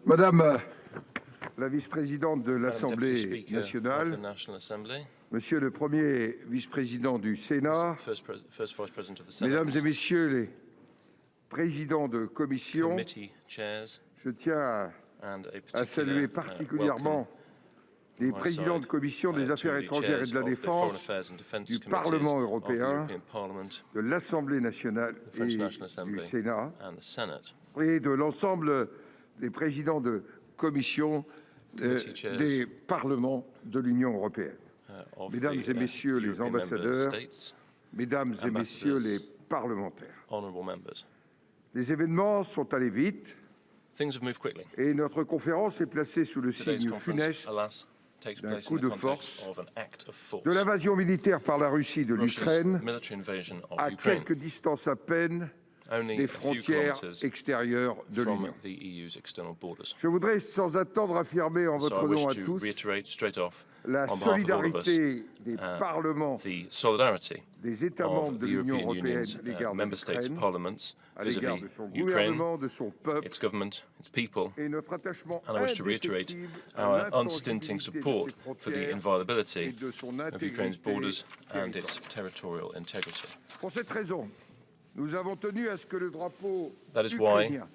Madame la vice-présidente de l'Assemblée nationale, Monsieur le premier vice-président du Sénat, Mesdames et Messieurs les présidents de commission, je tiens à saluer particulièrement les présidents de commission des Affaires étrangères et de la Défense du Parlement européen, de l'Assemblée nationale et du Sénat, et de l'ensemble des présidents de commission des parlements de l'Union européenne. Mesdames et Messieurs les ambassadeurs, Mesdames et Messieurs les parlementaires, les événements sont allés vite et notre conférence est placée sous le signe funeste d'un coup de force de l'invasion militaire par la Russie de l'Ukraine à quelques distances à peine des frontières extérieures de l'Union. Je voudrais sans attendre affirmer en votre nom à tous la solidarité des parlements des États membres de l'Union européenne à l'égard de l'Ukraine, à l'égard de son gouvernement, de son peuple, et notre attachement indéfectible à l'intransigeabilité de ses frontières et de son intégrité territoriale. Pour cette raison, nous avons tenu à ce que le drapeau ukrainien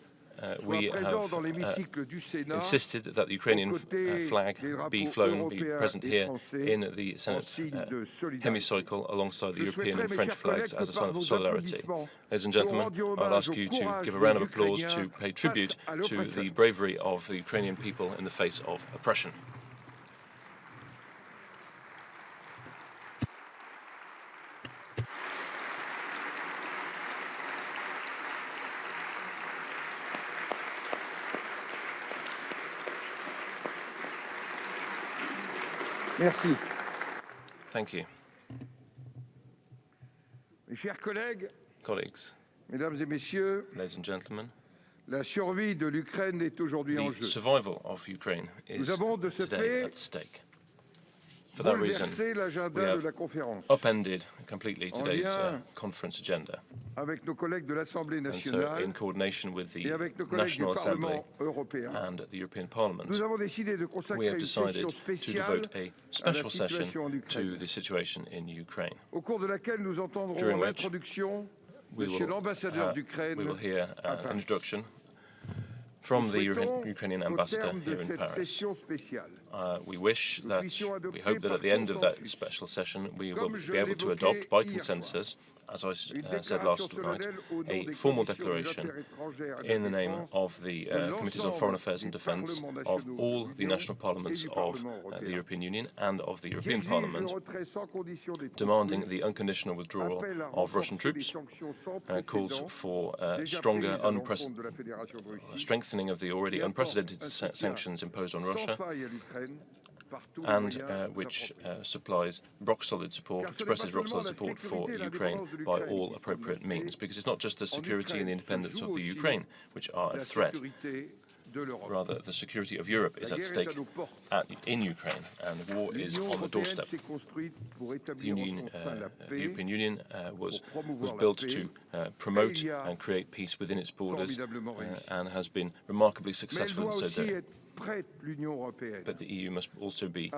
soit présent dans l'hémicycle du Sénat, insisted that the Ukrainian flag be flown, be present here in the Senate hemicycle alongside the European and French flags as a sign of solidarity. Ladies and gentlemen, I'll ask you to give a round of applause to pay tribute to the bravery of the Ukrainian people in the face of oppression. Merci. Thank you. Mes chers collègues, Mesdames et Messieurs, ladies and gentlemen, la survie de l'Ukraine est aujourd'hui en the jeu. survival of Ukraine Nous is avons de ce today fait at stake. For that reason, bouleversé we l'agenda de la have conférence upended completely today's conference agenda. avec nos collègues de l'Assemblée And so, nationale in coordination with the et avec nos collègues du National Assembly Parlement européen, and the European Parliament, nous avons décidé de we consacrer have une decided session to spéciale devote a à la special session situation en to Ukraine, the situation in Ukraine, au cours de laquelle nous entendrons during en which introduction we Monsieur will, l'ambassadeur we d'Ukraine will hear an introduction from the Ukrainian ambassador here in Paris. We wish that, we hope that at the end of that special session, we will be able to adopt by consensus, as I said last night, a formal declaration in the name of the Committees on Foreign Affairs and Defence of all the national parliaments of the European Union and of the European Parliament, demanding the unconditional withdrawal of Russian troops, calls for stronger, strengthening of the already unprecedented sanctions imposed on Russia, and which supplies rock-solid support, expresses rock-solid support for Ukraine by all appropriate means, because it's not just the security and the independence of the Ukraine which are at threat. Rather, the security of Europe is at stake in Ukraine, and war is on the doorstep. The European Union was built to promote and create peace within its borders and has been remarkably successful in so doing. But the EU must also be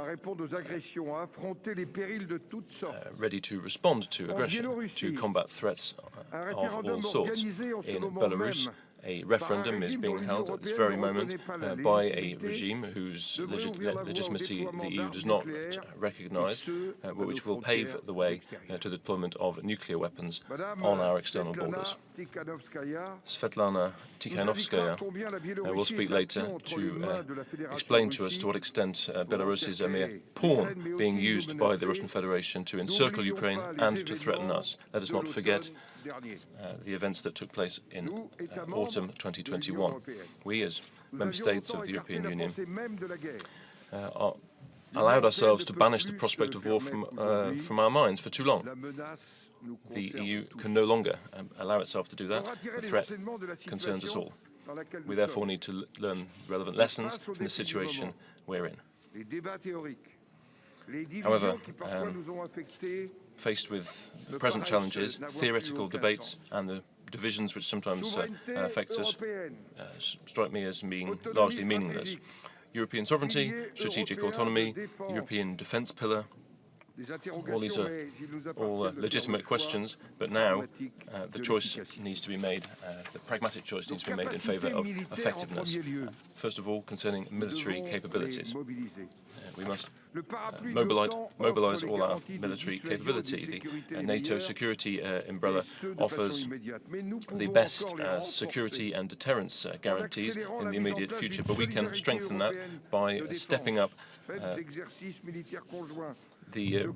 ready to respond to aggression, to combat threats of all sorts. In Belarus, a referendum is being held at this very moment by a regime whose legitimacy the EU does not recognise, which will pave the way to the deployment of nuclear weapons on our external borders. Svetlana Tikhanovskaya will speak later to explain to us to what extent Belarus is a mere pawn being used by the Russian Federation to encircle Ukraine and to threaten us. Let us not forget the events that took place in autumn 2021. We, as member states of the European Union, allowed ourselves to banish the prospect of war from our minds for too long. The EU can no longer allow itself to do that. The threat concerns us all. We therefore need to learn relevant lessons from the situation we're in. However, faced with the present challenges, theoretical debates and the divisions which sometimes affect us strike me as being largely meaningless. European sovereignty, strategic autonomy, European defence pillar. All these are all legitimate questions, but now the choice needs to be made, the pragmatic choice needs to be made in favour of effectiveness. First of all, concerning military capabilities. We must mobilise all our military capability. The NATO security umbrella offers the best security and deterrence guarantees in the immediate future, but we can strengthen that by stepping up the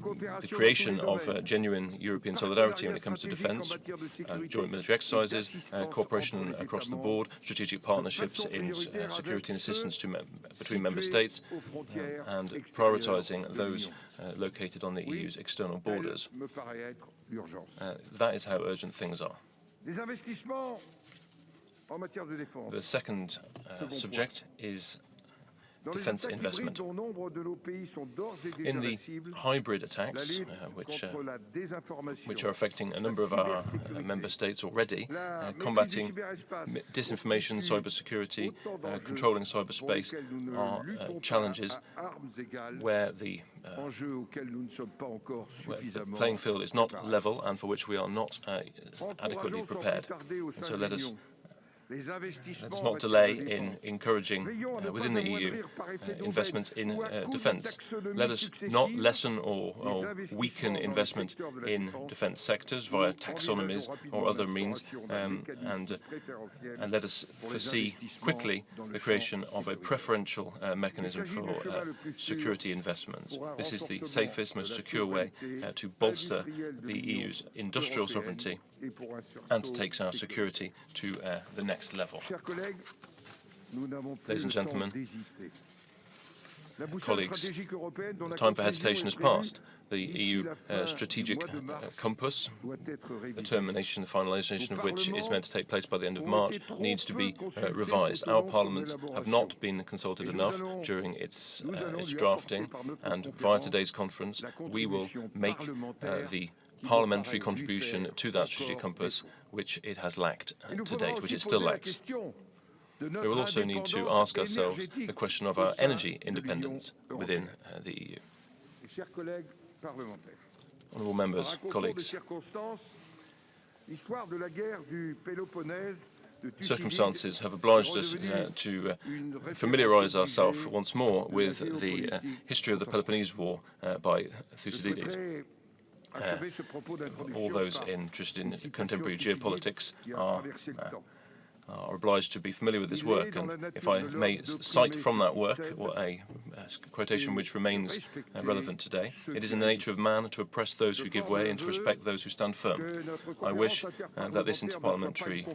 creation of genuine European solidarity when it comes to defence, joint military exercises, cooperation across the board, strategic partnerships in security and assistance between member states, and prioritising those located on the EU's external borders. That is how urgent things are. The second subject is defence investment. In the hybrid attacks, which are affecting a number of our member states already, combating disinformation, cybersecurity, controlling cyberspace are challenges where the playing field is not level and for which we are not adequately prepared. And so let's not delay in encouraging within the EU investments in defence. Let us not lessen or weaken investment in defence sectors via taxonomies or other means, and let us foresee quickly the creation of a preferential mechanism for security investments. This is the safest, most secure way to bolster the EU's industrial sovereignty and to take our security to the next level. Ladies and gentlemen, colleagues, the time for hesitation has passed. The EU strategic compass, the termination, the finalisation of which is meant to take place by the end of March, needs to be revised. Our parliaments have not been consulted enough during its drafting, and via today's conference we will make the parliamentary contribution to that strategic compass which it has lacked to date, which it still lacks. We will also need to ask ourselves the question of our energy independence within the EU. Honourable members, colleagues, circumstances have obliged us to familiarise ourselves once more with the history of the Peloponnese War by Thucydides. All those interested in contemporary geopolitics are obliged to be familiar with this work, and if I may cite from that work a quotation which remains relevant today: "It is in the nature of man to oppress those who give way and to respect those who stand firm." I wish that this interparliamentary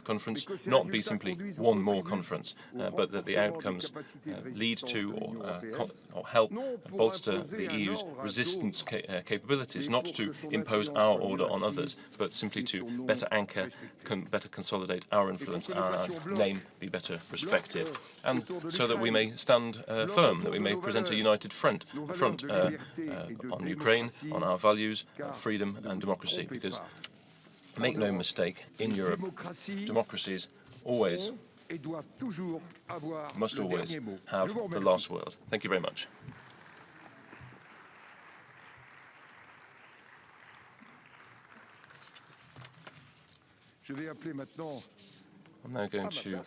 conference not be simply one more conference, but that the outcomes lead to or help bolster the EU's resistance capabilities, not to impose our order on others, but simply to better anchor, better consolidate our influence, our name be better respected, and so that we may stand firm, that we may present a united front on Ukraine, on our values, freedom and democracy, because make no mistake, in Europe, democracies always must always have the last word. Thank you very much. I'm now going to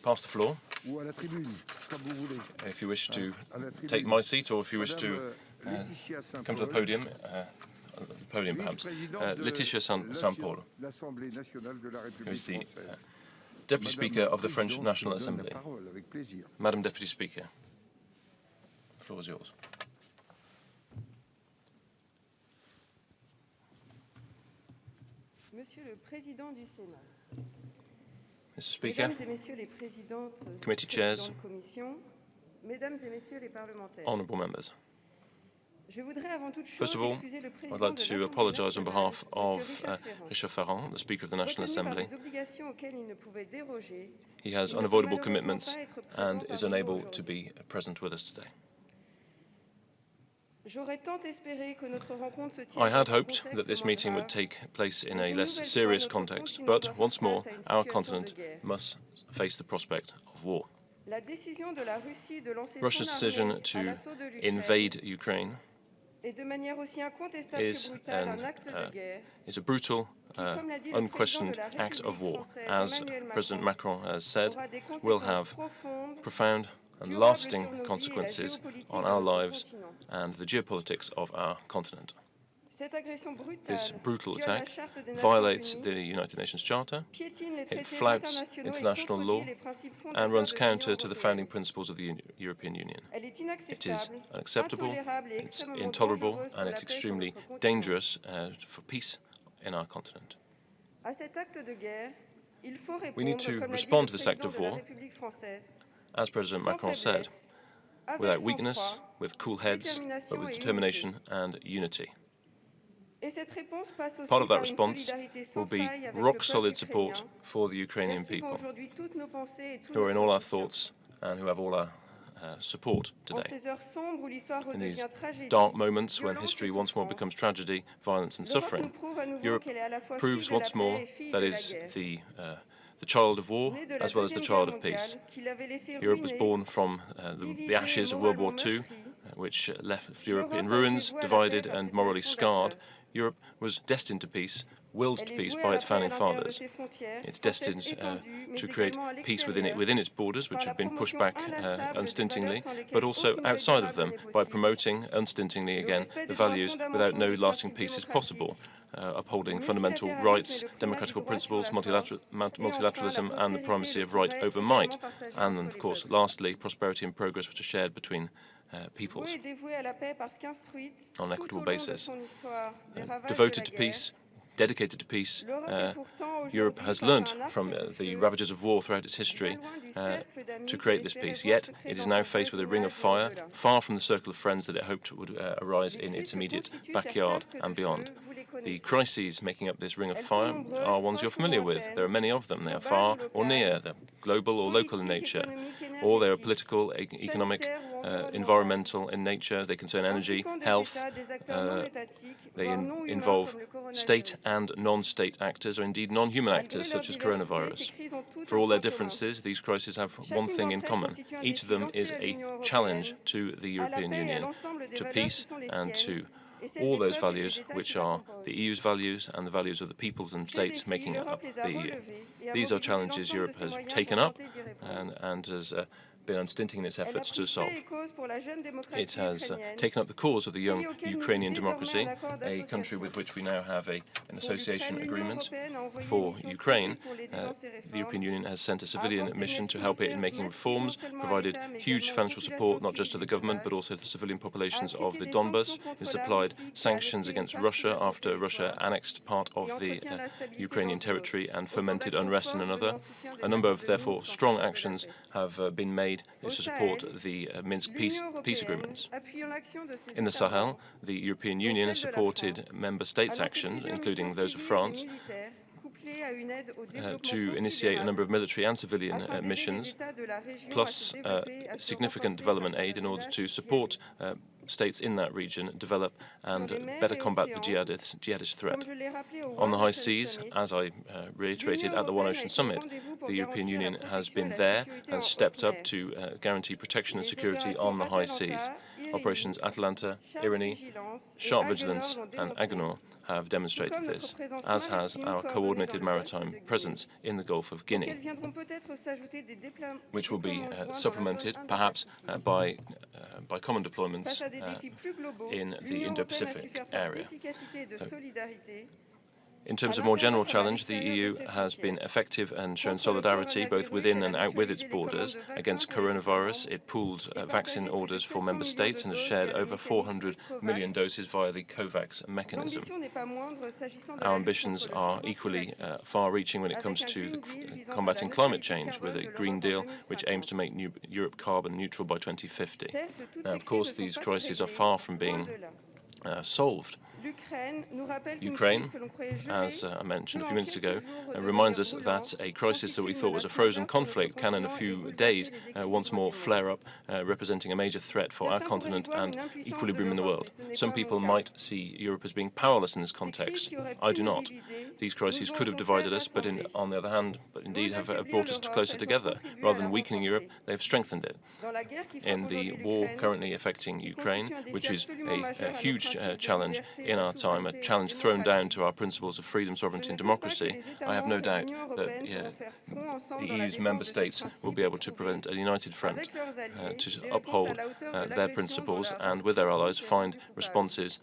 pass the floor, if you wish to take my seat, or if you wish to come to the podium perhaps. Laetitia Saint-Paul, who is the Deputy Speaker of the French National Assembly. Madam Deputy Speaker, the floor is yours. Monsieur le Président du Sénat, Mr. Speaker, committee chairs, honourable members. First of all, I'd like to apologise on behalf of Richard Ferrand, the Speaker of the National Assembly. He has unavoidable commitments and is unable to be present with us today. I had hoped that this meeting would take place in a less serious context, but once more, our continent must face the prospect of war. Russia's decision to invade Ukraine is a brutal, unquestioned act of war. As President Macron has said, will have profound and lasting consequences on our lives and the geopolitics of our continent. This brutal attack violates the United Nations Charter, it flouts international law, and runs counter to the founding principles of the European Union. It is unacceptable, it's intolerable, and it's extremely dangerous for peace in our continent. We need to respond to this act of war, as President Macron said, without weakness, with cool heads, but with determination and unity. Part of that response will be rock-solid support for the Ukrainian people, who are in all our thoughts and who have all our support today. In these dark moments when history once more becomes tragedy, violence and suffering, Europe proves once more that it's the child of war as well as the child of peace. Europe was born from the ashes of World War II, which left Europe in ruins, divided and morally scarred. Europe was destined to peace, willed to peace by its founding fathers. It's destined to create peace within its borders, which have been pushed back unstintingly, but also outside of them by promoting unstintingly again the values without no lasting peace is possible. Upholding fundamental rights, democratic principles, multilateralism and the primacy of right over might. And of course, lastly, prosperity and progress which are shared between peoples on an equitable basis. Devoted to peace, dedicated to peace, Europe has learnt from the ravages of war throughout its history to create this peace. Yet it is now faced with a ring of fire, far from the circle of friends that it hoped would arise in its immediate backyard and beyond. The crises making up this ring of fire are ones you're familiar with. There are many of them. They are far or near, they're global or local in nature, or they are political, economic, environmental in nature. They concern energy, health. They involve state and non-state actors, or indeed non-human actors, such as coronavirus. For all their differences, these crises have one thing in common. Each of them is a challenge to the European Union, to peace and to all those values which are the EU's values and the values of the peoples and states making up the EU. These are challenges Europe has taken up and has been unstinting in its efforts to solve. It has taken up the cause of the young Ukrainian democracy, a country with which we now have an association agreement for Ukraine. The European Union has sent a civilian mission to help it in making reforms, provided huge financial support not just to the government but also to the civilian populations of the Donbas. It has applied sanctions against Russia after Russia annexed part of the Ukrainian territory and fomented unrest in another. A number of, therefore, strong actions have been made to support the Minsk peace agreements. In the Sahel, the European Union has supported member states' actions, including those of France, to initiate a number of military and civilian missions, plus significant development aid in order to support states in that region develop and better combat the jihadist threat. On the high seas, as I reiterated at the One Ocean Summit, the European Union has been there and stepped up to guarantee protection and security on the high seas. Operations Atalanta, Irini, Sharp Vigilance and Agenor have demonstrated this, as has our coordinated maritime presence in the Gulf of Guinea, which will be supplemented perhaps by common deployments in the Indo-Pacific area. In terms of more general challenge, the EU has been effective and shown solidarity both within and out with its borders. Against coronavirus, it pooled vaccine orders for member states and has shared over 400 million doses via the COVAX mechanism. Our ambitions are equally far-reaching when it comes to combating climate change, with a Green Deal which aims to make Europe carbon neutral by 2050. Now, of course, these crises are far from being solved. Ukraine, as I mentioned a few minutes ago, reminds us that a crisis that we thought was a frozen conflict can in a few days once more flare up, representing a major threat for our continent and equilibrium in the world. Some people might see Europe as being powerless in this context. I do not. These crises could have divided us, but on the other hand, indeed have brought us closer together. Rather than weakening Europe, they have strengthened it. In the war currently affecting Ukraine, which is a huge challenge in our time, a challenge thrown down to our principles of freedom, sovereignty and democracy, I have no doubt that the EU's member states will be able to prevent a united front to uphold their principles and, with their allies, find responses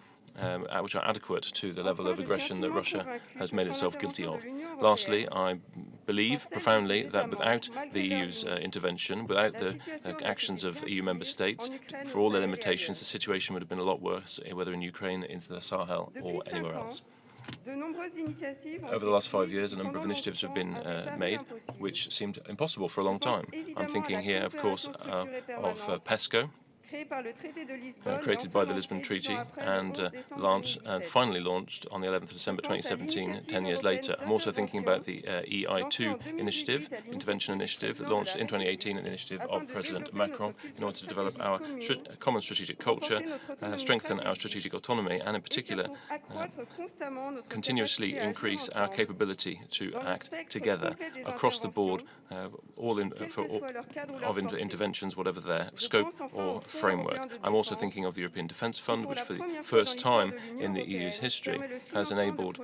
which are adequate to the level of aggression that Russia has made itself guilty of. Lastly, I believe profoundly that without the EU's intervention, without the actions of EU member states, for all their limitations, the situation would have been a lot worse, whether in Ukraine, into the Sahel, or anywhere else. Over the last 5 years, a number of initiatives have been made, which seemed impossible for a long time. I'm thinking here, of course, of PESC, created by the Lisbon Treaty and finally launched on the 11th of December 2017, 10 years later. I'm also thinking about the EI2 initiative, intervention initiative, launched in 2018 an initiative of President Macron in order to develop our common strategic culture, strengthen our strategic autonomy, and in particular continuously increase our capability to act together across the board, of interventions, whatever their scope or framework. I'm also thinking of the European Defense Fund, which for the first time in the EU's history has enabled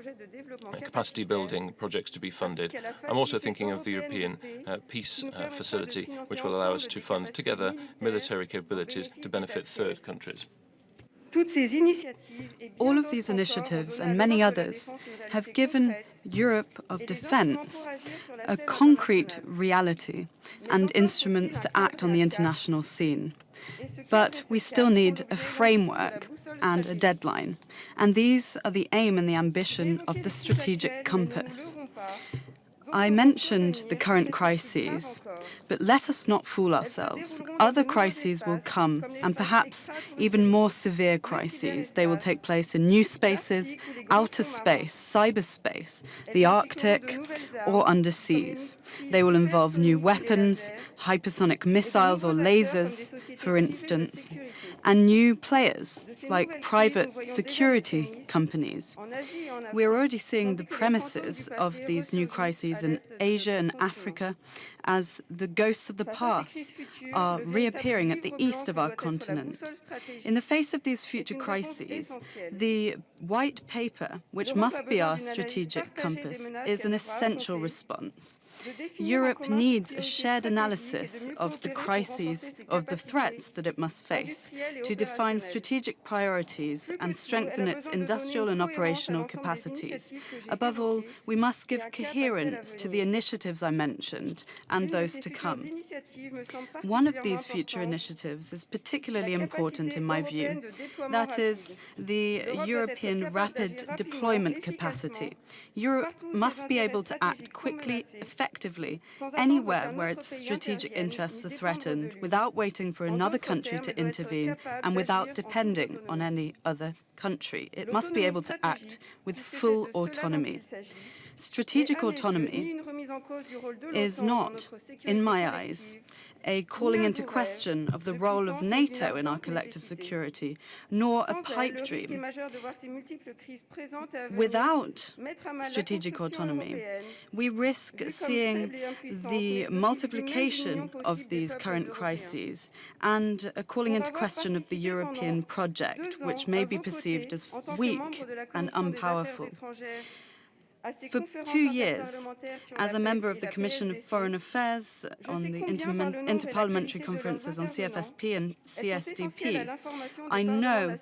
capacity building projects to be funded. I'm also thinking of the European Peace Facility, which will allow us to fund together military capabilities to benefit third countries. All of these initiatives and many others have given Europe of defence a concrete reality and instruments to act on the international scene. But we still need a framework and a deadline. And these are the aim and the ambition of the strategic compass. I mentioned the current crises, but let us not fool ourselves. Other crises will come, and perhaps even more severe crises. They will take place in new spaces, outer space, cyberspace, the Arctic, or underseas. They will involve new weapons, hypersonic missiles or lasers, for instance, and new players, like private security companies. We're already seeing the premises of these new crises in Asia and Africa as the ghosts of the past are reappearing at the east of our continent. In the face of these future crises, the white paper, which must be our strategic compass, is an essential response. Europe needs a shared analysis of the crises, of the threats that it must face, to define strategic priorities and strengthen its industrial and operational capacities. Above all, we must give coherence to the initiatives I mentioned and those to come. One of these future initiatives is particularly important in my view. That is the European Rapid Deployment Capacity. Europe must be able to act quickly, effectively, anywhere where its strategic interests are threatened, without waiting for another country to intervene and without depending on any other country. It must be able to act with full autonomy. Strategic autonomy is not, in my eyes, a calling into question of the role of NATO in our collective security, nor a pipe dream. Without strategic autonomy, we risk seeing the multiplication of these current crises and a calling into question of the European project, which may be perceived as weak and unpowerful. For 2 years, as a member of the Commission of Foreign Affairs on the Interparliamentary Conferences on CFSP and CSDP, I know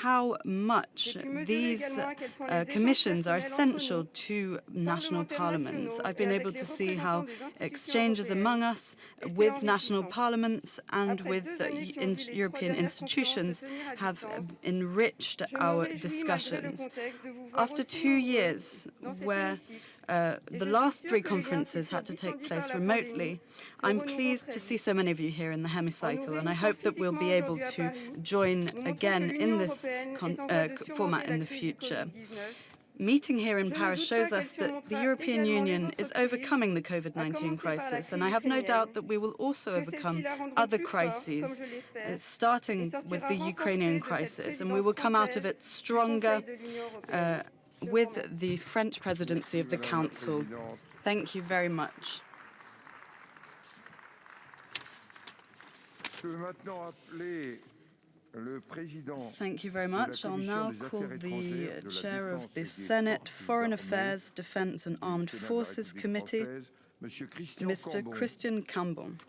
how much these commissions are essential to national parliaments. I've been able to see how exchanges among us with national parliaments and with European institutions have enriched our discussions. After 2 years, where the last three conferences had to take place remotely, I'm pleased to see so many of you here in the hemicircle, and I hope that we'll be able to join again in this format in the future. Meeting here in Paris shows us that the European Union is overcoming the COVID-19 crisis, and I have no doubt that we will also overcome other crises, starting with the Ukrainian crisis, and we will come out of it stronger with the French presidency of the Council. Thank you very much. Thank you very much. I'll now call the chair of the Senate Foreign Affairs, Defense and Armed Forces Committee, Mr. Christian Cambon.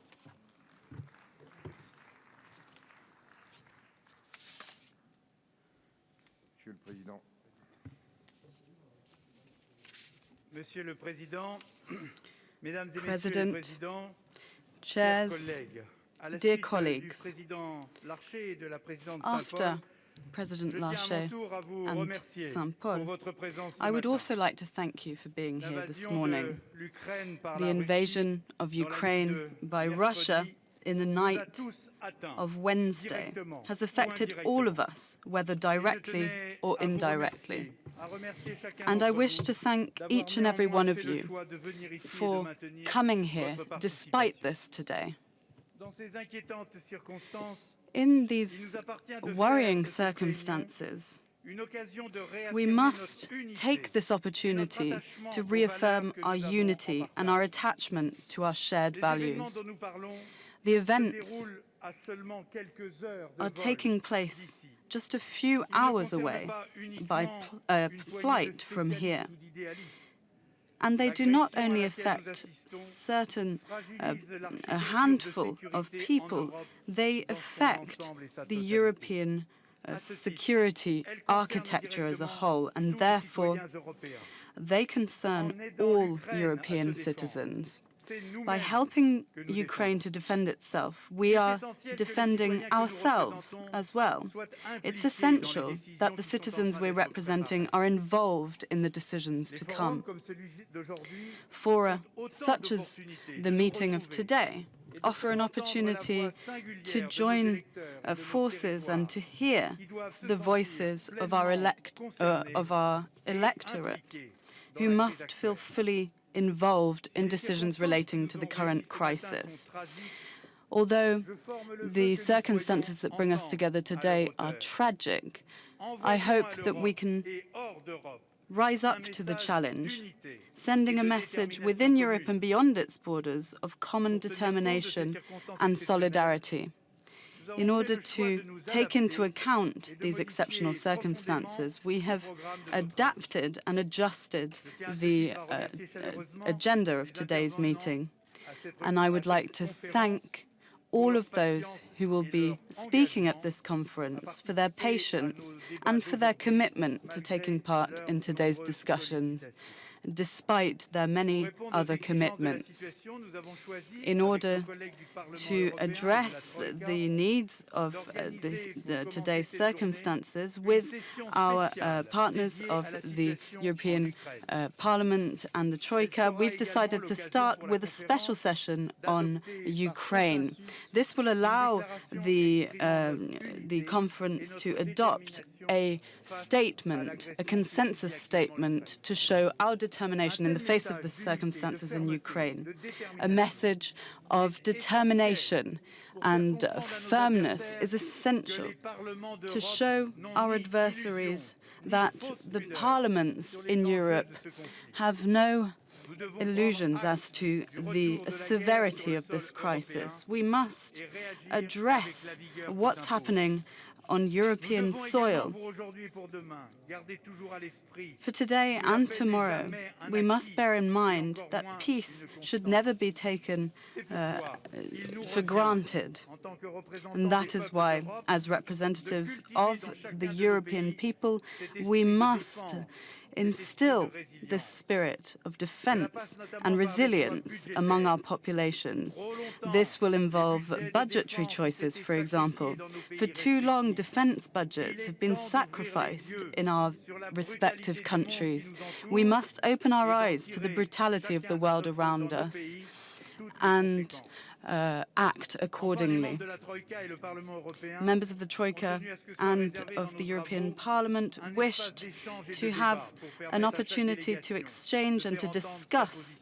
Monsieur le Président, Mesdames et President, Messieurs les Présidents, chairs, dear colleagues, after President Larcher and St. Paul, I would also like to thank you for being here this morning. The invasion of Ukraine by Russia in the night of Wednesday has affected all of us, whether directly or indirectly. And I wish to thank each and every one of you for coming here despite this today. In these worrying circumstances, we must take this opportunity to reaffirm our unity and our attachment to our shared values. The events are taking place just a few hours away by flight from here. And they do not only affect a handful of people, they affect the European security architecture as a whole, and therefore they concern all European citizens. By helping Ukraine to defend itself, we are defending ourselves as well. It's essential that the citizens we're representing are involved in the decisions to come. Fora such as the meeting of today offer an opportunity to join forces and to hear the voices of our electorate, who must feel fully involved in decisions relating to the current crisis. Although the circumstances that bring us together today are tragic, I hope that we can rise up to the challenge, sending a message within Europe and beyond its borders of common determination and solidarity. In order to take into account these exceptional circumstances, we have adapted and adjusted the agenda of today's meeting. And I would like to thank all of those who will be speaking at this conference for their patience and for their commitment to taking part in today's discussions, despite their many other commitments. In order to address the needs of today's circumstances with our partners of the European Parliament and the Troika, we've decided to start with a special session on Ukraine. This will allow the conference to adopt a statement, a consensus statement, to show our determination in the face of the circumstances in Ukraine. A message of determination and firmness is essential to show our adversaries that the parliaments in Europe have no illusions as to the severity of this crisis. We must address what's happening on European soil. For today and tomorrow, we must bear in mind that peace should never be taken for granted. And that is why, as representatives of the European people, we must instill this spirit of defense and resilience among our populations. This will involve budgetary choices, for example. For too long, defense budgets have been sacrificed in our respective countries. We must open our eyes to the brutality of the world around us and act accordingly. Members of the Troika and of the European Parliament wished to have an opportunity to exchange and to discuss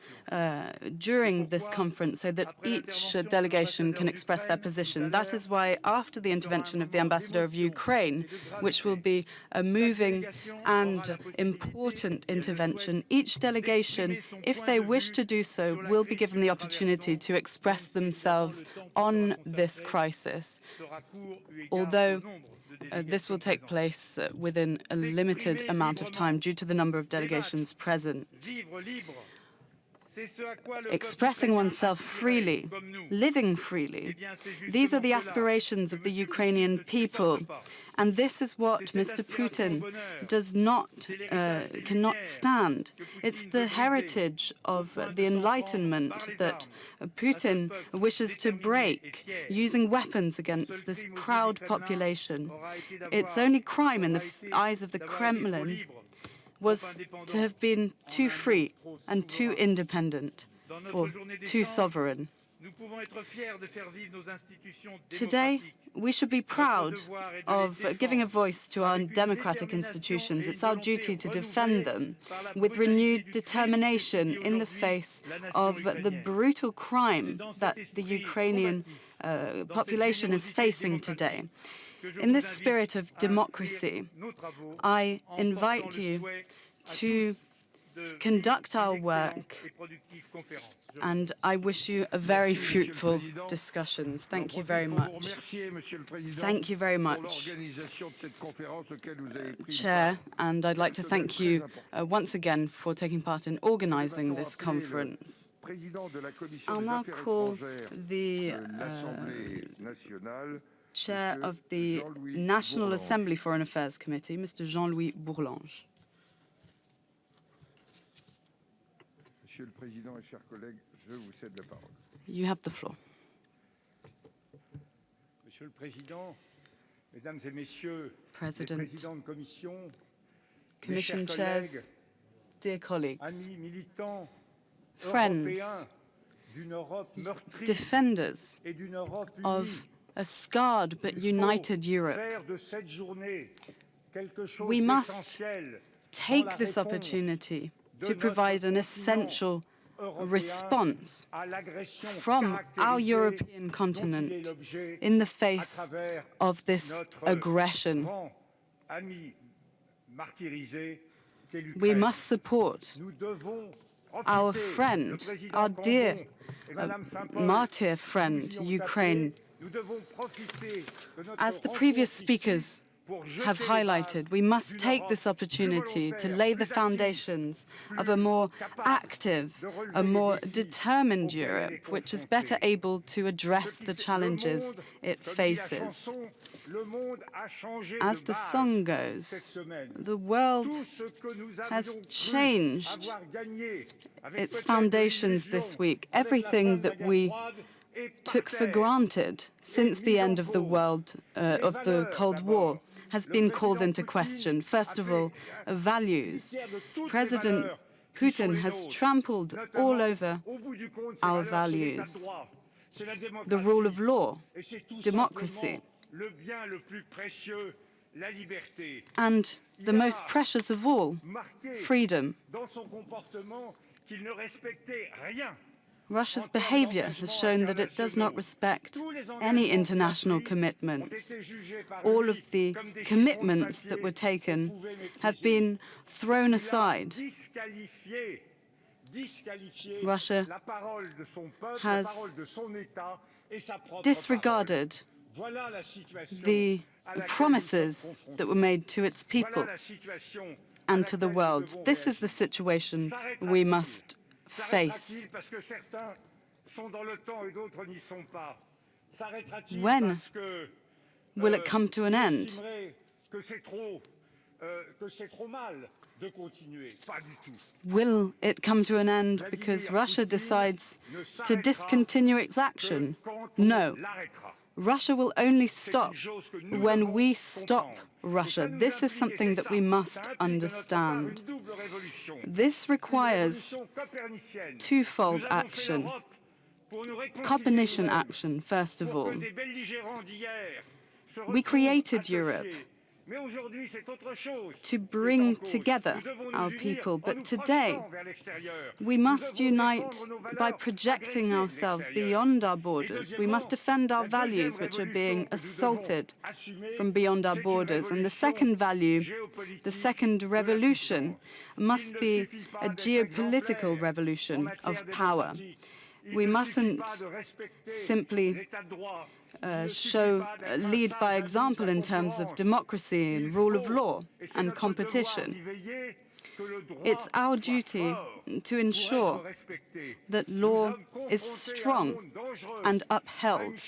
during this conference so that each delegation can express their position. That is why after the intervention of the Ambassador of Ukraine, which will be a moving and important intervention, each delegation, if they wish to do so, will be given the opportunity to express themselves on this crisis, although this will take place within a limited amount of time due to the number of delegations present. Expressing oneself freely, living freely, these are the aspirations of the Ukrainian people. And this is what Mr. Putin cannot stand. It's the heritage of the Enlightenment that Putin wishes to break, using weapons against this proud population. Its only crime in the eyes of the Kremlin was to have been too free and too independent, or too sovereign. Today, we should be proud of giving a voice to our democratic institutions. It's our duty to defend them with renewed determination in the face of the brutal crime that the Ukrainian population is facing today. In this spirit of democracy, I invite you to conduct our work, and I wish you a very fruitful discussions. Thank you very much. Thank you very much, Chair, and I'd like to thank you once again for taking part in organizing this conference. I'll now call the Chair of the National Assembly Foreign Affairs Committee, Mr. Jean-Louis Bourlange. Monsieur le Président et chers collègues, je vous cède la parole. You have the floor. Monsieur le Président, Mesdames et Messieurs, President, les présidents de commission, Commission chairs, dear colleagues, amis militants, friends, européens, d'une Europe meurtrie defenders et d'une Europe of unie. a scarred but united Europe, Faire de cette journée quelque chose we must d'essentiel take this opportunity to provide an essential response from our European continent in the face of this aggression. We must support our friend, our dear martyr friend, Ukraine. As the previous speakers have highlighted, we must take this opportunity to lay the foundations of a more active, a more determined Europe, which is better able to address the challenges it faces. As the song goes, the world has changed its foundations this week. Everything that we took for granted since the end of the Cold War has been called into question. First of all, values. President Putin has trampled all over our values. The rule of law, democracy, and the most precious of all, freedom. Russia's behavior has shown that it does not respect any international commitments. All of the commitments that were taken have been thrown aside. Russia has disregarded the promises that were made to its people and to the world. This is the situation we must face. When will it come to an end? Will it come to an end because Russia decides to discontinue its action? No. Russia will only stop when we stop Russia. This is something that we must understand. This requires twofold action. Copernican action, first of all. We created Europe to bring together our people, but today we must unite by projecting ourselves beyond our borders. We must defend our values, which are being assaulted from beyond our borders. And the second value, the second revolution, must be a geopolitical revolution of power. We mustn't simply lead by example in terms of democracy and rule of law and competition. It's our duty to ensure that law is strong and upheld.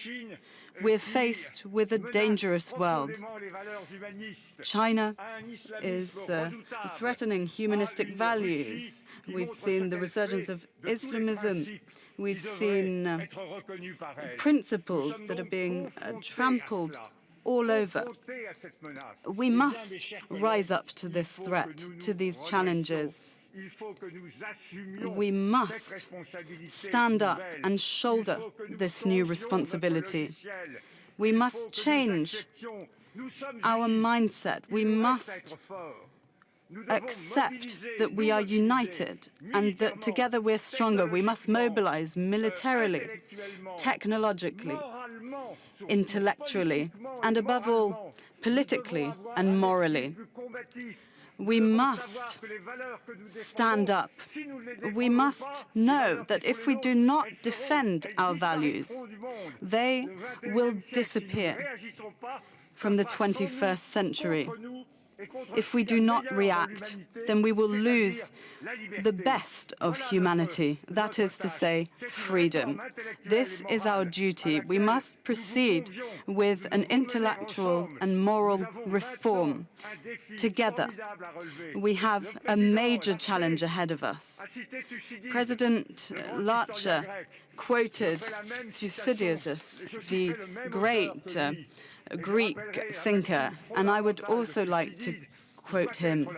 We're faced with a dangerous world. China is threatening humanistic values. We've seen the resurgence of Islamism. We've seen principles that are being trampled all over. We must rise up to this threat, to these challenges. We must stand up and shoulder this new responsibility. We must change our mindset. We must accept that we are united and that together we're stronger. We must mobilize militarily, technologically, intellectually, and above all, politically and morally. We must stand up. We must know that if we do not defend our values, they will disappear from the 21st century. If we do not react, then we will lose the best of humanity, that is to say, freedom. This is our duty. We must proceed with an intellectual and moral reform. Together, we have a major challenge ahead of us. President Larcher quoted Thucydides, the great Greek thinker, and I would also like to quote him.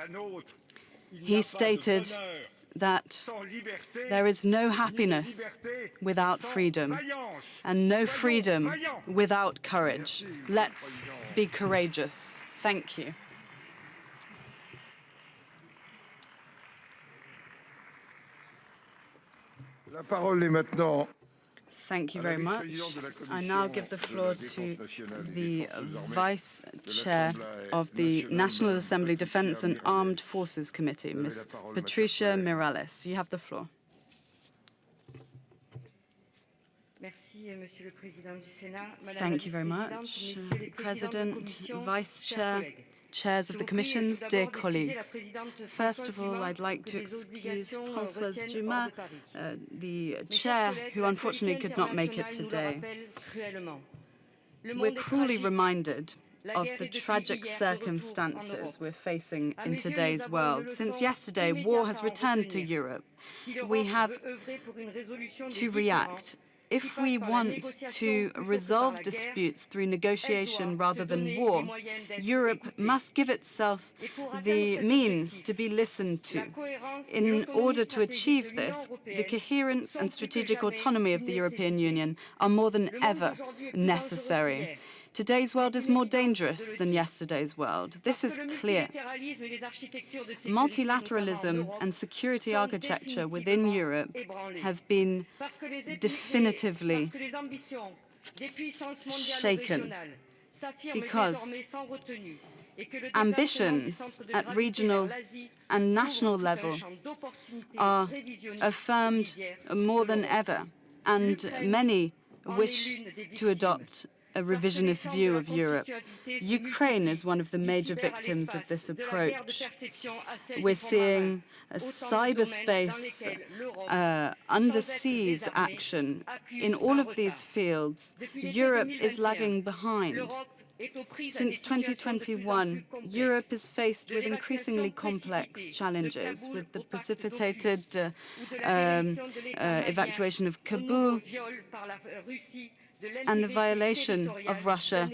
He stated that there is no happiness without freedom, and no freedom without courage. Let's be courageous. Thank you. La parole est maintenant. Thank you very much. I now give the floor to the Vice Chair of the National Assembly Defense and Armed Forces Committee, Ms. Patricia Miralles. You have the floor. Thank you very much, President, Vice Chair, Chairs of the Commissions, dear colleagues. First of all, I'd like to excuse Françoise Dumas, the Chair, who unfortunately could not make it today. We're cruelly reminded of the tragic circumstances we're facing in today's world. Since yesterday, war has returned to Europe. We have to react. If we want to resolve disputes through negotiation rather than war, Europe must give itself the means to be listened to. In order to achieve this, the coherence and strategic autonomy of the European Union are more than ever necessary. Today's world is more dangerous than yesterday's world. This is clear. Multilateralism and security architecture within Europe have been definitively shaken because ambitions at regional and national level are affirmed more than ever, and many wish to adopt a revisionist view of Europe. Ukraine is one of the major victims of this approach. We're seeing a cyberspace, underseas action. In all of these fields, Europe is lagging behind. Since 2021, Europe is faced with increasingly complex challenges, with the precipitated evacuation of Kabul and the violation of Russia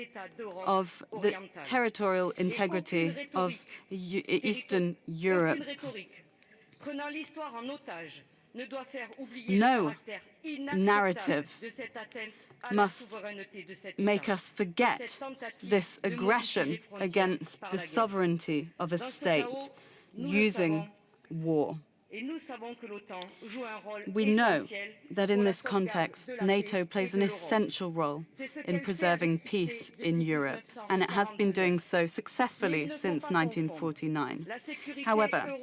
of the territorial integrity of Eastern Europe. No narrative must make us forget this aggression against the sovereignty of a state using war. We know that in this context, NATO plays an essential role in preserving peace in Europe, and it has been doing so successfully since 1949. However,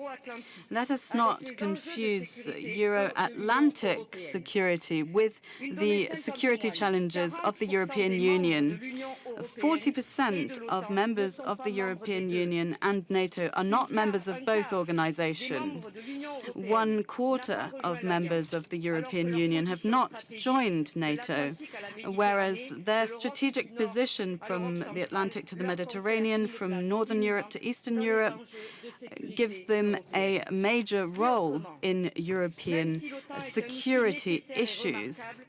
let us not confuse Euro-Atlantic security with the security challenges of the European Union. 40% of members of the European Union and NATO are not members of both organizations. 1/4 of members of the European Union have not joined NATO, whereas their strategic position from the Atlantic to the Mediterranean, from Northern Europe to Eastern Europe, gives them a major role in European security issues.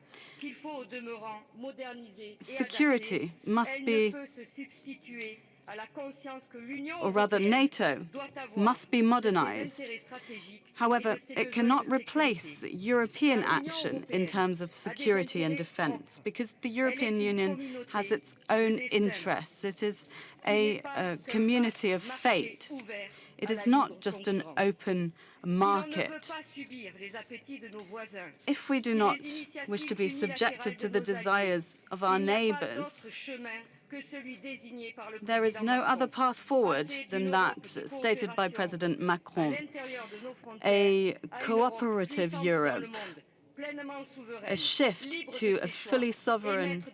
Security must be, or rather NATO must be modernized. However, it cannot replace European action in terms of security and defense, because the European Union has its own interests. It is a community of fate. It is not just an open market. If we do not wish to be subjected to the desires of our neighbors, there is no other path forward than that stated by President Macron: a cooperative Europe, a shift to a fully sovereign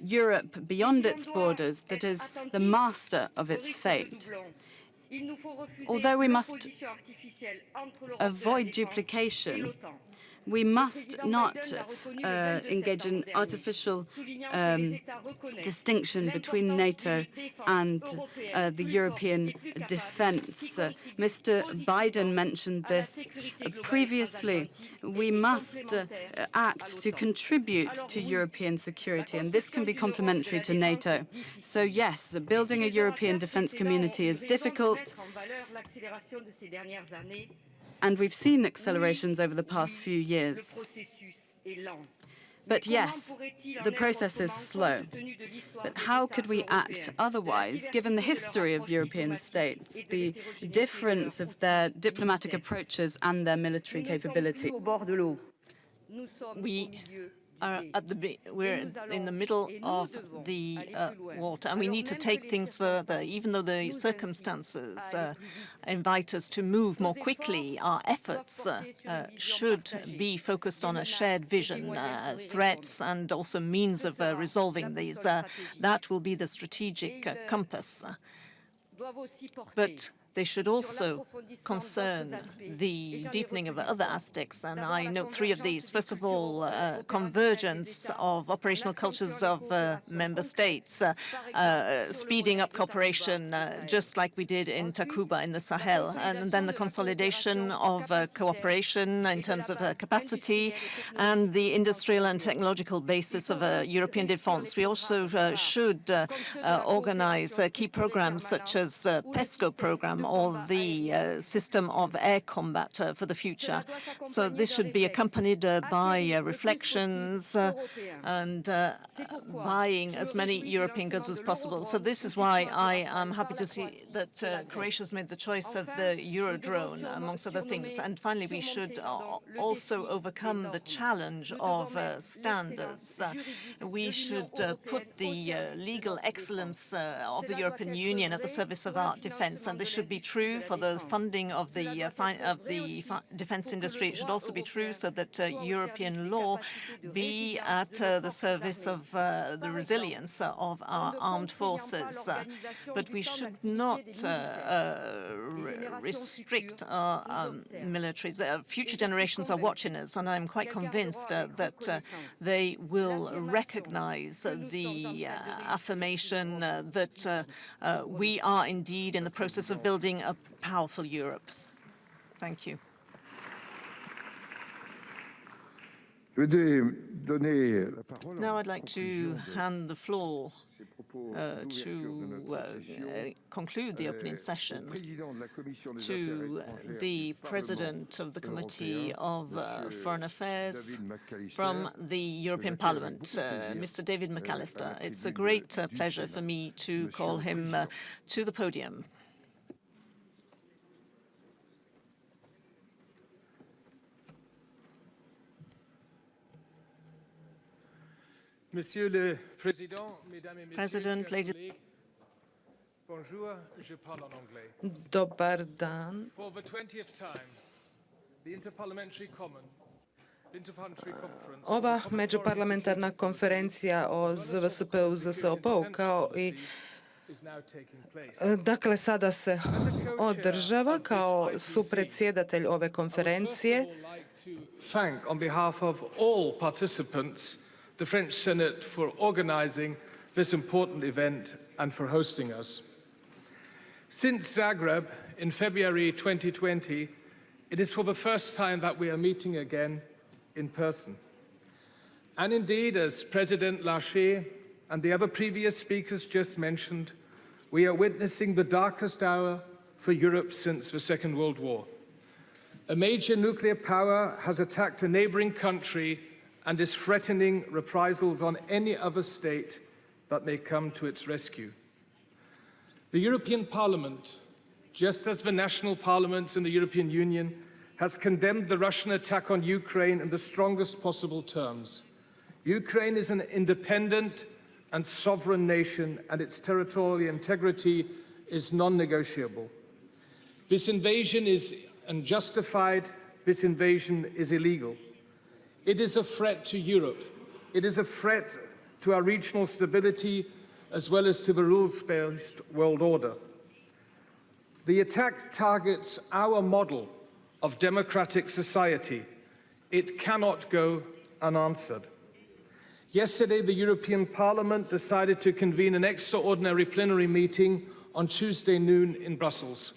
Europe beyond its borders that is the master of its fate. Although we must avoid duplication, we must not engage in artificial distinction between NATO and the European defense. Mr. Biden mentioned this previously. We must act to contribute to European security, and this can be complementary to NATO. So yes, building a European defense community is difficult, and we've seen accelerations over the past few years. But yes, the process is slow. But how could we act otherwise, given the history of European states, the difference of their diplomatic approaches and their military capability? We're in the middle of the water, and we need to take things further. Even though the circumstances invite us to move more quickly, our efforts should be focused on a shared vision, threats, and also means of resolving these. That will be the strategic compass. But they should also concern the deepening of other aspects, and I note three of these. First of all, convergence of operational cultures of member states, speeding up cooperation, just like we did in Takuba in the Sahel, and then the consolidation of cooperation in terms of capacity and the industrial and technological basis of European defense. We also should organize key programs such as PESC program, or the system of air combat for the future. So this should be accompanied by reflections and buying as many European goods as possible. So this is why I am happy to see that Croatia has made the choice of the Eurodrone, amongst other things. And finally, we should also overcome the challenge of standards. We should put the legal excellence of the European Union at the service of our defense, and this should be true for the funding of the defense industry. It should also be true so that European law be at the service of the resilience of our armed forces. But we should not restrict our militaries. Future generations are watching us, and I'm quite convinced that they will recognize the affirmation that we are indeed in the process of building a powerful Europe. Thank you. Now I'd like to hand the floor to conclude the opening session to the President of the Committee of Foreign Affairs from the European Parliament, Mr. David McAllister. It's a great pleasure for me to call him to the podium. Monsieur le Président, Mesdames et Messieurs, chers collègues, bonjour, je parle en anglais. Dobar dan. For the 20th time, the Interparliamentary Conference. Ova međuparlamentarna konferencija o ZVSP-u ZSOP-u kao i dakle sada se održava kao supredsjedatelj ove konferencije. Thank on behalf of all participants the French Senate for organizing this important event and for hosting us. Since Zagreb in February 2020, it is for the first time that we are meeting again in person. And indeed, as President Larcher and the other previous speakers just mentioned, we are witnessing the darkest hour for Europe since the Second World War. A major nuclear power has attacked a neighboring country and is threatening reprisals on any other state that may come to its rescue. The European Parliament, just as the national parliaments in the European Union, has condemned the Russian attack on Ukraine in the strongest possible terms. Ukraine is an independent and sovereign nation, and its territorial integrity is non-negotiable. This invasion is unjustified. This invasion is illegal. It is a threat to Europe. It is a threat to our regional stability as well as to the rules-based world order. The attack targets our model of democratic society. It cannot go unanswered. Yesterday, the European Parliament decided to convene an extraordinary plenary meeting on Tuesday noon in Brussels.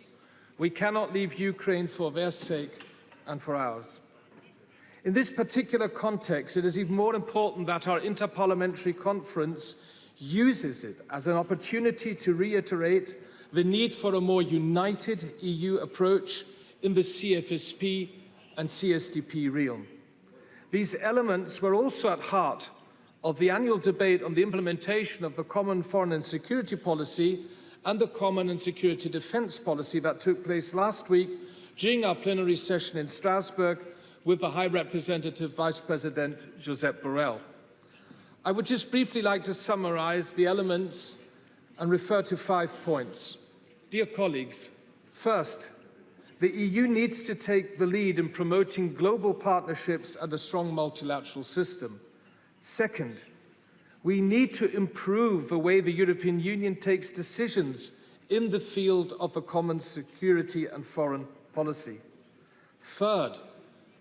We cannot leave Ukraine for their sake and for ours. In this particular context, it is even more important that our Interparliamentary Conference uses it as an opportunity to reiterate the need for a more united EU approach in the CFSP and CSDP realm. These elements were also at heart of the annual debate on the implementation of the common foreign and security policy and the common and security defense policy that took place last week during our plenary session in Strasbourg with the High Representative Vice President Josep Borrell. I would just briefly like to summarize the elements and refer to 5 points. Dear colleagues, first, the EU needs to take the lead in promoting global partnerships and a strong multilateral system. Second, we need to improve the way the European Union takes decisions in the field of the common security and foreign policy. Third,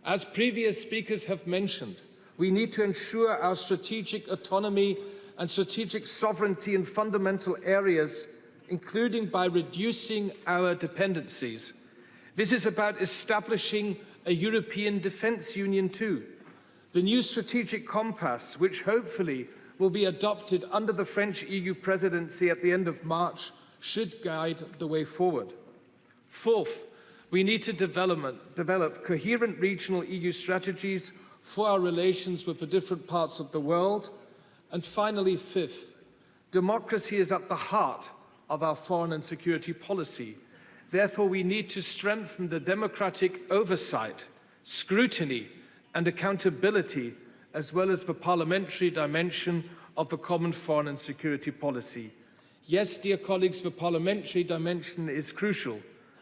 as previous speakers have mentioned, we need to ensure our strategic autonomy and strategic sovereignty in fundamental areas, including by reducing our dependencies. This is about establishing a European defense union too. The new strategic compass, which hopefully will be adopted under the French EU presidency at the end of March, should guide the way forward. Fourth, we need to develop coherent regional EU strategies for our relations with the different parts of the world. And finally, fifth, democracy is at the heart of our foreign and security policy. Therefore, we need to strengthen the democratic oversight, scrutiny, and accountability, as well as the parliamentary dimension of the common foreign and security policy. Yes, dear colleagues, the parliamentary dimension is crucial,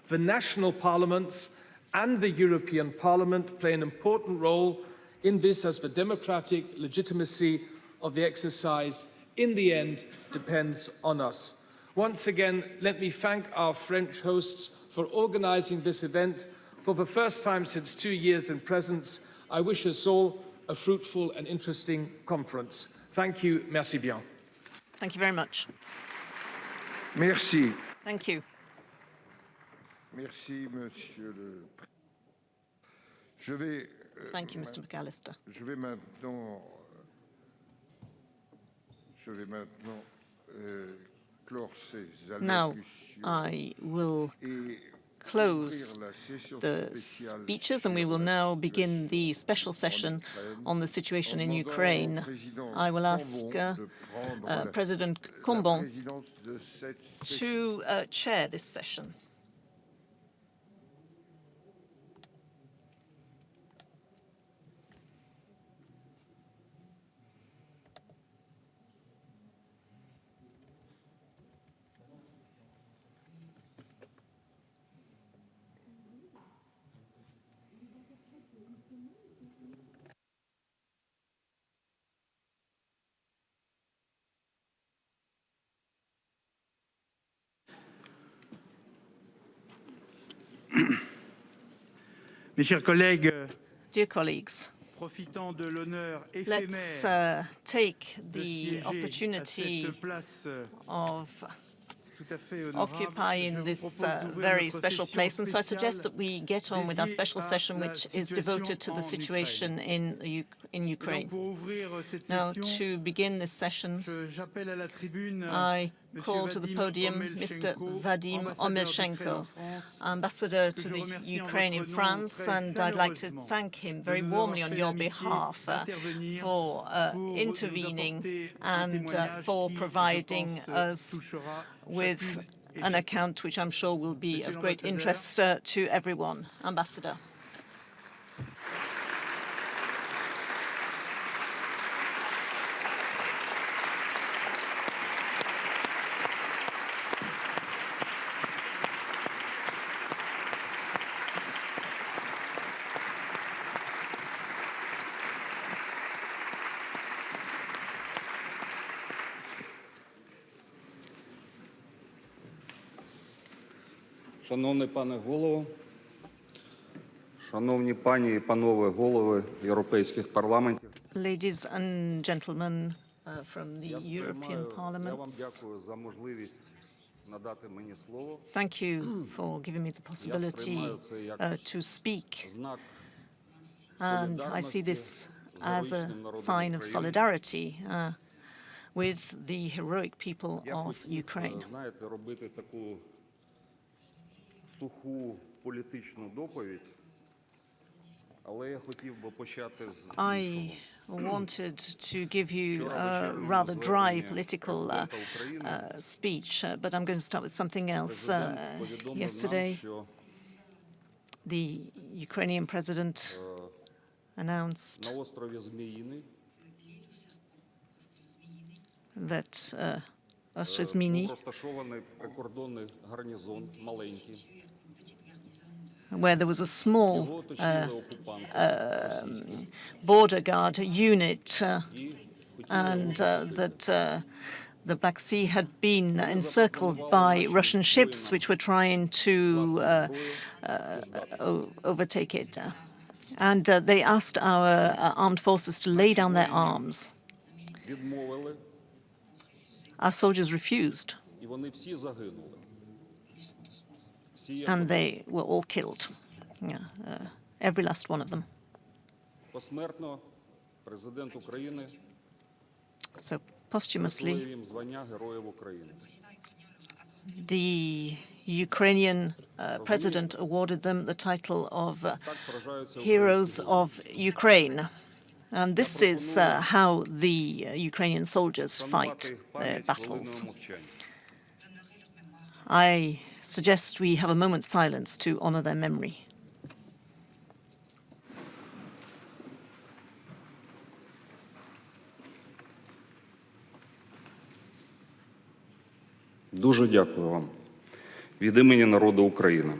The national parliaments and the European Parliament play an important role in this, as the democratic legitimacy of the exercise in the end depends on us. Once again, let me thank our French hosts for organizing this event for the first time since 2 years in presence. I wish us all a fruitful and interesting conference. Thank you. Merci bien. Thank you very much. Merci. Thank you. Merci, Monsieur le Thank you, Mr. McAllister. Je vais maintenant clore ces Now, allocutions I will et close ouvrir la session the spéciale speeches, and we will now begin the special session on the situation in Ukraine. I will ask President Combon to chair this session. Mes chers collègues, Dear colleagues, profitant de l'honneur let's éphémère take de the siéger à opportunity cette place of tout à fait honorable, occupying je vous this propose d'ouvrir very notre special session place. And so I suggest spéciale that we get on with our dédiée special à session, la which is situation devoted to the en situation in Et donc, Ukraine. pour ouvrir cette Now, session, to begin this session, j'appelle à la tribune I Monsieur call to the Vadim podium Mr. Omelchenko, Vadim ambassadeur d'Ukraine en Omelchenko, France, ambassador que to je the remercie en Ukraine in votre nom France, très and I'd like to chaleureusement thank him de very nous warmly avoir on fait your l'amitié behalf d'intervenir for pour nous intervening apporter un and témoignage for qui, je providing pense, us touchera with chacune et an chacun. account which I'm sure will be Monsieur of great l'ambassadeur, interest to everyone. Ambassador. Шановний пане голово, шановні пані і панове голови європейських парламентів. Ladies and gentlemen from the European Я вам parliaments, дякую за можливість надати мені слово. thank you for giving me the possibility to speak. Знак And I see this as a sign of solidarity with the heroic people Я of хотів, Ukraine. знаєте, робити таку суху політичну доповідь, але я хотів би почати з I wanted to give you a rather dry political speech, but I'm going to start with something else. Yesterday, the Ukrainian president announced на острові Зміїний that Ostrzezmini, розташований прикордонний гарнізон маленький. where there was a small Його оточили окупанти. border guard unit, and that the Black Sea had been encircled by Russian ships which were trying to overtake it. And they asked our armed forces to lay down their arms. Відмовили, Our soldiers refused, і вони всі загинули. Всі як and they were all killed. Every last one of them. посмертно президент України So присвоїв posthumously, їм звання Героїв України. the Ukrainian president awarded them the title of Так вражаються Heroes українські of Ukraine. And this is how the Ukrainian soldiers fight вшанувати their пам'ять battles. хвилиною мовчання. I suggest we have a moment's silence to honor their memory. Дуже дякую вам. від імені народу України.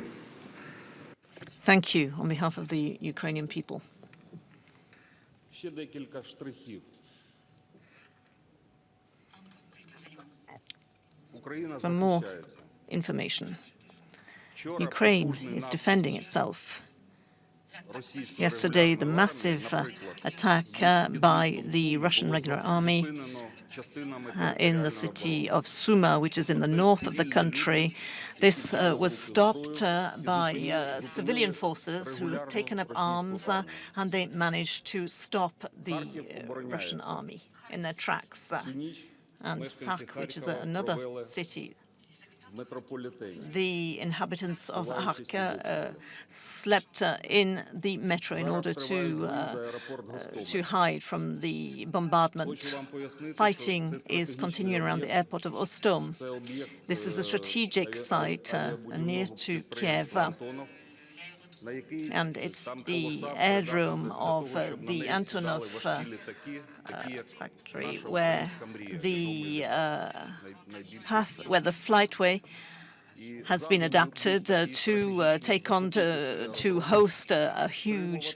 Thank you on behalf of the Ukrainian people. Ще декілька штрихів. Україна Some more захищається. information. Вчора Ukraine потужний is наступ defending itself. російської Yesterday, the регулярної massive армії, наприклад, attack by the Russian regular army зупинено частинами in the city of Suma, which is in the north of the country. This was stopped by civilian forces who had taken up arms, and they managed to stop the Russian army in their tracks. And Khark, which is another city, метрополітені. the inhabitants of Khark slept in the metro in order to hide from the bombardment. Fighting is continuing around the airport of Ostom. This is a strategic site near to Kiev, and it's the aerodrome of the Antonov factory where the flightway has been adapted to take on to host a huge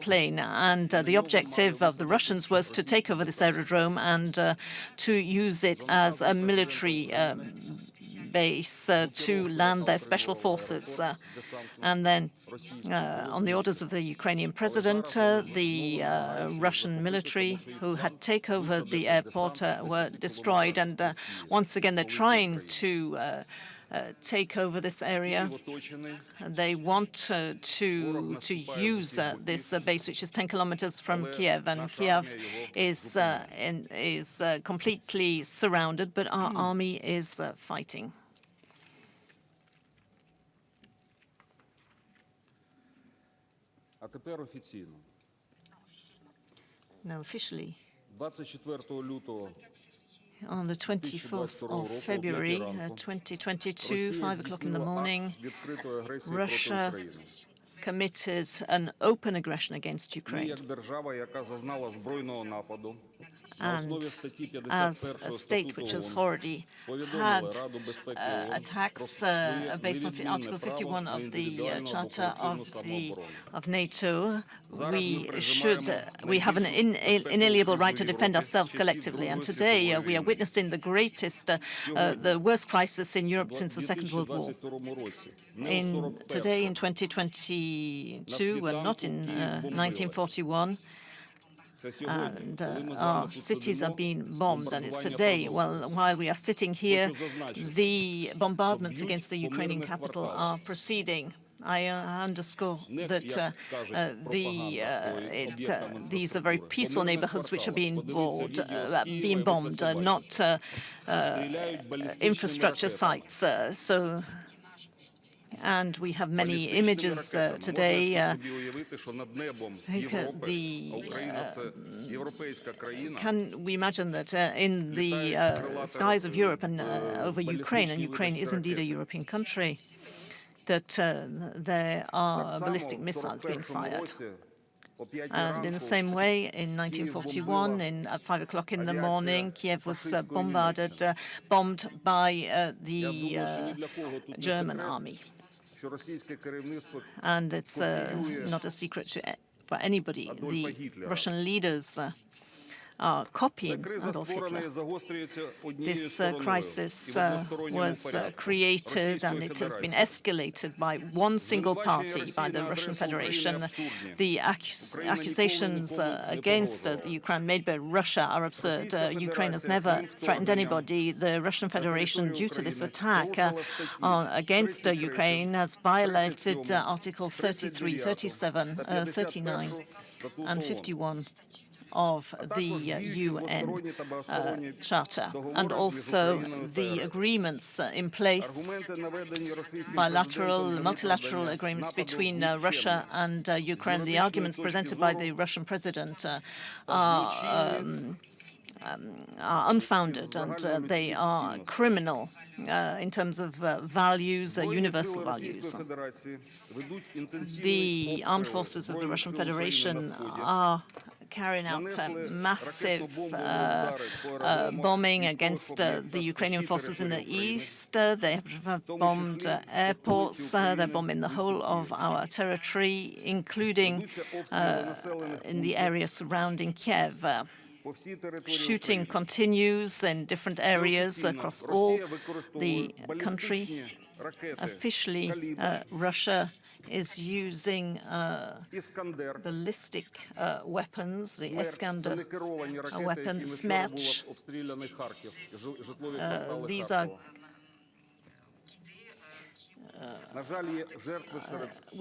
plane. And the objective of the Russians was to take over this aerodrome and to use it as a military base to land their special forces. And then, on the orders of the Ukrainian president, the Russian military who had taken over the airport were destroyed. And once again, they're trying to take over this area. They want to use this base, which is 10 kilometers from Kiev, and Kiev is completely surrounded, but our army is fighting. А тепер офіційно. Now, officially, 24 лютого on the 24th of February 2022, 5 o'clock in the morning, відкритої агресії Russia проти України. committed an open aggression against Ми, Ukraine. як держава, яка зазнала збройного нападу, And as a state which has already had attacks based on Article 51 of the Charter of NATO, we have an inalienable right to defend ourselves collectively. And today we are witnessing the worst crisis in Europe since the Second World War. Today in 2022, and not in 1941, and our cities are being bombed, and it's today, while we are sitting here, the bombardments against the Ukrainian capital are proceeding. I underscore that these are very peaceful neighborhoods which are being bombed, not infrastructure sites. And we have many images today. Can we imagine that in the skies of Europe and over Ukraine, and Ukraine is indeed a European country, that there are ballistic missiles being fired? And in the same way, in 1941, at 5 o'clock in the morning, Kiev was bombed by the German army. And it's not a secret for anybody. The Russian leaders are copying Adolf Hitler. This crisis was created, and it has been escalated by one single party, by the Russian Federation. The accusations against Ukraine made by Russia are absurd. Ukraine has never threatened anybody. The Russian Federation, due to this attack against Ukraine, has violated Article 33, 37, 39, and 51 of the UN Charter, and also the agreements in place, multilateral agreements between Russia and Ukraine. The arguments presented by the Russian president are unfounded, and they are criminal in terms of values, universal values. The armed forces of the Russian Federation are carrying out massive bombing against the Ukrainian forces in the east. They have bombed airports. They're bombing the whole of our territory, including in the area surrounding Kiev. Shooting continues in different areas across all the country. Officially, Russia is using ballistic weapons, the Iskander weapon, Smerch. These are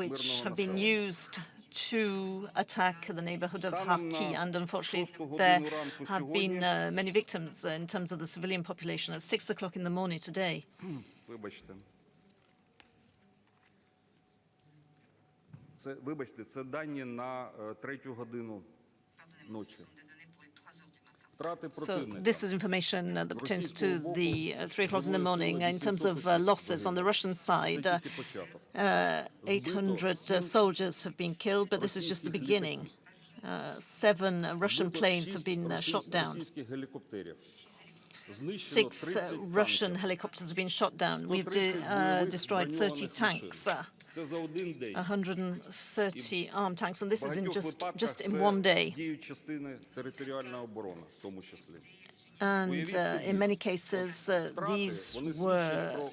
which have been used to attack the neighborhood of Kharkiv, and unfortunately there have been many victims in terms of the civilian population at 6 o'clock in the morning today. Це дані на 3 годину ночі. So this is information that pertains to the 3 o'clock in the morning. In terms of losses on the Russian side, 800 soldiers have been killed, but this is just the beginning. 7 Russian planes have been shot down. 6 Russian helicopters have been shot down. We've destroyed 30 tanks. 130 armed tanks, and this is in just in one day. And in many cases, these were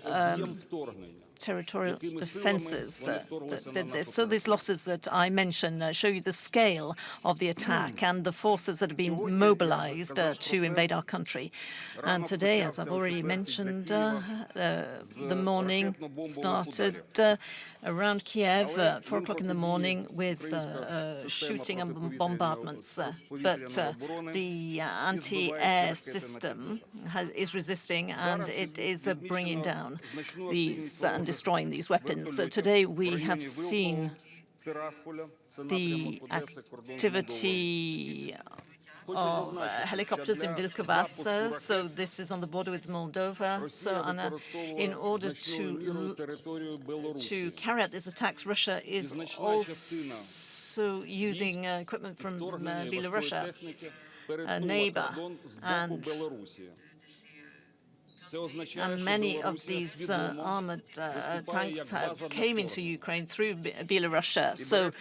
territorial defenses that did this. So these losses that I mentioned show you the scale of the attack and the forces that have been mobilized to invade our country. And today, as I've already mentioned, the morning started around Kiev at 4 o'clock in the morning with shooting and bombardments. But the anti-air system is resisting, and it is bringing down these and destroying these weapons. So today we have seen the activity of helicopters in Vilkovas. So this is on the border with Moldova. So in order to carry out these attacks, Russia is also using equipment from Belarus, a neighbor, and many of these armored tanks came into Ukraine through Belarus. So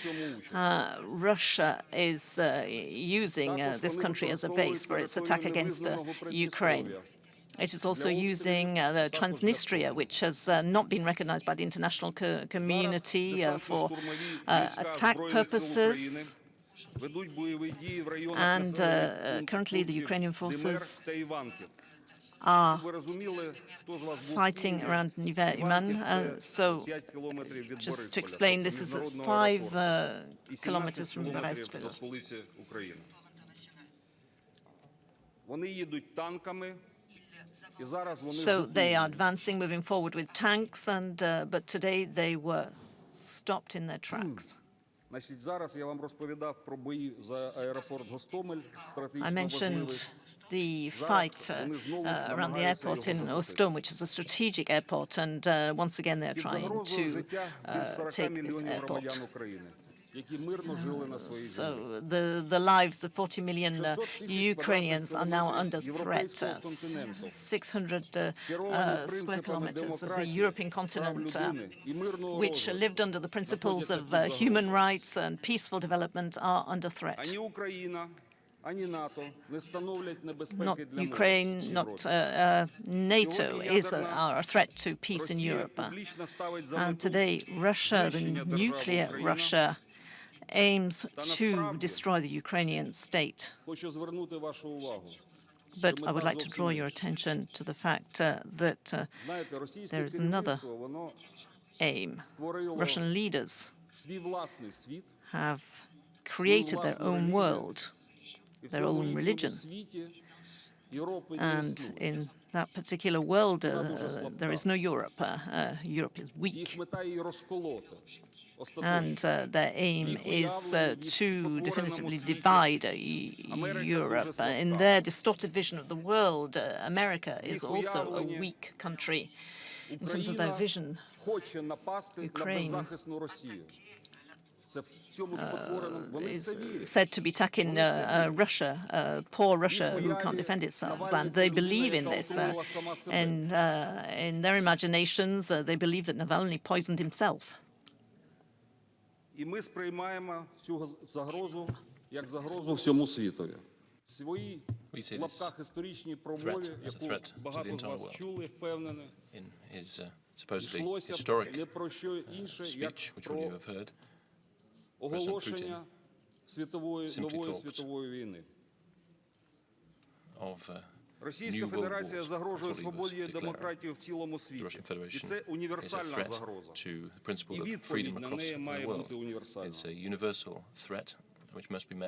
Russia is using this country as a base for its attack against Ukraine. It is also using the Transnistria, which has not been recognized by the international community for attack purposes. And currently the Ukrainian forces are fighting around Iman. So just to explain, this is 5 kilometers from Brest. So they are advancing, moving forward with tanks, and but today they were stopped in their tracks. I mentioned the fight around the airport in Ostom, which is a strategic airport, and once again they're trying to take this airport. So the lives of 40 million Ukrainians are now under threat. 600 square kilometers of the European continent, which lived under the principles of human rights and peaceful development, are under threat. Not Ukraine, not NATO is a threat to peace in Europe. And today, Russia, the nuclear Russia, aims to destroy the Ukrainian state. But I would like to draw your attention to the fact that there is another aim. Russian leaders have created their own world, their own religion. And in that particular world, there is no Europe. Europe is weak. And their aim is to definitively divide Europe. In their distorted vision of the world, America is also a weak country. In terms of their vision, Ukraine is said to be attacking Russia, poor Russia who can't defend itself, and they believe in this. And in their imaginations, they believe that Navalny poisoned himself. І ми сприймаємо цю загрозу як загрозу всьому світові. В своїй в лапках історичній промові, яку багато з вас чули, впевнений, йшлося не про що інше, як про оголошення нової світової війни. Російська Федерація загрожує свободі і демократії в цілому світі. І це універсальна загроза. І відповідь на неї має бути універсальною.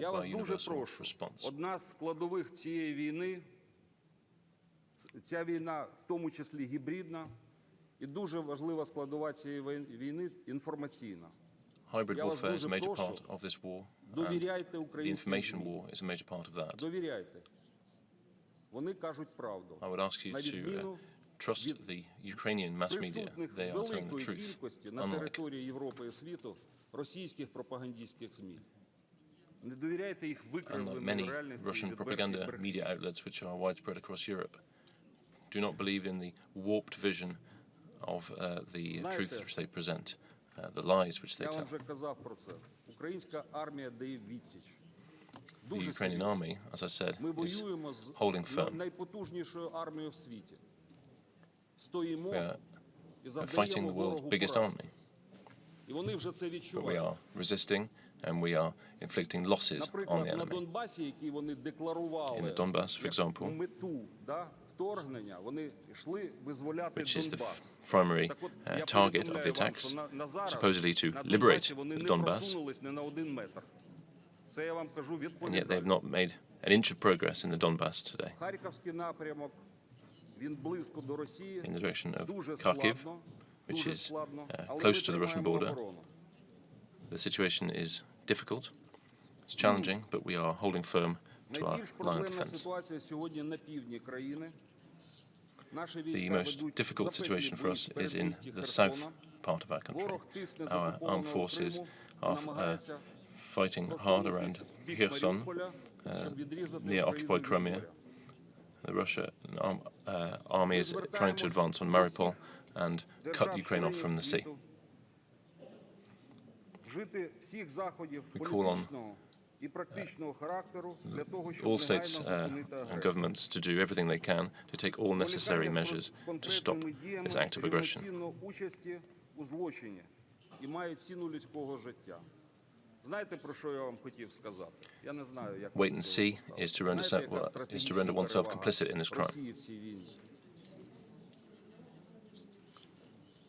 Я вас дуже прошу, одна з складових цієї війни, ця війна в тому числі гібридна, і дуже важлива складова цієї війни – інформаційна. Hybrid warfare is a major part of this war, and the information war is a major part of that. Довіряйте. Вони кажуть правду. I would ask you to trust the Ukrainian mass media. They are telling the truth, кількості на території Європи і світу російських пропагандистських ЗМІ. Не довіряйте їх викривленій реальності і Russian propaganda media outlets which are widespread across Europe. Do not believe in the warped vision of the truth which they present, the lies which they Я tell. вам вже казав про це. Українська армія дає відсіч. The Ukrainian army, as I said, is holding firm. Найпотужнішою армією в світі. Стоїмо і Fighting завдаємо the world's ворогу biggest поразки. army, І вони вже це but we відчувають. are resisting and we are inflicting losses on the Наприклад, на enemy. Донбасі, який вони декларували In the Donbass, for example, мету вторгнення, вони йшли визволяти which is the Донбас. primary Так от, я target of the повідомляю вам, attacks, що на зараз supposedly to на liberate Донбасі вони the не Donbass, просунулись ні на 1 метр. Це я вам кажу and yet they've відповідально. not made an inch of progress in the Donbass today. Харківський напрямок, він близько до Росії, In the direction of дуже Kharkiv, складно, which дуже is складно, але close to ми the Russian тримаємо border. оборону. The situation is difficult, it's challenging, but we are holding firm to our Найбільш line of проблемна defense. ситуація сьогодні на півдні країни. Наші The війська most ведуть difficult запеклий situation for бій us is in передмісті the Херсона. south part of our country. Ворог тисне з Our armed окупованого forces Криму і are намагається fighting hard around просунутися в бік Kherson, Маріуполя, щоб відрізати near Україну occupied від Crimea. моря. The Russian army is trying to advance on Mariupol and cut Ukraine off from the sea. Вжити всіх заходів We call on політичного і практичного характеру для того, щоб all states негайно зупинити and агресію. governments to do everything they can to take all necessary measures З to stop конкретними діями this act of aggression. рівноцінно участі у злочині і мають ціну людського життя. Знаєте, про що я вам хотів сказати? Я не знаю, як Wait and see is to render oneself complicit in this crime. Росії в цій війні.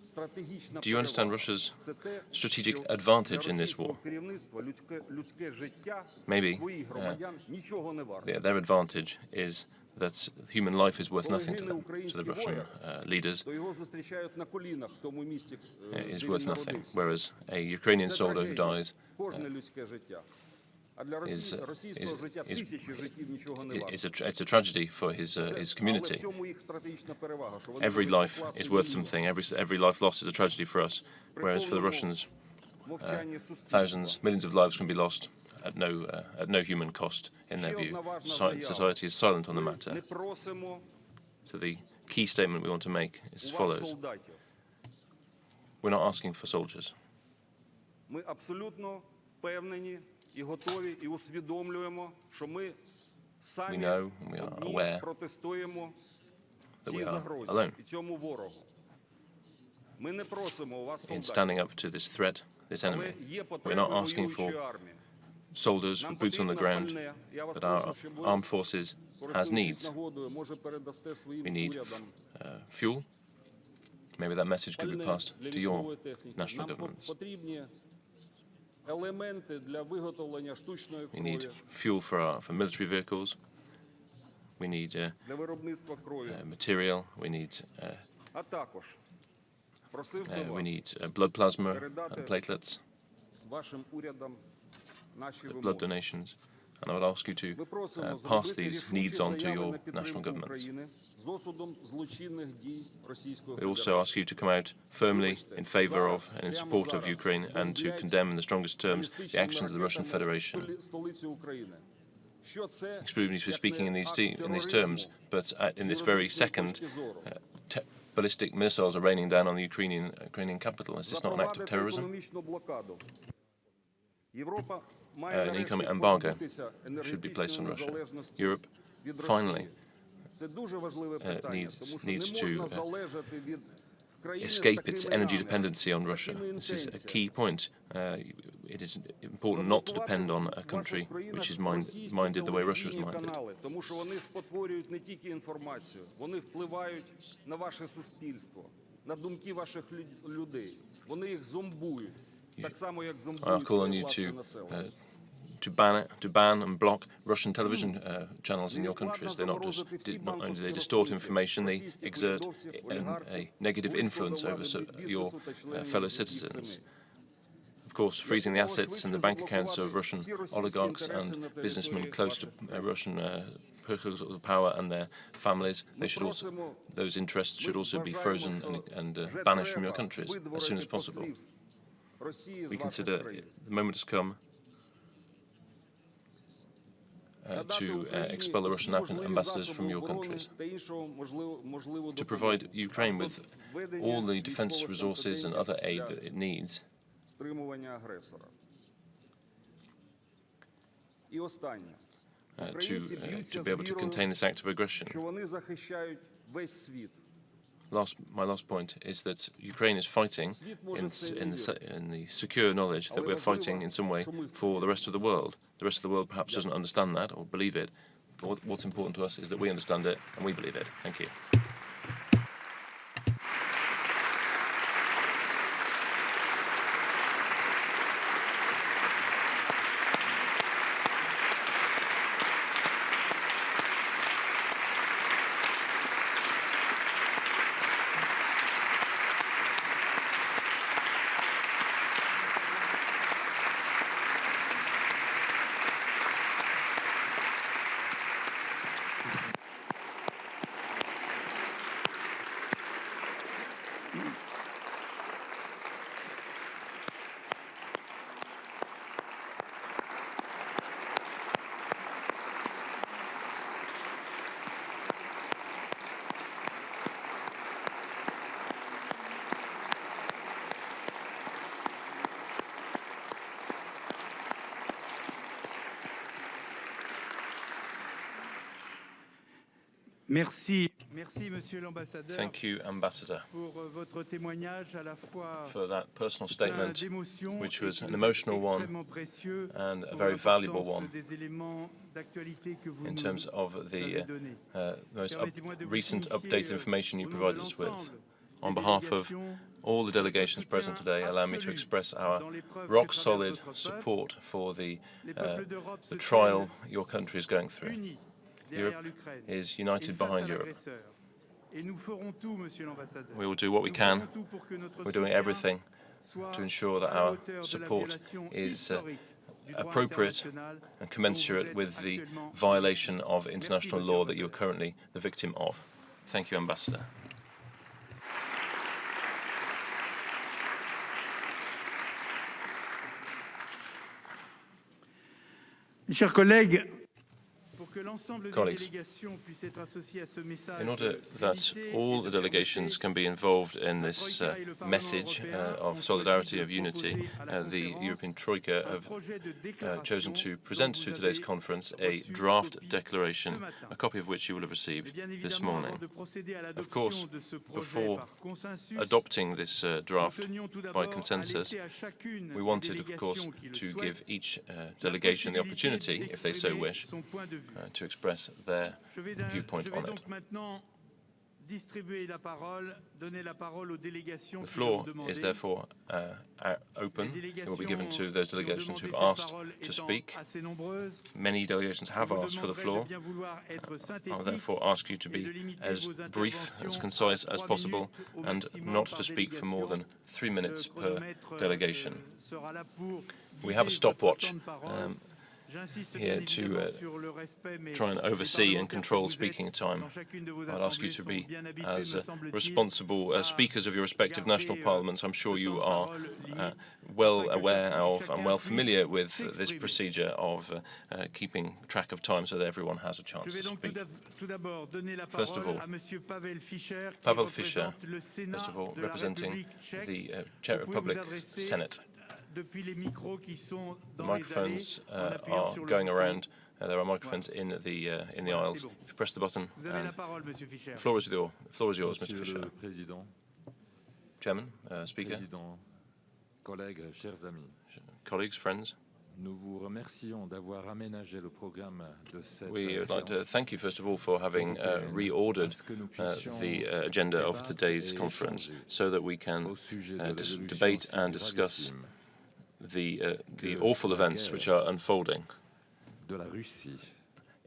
Стратегічна Do you understand перевага Russia's – це те, strategic що advantage для in this російського war? керівництва людське життя Maybe, своїх громадян нічого не варте. Their advantage is that human life is worth Коли nothing to гине them, to the український Russian воїн, leaders. то його зустрічають на колінах в тому місті, Is де worth він nothing, народився. whereas a Ukrainian Це soldier who трагедія. dies Кожне людське життя. А для російського життя тисячі життів нічого не варто. it's a tragedy for his Але community. в цьому їх стратегічна перевага, що вони Every можуть life покласти is worth війну. something. Every life lost is a tragedy for us, whereas for the Russians, Мовчання суспільства. thousands, millions of lives can be lost at no human cost in their Ще view. одна важна заява. Society is silent on the Ми matter. не просимо So the key statement we want to make is as у вас follows: солдатів. we're not asking for soldiers. Ми абсолютно впевнені і готові, і усвідомлюємо, що ми самі We know and we are одні aware протистоїмо that цій we are загрозі alone і цьому ворогу. Ми не просимо у вас in солдатів, standing up to this threat, this але enemy. є We're потреба not asking воюючої for армії. soldiers Нам with boots on the потрібно ground, пальне. Я вас but our прошу, щоб ви, armed forces has користуючись needs. нагодою, може передасте своїм We need урядам fuel. Maybe that message could be пальне passed для to військової your техніки. national Нам governments. потрібні елементи для виготовлення штучної We need крові, fuel for military vehicles. We need для виробництва крові, material. We need а також просив би we вас need blood plasma and platelets, вашим урядам наші blood вимоги. donations. and I would ask you to pass these needs on to your national governments. We also ask you to come out firmly in favour of and in support of Ukraine and to condemn in the strongest terms the actions of the Russian Federation. Excuse me for speaking in these terms, but in this very second, ballistic missiles are raining down on the Ukrainian capital. Is this not an act of terrorism? An economic embargo should be placed on Russia. Europe, finally, needs to escape its energy dependency on Russia. This is a key point. It is important not to depend on a country which is minded the way Russia is minded. Тому що вони спотворюють не тільки інформацію, вони впливають на ваше суспільство, на думки ваших людей. Вони їх зомбують, так само як зомбують власне населення. To ban and block Russian television channels in your countries. Not only do they distort information, they exert a negative influence over your fellow citizens. Of course, freezing the assets and the bank accounts of Russian oligarchs and businessmen close to Russian power and their families, those interests should also be frozen and banished from your countries as soon as possible. We consider the moment has come to expel the Russian ambassadors from your countries, to provide Ukraine with all the defense resources and other aid that it needs. To be able to contain this act of aggression. My last point is that Ukraine is fighting in the secure knowledge that we're fighting in some way for the rest of the world. The rest of the world perhaps doesn't understand that or believe it, but what's important to us is that we understand it and we believe it. Thank you. Merci, Monsieur l'Ambassadeur. Thank you, Ambassador, pour votre témoignage à la fois for that personal statement, d'émotion which was an emotional one and a very valuable one in terms of the most recent updated information you provided us with. On behalf of all the delegations present today, allow me to express our rock-solid support for the trial your country is going through. Europe is united behind Europe. We will do what we can. We're doing everything to ensure that our support is appropriate and commensurate with the violation of international law that you are currently the victim of. Thank you, Ambassador. Chers collègues, Colleagues, in order that all the delegations can be involved in this message of solidarity, of unity, the European Troika have chosen to present to today's conference a draft declaration, a copy of which you will have received this morning. Of course, before adopting this draft by consensus, we wanted, of course, to give each delegation the opportunity, if they so wish, to express their viewpoint on it. The floor is therefore open. It will be given to those delegations who've asked to speak. Many delegations have asked for the floor. I'll therefore ask you to be as brief, as concise as possible, and not to speak for more than 3 minutes per delegation. We have a stopwatch. here to try and oversee and control speaking time. I'd ask you to be as responsible speakers of your respective national parliaments. I'm sure you are well aware of and well familiar with this procedure of keeping track of time so that everyone has a chance to speak. First of all, Pavel Fischer, first of all, representing the Czech Republic Senate. The microphones are going around. There are microphones in the aisles. If you press the button, and the floor is yours, Mr. Fischer. Chairman, Speaker, colleagues, friends. We would like to thank you, first of all, for having reordered the agenda of today's conference so that we can debate and discuss the awful events which are unfolding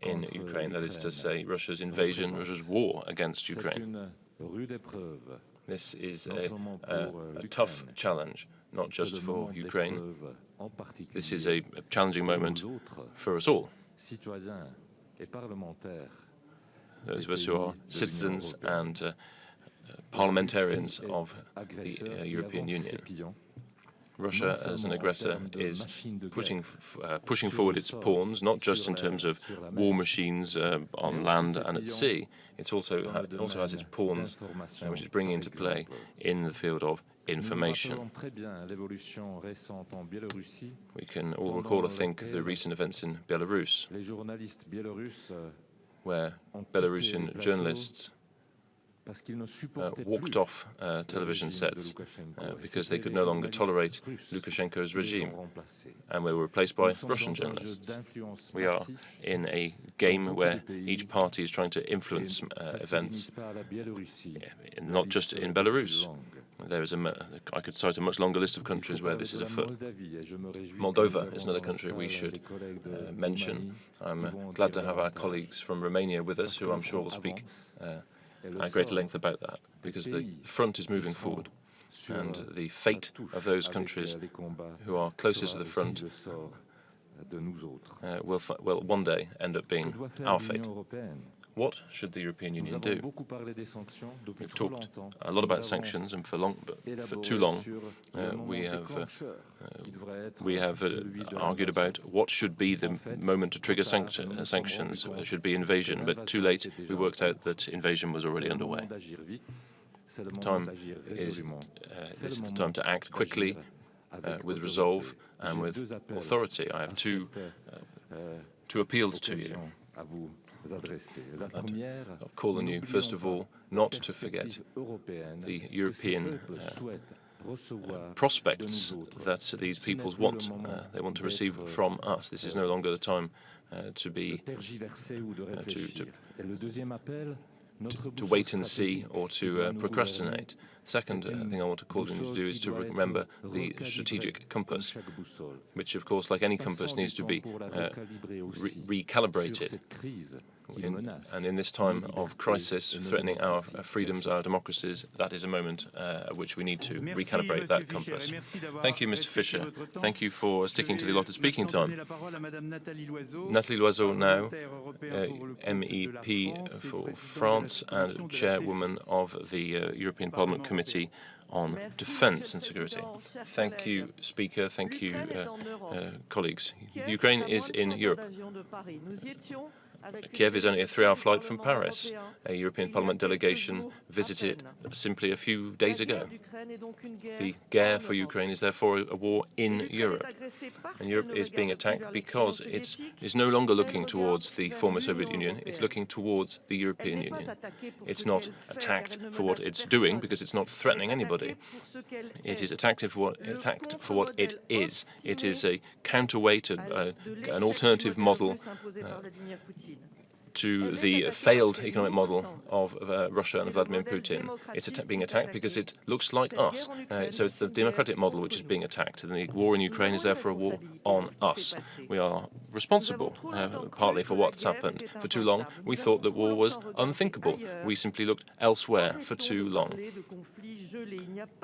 in Ukraine, that is to say, Russia's invasion, Russia's war against Ukraine. This is a tough challenge, not just for Ukraine. This is a challenging moment for us all. Those of us who are citizens and parliamentarians of the European Union. Russia, as an aggressor, is pushing forward its pawns, not just in terms of war machines on land and at sea. It also has its pawns, which is bringing into play in the field of information. We can all recall, I think, the recent events in Belarus, where Belarusian journalists walked off television sets because they could no longer tolerate Lukashenko's regime, and they were replaced by Russian journalists. We are in a game where each party is trying to influence events, not just in Belarus. There is I could cite a much longer list of countries where this is afoot. Moldova is another country we should mention. I'm glad to have our colleagues from Romania with us, who I'm sure will speak at greater length about that, because the front is moving forward, and the fate of those countries who are closest to the front will one day end up being our fate. What should the European Union do? We've talked a lot about sanctions, and for too long we have argued about what should be the moment to trigger sanctions. It should be invasion, but too late we worked out that invasion was already underway. This is the time to act quickly, with resolve and with authority. I have two appeals to you. I'm calling you, first of all, not to forget the European prospects that these peoples want. They want to receive from us. This is no longer the time to wait and see or to procrastinate. Second thing I want to call you to do is to remember the strategic compass, which, of course, like any compass, needs to be recalibrated. And in this time of crisis threatening our freedoms, our democracies, that is a moment at which we need to recalibrate that compass. Thank you, Mr. Fischer. Thank you for sticking to the allotted speaking time. Nathalie Loiseau now, MEP for France and chairwoman of the European Parliament Committee on Defense and Security. Thank you, Speaker. Thank you, colleagues. Ukraine is in Europe. Kiev is only a 3-hour flight from Paris. A European Parliament delegation visited simply a few days ago. The guerre for Ukraine is therefore a war in Europe. And Europe is being attacked because it is no longer looking towards the former Soviet Union, it's looking towards the European Union. It's not attacked for what it's doing because it's not threatening anybody. It is attacked for what it is. It is a counterweight, an alternative model to the failed economic model of Russia and Vladimir Putin. It's being attacked because it looks like us. So it's the democratic model which is being attacked. And the war in Ukraine is therefore a war on us. We are responsible, partly, for what's happened. For too long, we thought that war was unthinkable. We simply looked elsewhere for too long.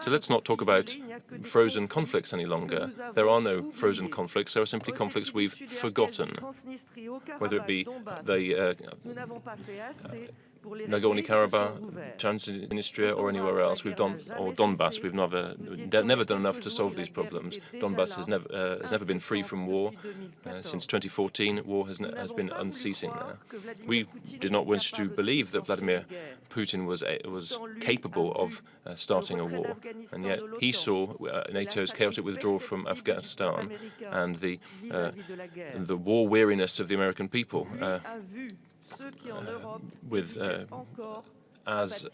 So let's not talk about frozen conflicts any longer. There are no frozen conflicts. There are simply conflicts we've forgotten, whether it be the Nagorno-Karabakh, Transnistria, or anywhere else. Or Donbass. We've never done enough to solve these problems. Donbass has never been free from war. Since 2014, war has been unceasing there. We did not wish to believe that Vladimir Putin was capable of starting a war, and yet he saw NATO's chaotic withdrawal from Afghanistan and the war weariness of the American people as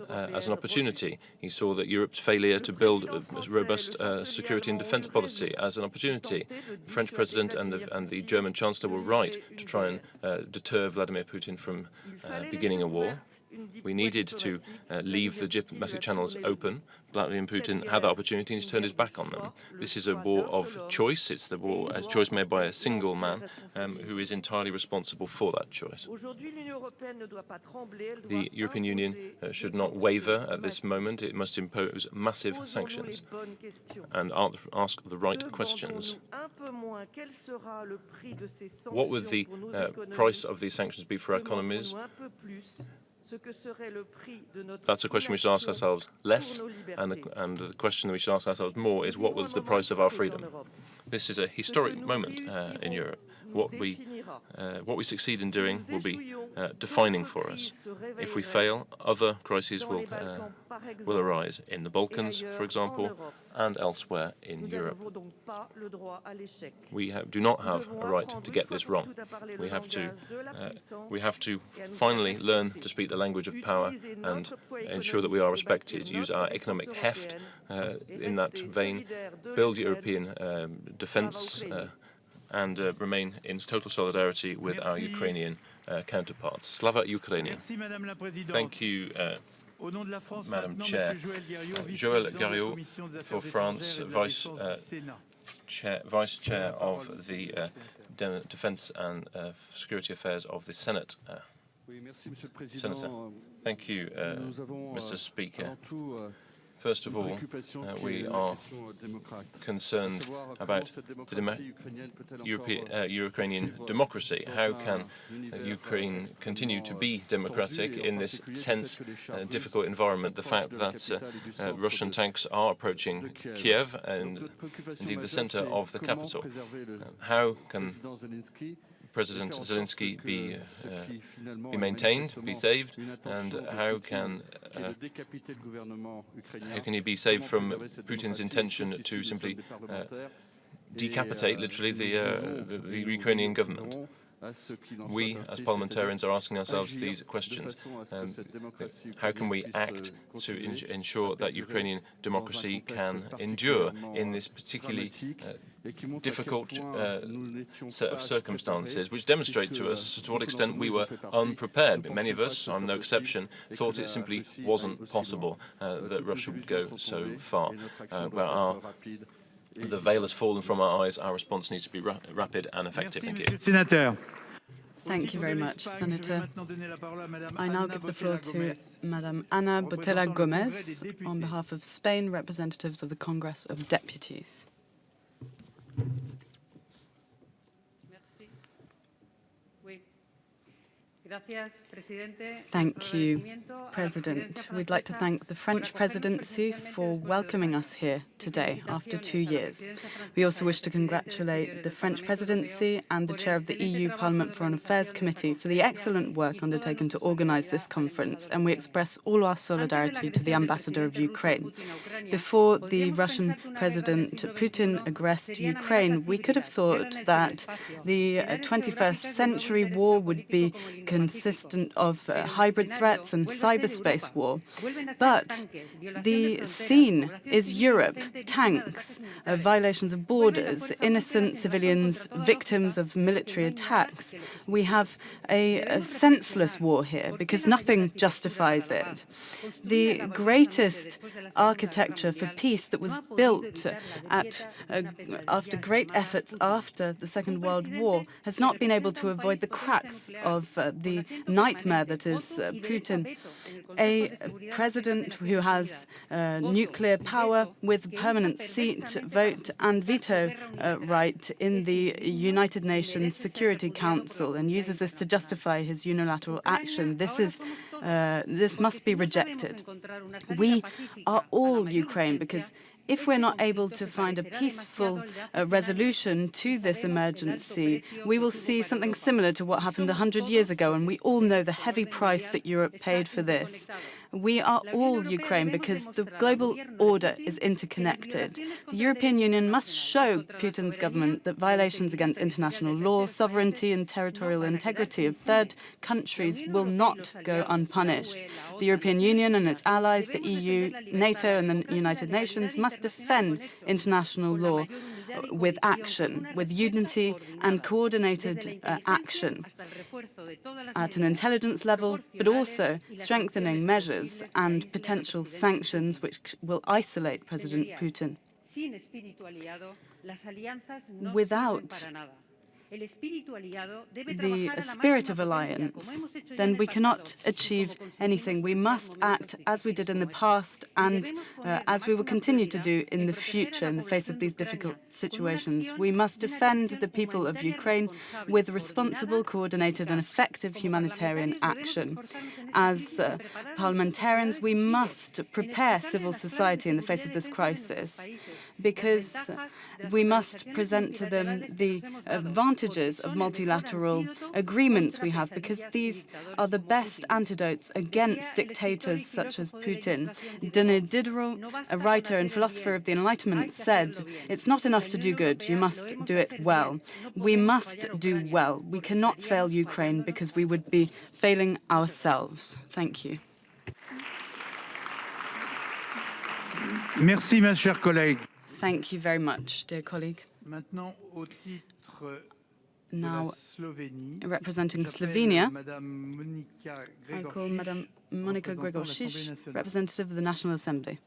an opportunity. He saw that Europe's failure to build a robust security and defence policy as an opportunity. The French President and the German Chancellor were right to try and deter Vladimir Putin from beginning a war. We needed to leave the diplomatic channels open. Vladimir Putin had that opportunity and he's turned his back on them. This is a war of choice. It's a choice made by a single man who is entirely responsible for that choice. The European Union should not waver at this moment. It must impose massive sanctions and ask the right questions. What would the price of these sanctions be for our economies? That's a question we should ask ourselves less, and the question that we should ask ourselves more is what was the price of our freedom? This is a historic moment in Europe. What we succeed in doing will be defining for us. If we fail, other crises will arise in the Balkans, for example, and elsewhere in Europe. We do not have a right to get this wrong. We have to finally learn to speak the language of power and ensure that we are respected. Use our economic heft in that vein, build European defence, and remain in total solidarity with our Ukrainian counterparts. Slava Ukraini. Thank you, Madam Chair. Joël Gariot for France, Vice Chair of the Defence and Security Affairs of the Senate. Senator. Thank you, Mr. Speaker. First of all, we are concerned about the Ukrainian democracy. How can Ukraine continue to be democratic in this tense, difficult environment? The fact that Russian tanks are approaching Kiev and indeed the center of the capital. How can President Zelensky be maintained, be saved, and how can he be saved from Putin's intention to simply decapitate, literally, the Ukrainian government? We, as parliamentarians, are asking ourselves these questions. How can we act to ensure that Ukrainian democracy can endure in this particularly difficult set of circumstances, which demonstrate to us to what extent we were unprepared. Many of us, I'm no exception, thought it simply wasn't possible that Russia would go so far. The veil has fallen from our eyes. Our response needs to be rapid and effective. Thank you. Thank you very much, Senator. I now give the floor to Madam Ana Botella Gomez on behalf of Spain, representatives of the Congress of Deputies. Thank you, President. We'd like to thank the French presidency for welcoming us here today after 2 years. We also wish to congratulate the French presidency and the chair of the EU Parliament Foreign Affairs Committee for the excellent work undertaken to organize this conference, and we express all our solidarity to the ambassador of Ukraine. Before the Russian President Putin aggressed Ukraine, we could have thought that the 21st century war would be consistent of hybrid threats and cyberspace war. But the scene is Europe, tanks, violations of borders, innocent civilians, victims of military attacks. We have a senseless war here because nothing justifies it. The greatest architecture for peace that was built after great efforts after the Second World War has not been able to avoid the cracks of the nightmare that is Putin, a president who has nuclear power with permanent seat, vote and veto right in the United Nations Security Council and uses this to justify his unilateral action. This must be rejected. We are all Ukraine because if we're not able to find a peaceful resolution to this emergency, we will see something similar to what happened 100 years ago, and we all know the heavy price that Europe paid for this. We are all Ukraine because the global order is interconnected. The European Union must show Putin's government that violations against international law, sovereignty and territorial integrity of third countries will not go unpunished. The European Union and its allies, the EU, NATO and the United Nations must defend international law with action, with unity and coordinated action at an intelligence level, but also strengthening measures and potential sanctions which will isolate President Putin. Without the spirit of alliance, then we cannot achieve anything. We must act as we did in the past and as we will continue to do in the future in the face of these difficult situations. We must defend the people of Ukraine with responsible, coordinated and effective humanitarian action. As parliamentarians, we must prepare civil society in the face of this crisis because we must present to them the advantages of multilateral agreements we have, because these are the best antidotes against dictators such as Putin. Denis Diderot, a writer and philosopher of the Enlightenment, said, "It's not enough to do good, you must do it well." We must do well. We cannot fail Ukraine because we would be failing ourselves. Thank you. Merci, ma chère collègue. Thank you very much, dear colleague. Now, representing Slovenia, I call Madame Monika Gregorčič, representative of the National Assembly.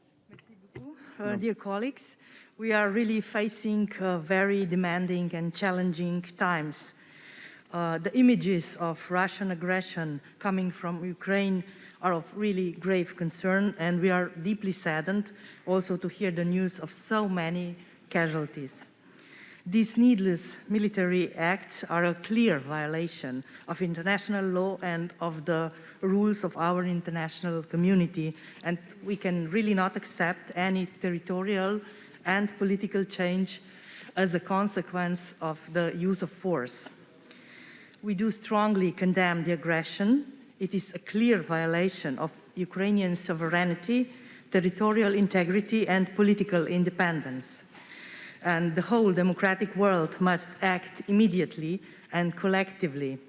Dear colleagues, we are really facing very demanding and challenging times. The images of Russian aggression coming from Ukraine are of really grave concern, and we are deeply saddened also to hear the news of so many casualties. These needless military acts are a clear violation of international law and of the rules of our international community, and we can really not accept any territorial and political change as a consequence of the use of force. We do strongly condemn the aggression. It is a clear violation of Ukrainian sovereignty, territorial integrity, and political independence. And the whole democratic world must act immediately and collectively.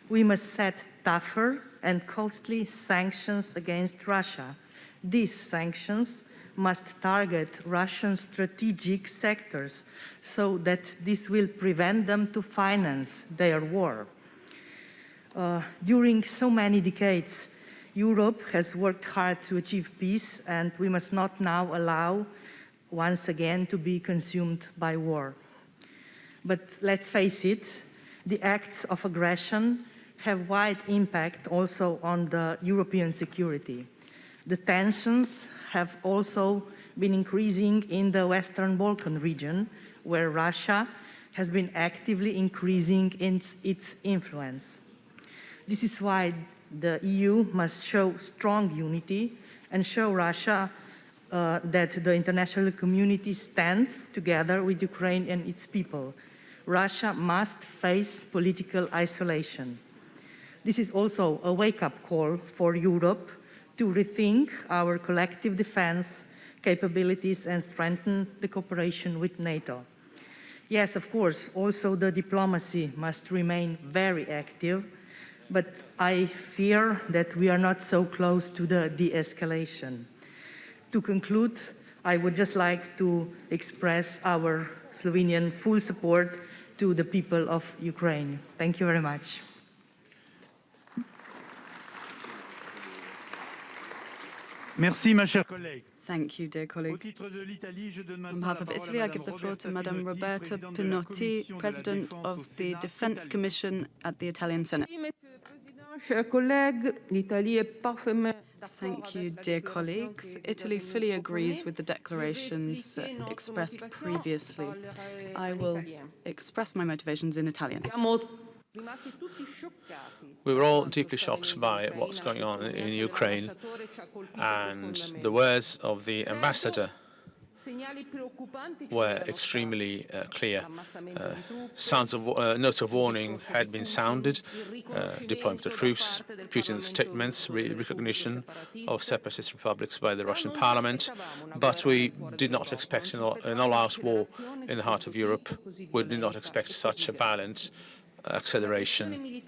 We must set tougher and costly sanctions against Russia. These sanctions must target Russian strategic sectors so that this will prevent them to finance their war. During so many decades, Europe has worked hard to achieve peace, and we must not now allow once again to be consumed by war. But let's face it, the acts of aggression have wide impact also on the European security. The tensions have also been increasing in the Western Balkan region, where Russia has been actively increasing its influence. This is why the EU must show strong unity and show Russia that the international community stands together with Ukraine and its people. Russia must face political isolation. This is also a wake-up call for Europe to rethink our collective defense capabilities and strengthen the cooperation with NATO. Yes, of course, also the diplomacy must remain very active. but I fear that we are not so close to the de-escalation. To conclude, I would just like to express our Slovenian full support to the people of Ukraine. Thank you very much. Merci, ma chère collègue. Thank you, dear colleague. On behalf of Italy, I give the floor to Madame Roberta Pinotti, President of the Defense Commission at the Italian Senate. Thank you, dear colleagues. Italy fully agrees with the declarations expressed previously. I will express my motivations in Italian. We were all deeply shocked by what's going on in Ukraine, and the words of the ambassador were extremely clear. Notes of warning had been sounded, deployment of troops, Putin's statements, recognition of separatist republics by the Russian parliament, but we did not expect an all-out war in the heart of Europe. We did not expect such a violent acceleration.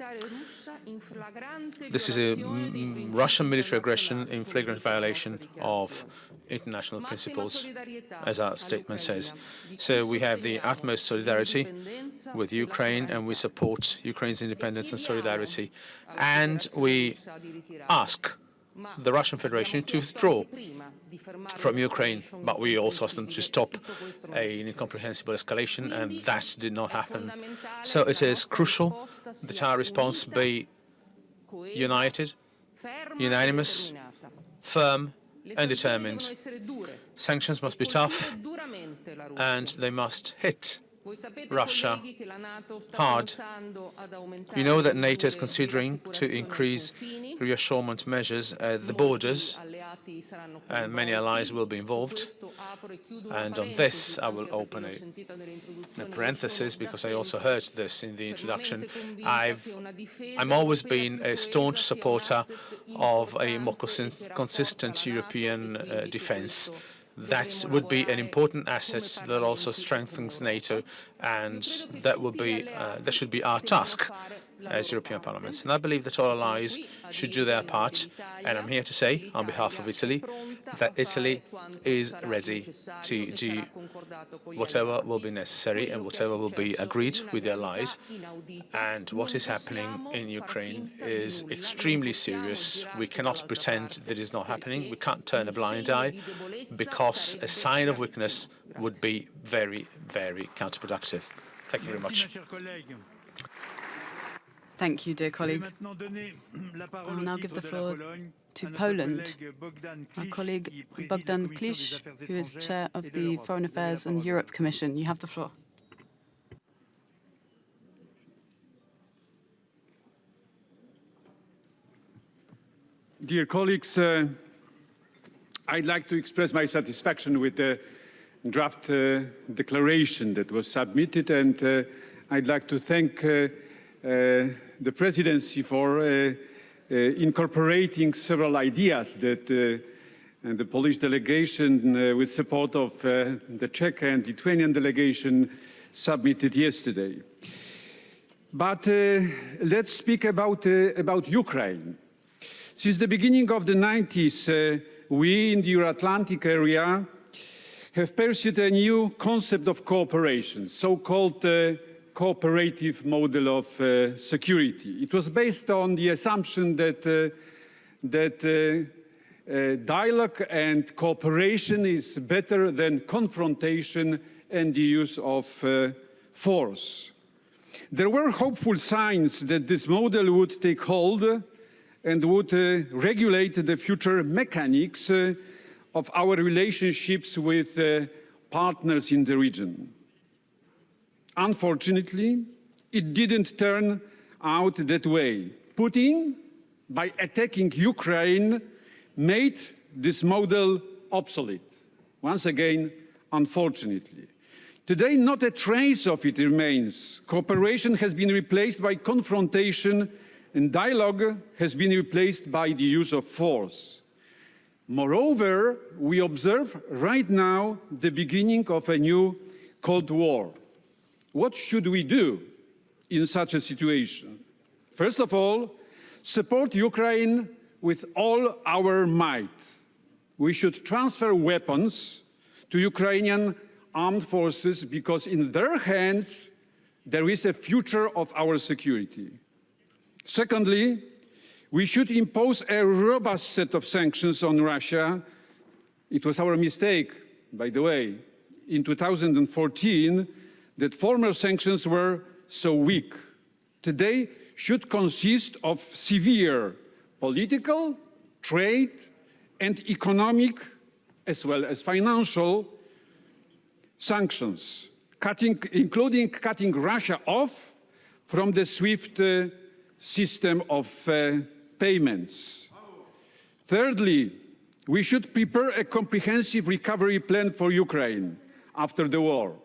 This is a Russian military aggression in flagrant violation of international principles, as our statement says. So we have the utmost solidarity with Ukraine, and we support Ukraine's independence and solidarity. And we ask the Russian Federation to withdraw from Ukraine, but we also asked them to stop an incomprehensible escalation, and that did not happen. So it is crucial that our response be united, unanimous, firm, and determined. Sanctions must be tough, and they must hit Russia hard. You know that NATO is considering to increase reassurance measures at the borders, and many allies will be involved. And on this, I will open a parenthesis, because I also heard this in the introduction. I'm always been a staunch supporter of a more consistent European defense. That would be an important asset that also strengthens NATO, and that should be our task as European parliaments. And I believe that all allies should do their part. And I'm here to say, on behalf of Italy, that Italy is ready to do whatever will be necessary and whatever will be agreed with the allies. And what is happening in Ukraine is extremely serious. We cannot pretend that it is not happening. We can't turn a blind eye, because a sign of weakness would be very, very counterproductive. Thank you very much. Thank you, dear colleague. I will now give the floor to Poland. Our colleague Bogdan Klisz, who is chair of the Foreign Affairs and Europe Commission. You have the floor. Dear colleagues, I'd like to express my satisfaction with the draft declaration that was submitted, and I'd like to thank the presidency for incorporating several ideas that the Polish delegation, with support of the Czech and Lithuanian delegation, submitted yesterday. But let's speak about Ukraine. Since the beginning of the 90s, we in the Euro-Atlantic area have pursued a new concept of cooperation, so-called cooperative model of security. It was based on the assumption that dialogue and cooperation is better than confrontation and the use of force. There were hopeful signs that this model would take hold and would regulate the future mechanics of our relationships with partners in the region. Unfortunately, it didn't turn out that way. Putin, by attacking Ukraine, made this model obsolete. Once again, unfortunately. Today, not a trace of it remains. Cooperation has been replaced by confrontation, and dialogue has been replaced by the use of force. Moreover, we observe right now the beginning of a new Cold War. What should we do in such a situation? First of all, support Ukraine with all our might. We should transfer weapons to Ukrainian armed forces because in their hands there is a future of our security. Secondly, we should impose a robust set of sanctions on Russia. It was our mistake, by the way, in 2014 that former sanctions were so weak. Today should consist of severe political, trade, and economic, as well as financial sanctions, including cutting Russia off from the SWIFT system of payments. Thirdly, we should prepare a comprehensive recovery plan for Ukraine after the war.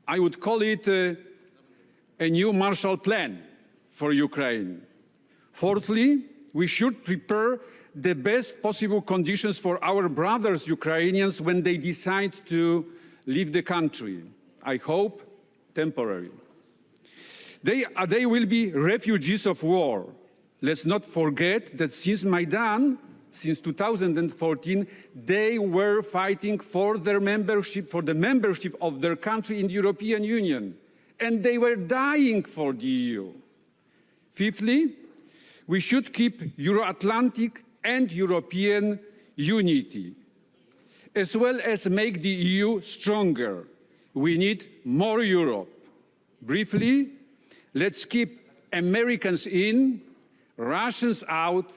I would call it a new Marshall Plan for Ukraine. Fourthly, we should prepare the best possible conditions for our brothers Ukrainians when they decide to leave the country. I hope temporary. They will be refugees of war. Let's not forget that since Maidan, since 2014, they were fighting for their membership, for the membership of their country in the European Union, and they were dying for the EU. Fifthly, we should keep Euro-Atlantic and European unity, as well as make the EU stronger. We need more Europe. Briefly, let's keep Americans in, Russians out,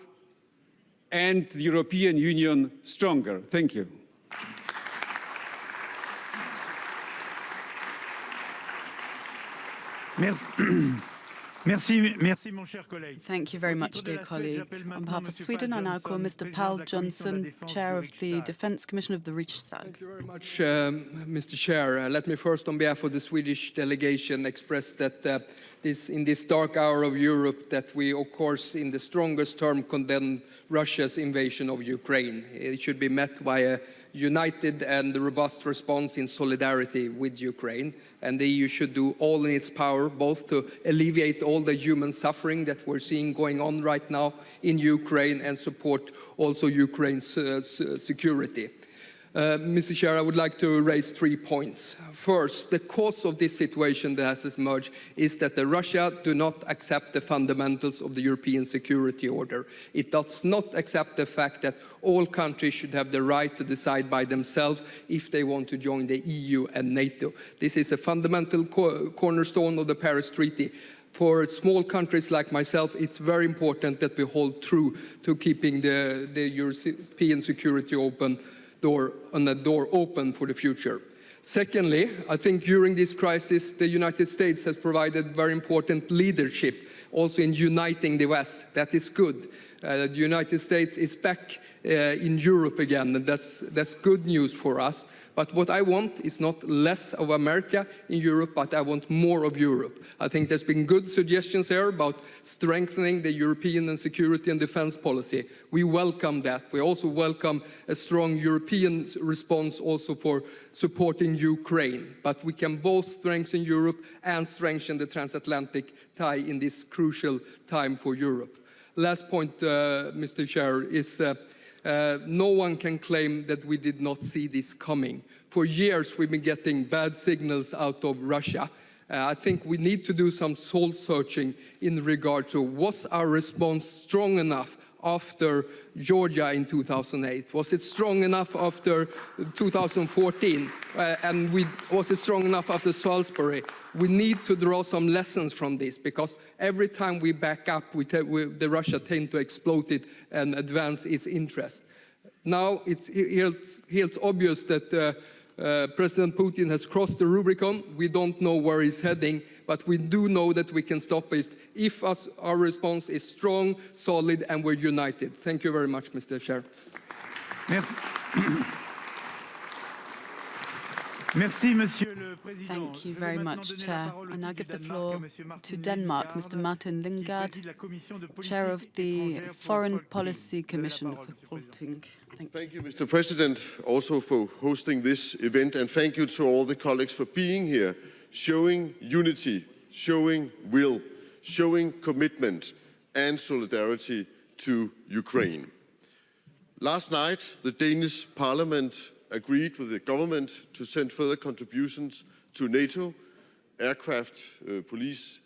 and the European Union stronger. Thank you. Merci, mon cher collègue. Thank you very much, dear colleague. On behalf of Sweden, I now call Mr. Pal Johnson, Chair of the Defense Commission of the Riksdag. Thank you very much, Mr. Chair. Let me first, on behalf of the Swedish delegation, express that in this dark hour of Europe, that we, of course, in the strongest term, condemn Russia's invasion of Ukraine. It should be met by a united and robust response in solidarity with Ukraine. And the EU should do all in its power, both to alleviate all the human suffering that we're seeing going on right now in Ukraine and support also Ukraine's security. Mr. Chair, I would like to raise 3 points. First, the cause of this situation that has emerged is that Russia do not accept the fundamentals of the European security order. It does not accept the fact that all countries should have the right to decide by themselves if they want to join the EU and NATO. This is a fundamental cornerstone of the Paris Treaty. For small countries like myself, it's very important that we hold true to keeping the European security door open for the future. Secondly, I think during this crisis, the United States has provided very important leadership, also in uniting the West. That is good. The United States is back in Europe again, and that's good news for us. But what I want is not less of America in Europe, but I want more of Europe. I think there's been good suggestions here about strengthening the European and security and defense policy. We welcome that. We also welcome a strong European response also for supporting Ukraine. But we can both strengthen Europe and strengthen the transatlantic tie in this crucial time for Europe. Last point, Mr. Chair, is no one can claim that we did not see this coming. For years, we've been getting bad signals out of Russia. I think we need to do some soul searching in regard to, was our response strong enough after Georgia in 2008? Was it strong enough after 2014? Was it strong enough after Salisbury? We need to draw some lessons from this, because every time we back up, the Russia tend to exploit it and advance its interest. Now it's obvious that President Putin has crossed the Rubicon. We don't know where he's heading, but we do know that we can stop it if our response is strong, solid, and we're united. Thank you very much, Mr. Chair. Merci, Monsieur le Président. Thank you very much, Chair. I now give the floor to Denmark, Mr. Martin Lingard, Chair of the Foreign Policy Commission of the Politique. Thank you, Mr. President, also for hosting this event, and thank you to all the colleagues for being here, showing unity, showing will, showing commitment, and solidarity to Ukraine. Last night, the Danish Parliament agreed with the government to send further contributions to NATO, aircraft police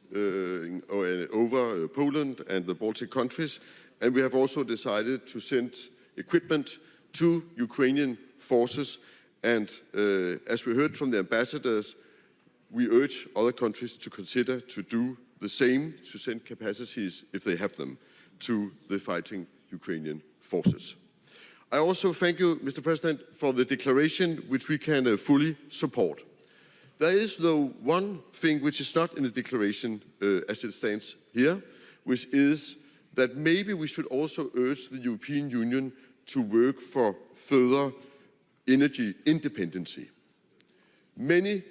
over Poland and the Baltic countries, and we have also decided to send equipment to Ukrainian forces. And as we heard from the ambassadors, we urge other countries to consider to do the same, to send capacities, if they have them, to the fighting Ukrainian forces. I also thank you, Mr. President, for the declaration, which we can fully support. There is, though, one thing which is not in the declaration as it stands here, which is that maybe we should also urge the European Union to work for further energy independency. Many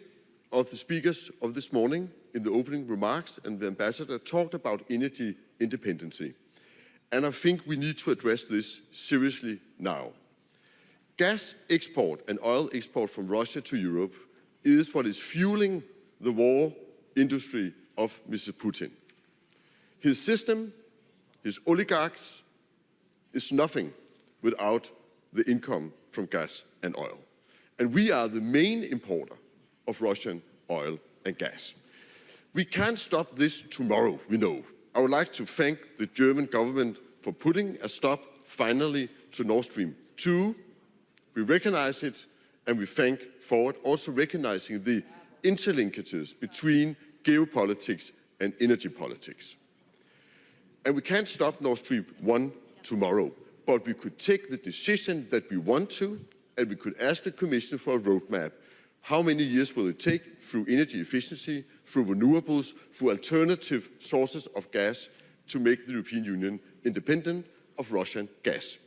of the speakers of this morning in the opening remarks and the ambassador talked about energy independency. And I think we need to address this seriously now. Gas export and oil export from Russia to Europe is what is fueling the war industry of Mr. Putin. His system, his oligarchs, is nothing without the income from gas and oil. And we are the main importer of Russian oil and gas. We can't stop this tomorrow, we know. I would like to thank the German government for putting a stop, finally, to Nord Stream 2. We recognize it, and we thank for it, also recognizing the interlinkages between geopolitics and energy politics. And we can't stop Nord Stream 1 tomorrow, but we could take the decision that we want to, and we could ask the Commission for a roadmap. How many years will it take through energy efficiency, through renewables, through alternative sources of gas to make the European Union independent of Russian gas?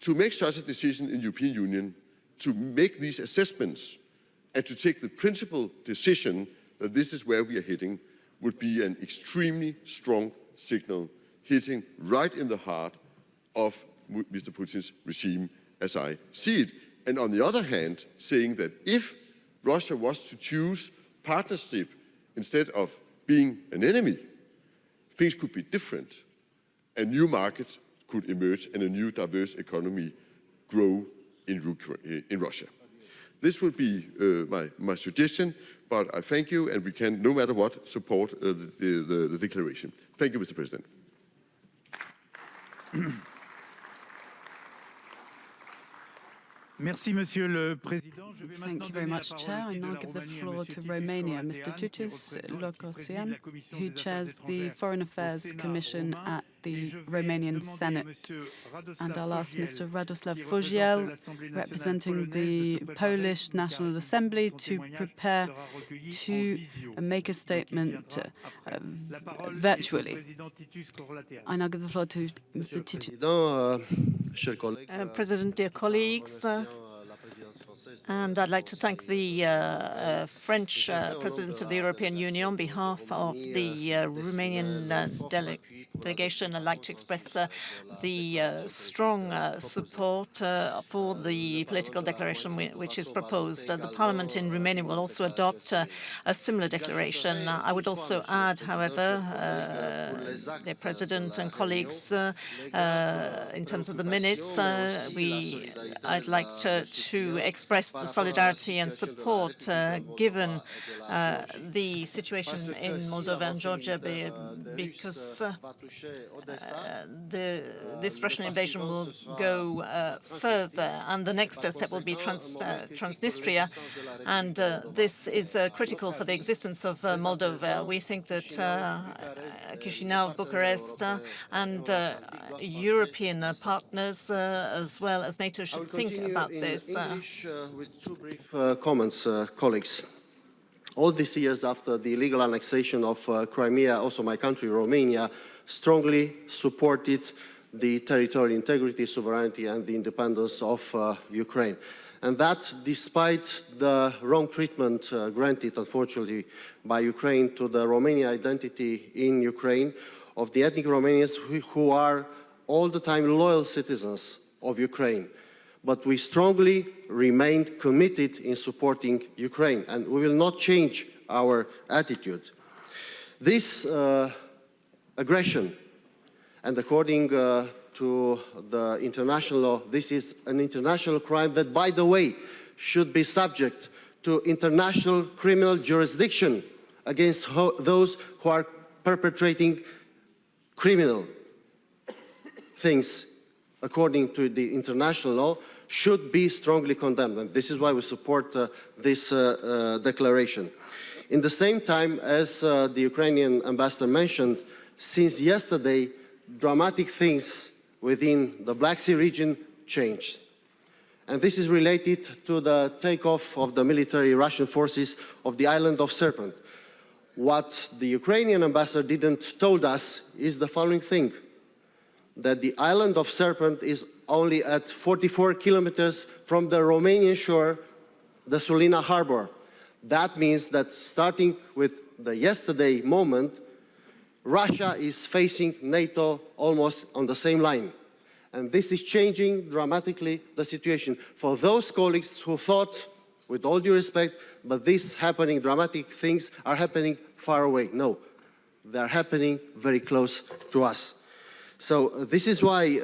To make such a decision in the European Union, to make these assessments and to take the principal decision that this is where we are heading would be an extremely strong signal hitting right in the heart of Mr. Putin's regime as I see it. And on the other hand, saying that if Russia was to choose partnership instead of being an enemy, things could be different. A new market could emerge and a new diverse economy grow in Russia. This would be my suggestion, but I thank you, and we can, no matter what, support the declaration. Thank you, Mr. President. Merci, Monsieur le Président. Thank you very much, Chair. I now give the floor to Romania, Mr. Tutis Locosean, who chairs the Foreign Affairs Commission at the Romanian Senate. And I'll ask Mr. Radoslav Fogiel, representing the Polish National Assembly, to prepare to make a statement virtually. I now give the floor to Mr. Tutis. President, dear colleagues, and I'd like to thank the French Presidency of the European Union on behalf of the Romanian delegation. I'd like to express the strong support for the political declaration which is proposed. The Parliament in Romania will also adopt a similar declaration. I would also add, however, the President and colleagues, in terms of the minutes, I'd like to express the solidarity and support given the situation in Moldova and Georgia, because this Russian invasion will go further, and the next step will be Transnistria, and this is critical for the existence of Moldova. We think that Chisinau, Bucharest, and European partners, as well as NATO, should think about this. With two brief comments, colleagues. All these years after the illegal annexation of Crimea, also my country, Romania, strongly supported the territorial integrity, sovereignty, and the independence of Ukraine. And that despite the wrong treatment granted, unfortunately, by Ukraine to the Romanian identity in Ukraine of the ethnic Romanians who are all the time loyal citizens of Ukraine. But we strongly remained committed in supporting Ukraine, and we will not change our attitude. This aggression And according to the international law, this is an international crime that, by the way, should be subject to international criminal jurisdiction against those who are perpetrating criminal things according to the international law, should be strongly condemned. And this is why we support this declaration. In the same time, as the Ukrainian ambassador mentioned, since yesterday, dramatic things within the Black Sea region changed. And this is related to the takeoff of the military Russian forces of the island of Serpent. What the Ukrainian ambassador didn't told us is the following thing, that the island of Serpent is only at 44 kilometers from the Romanian shore, the Sulina harbor. That means that starting with the yesterday moment, Russia is facing NATO almost on the same line. And this is changing dramatically the situation. For those colleagues who thought, with all due respect, but these happening, dramatic things are happening far away. No, they're happening very close to us. So this is why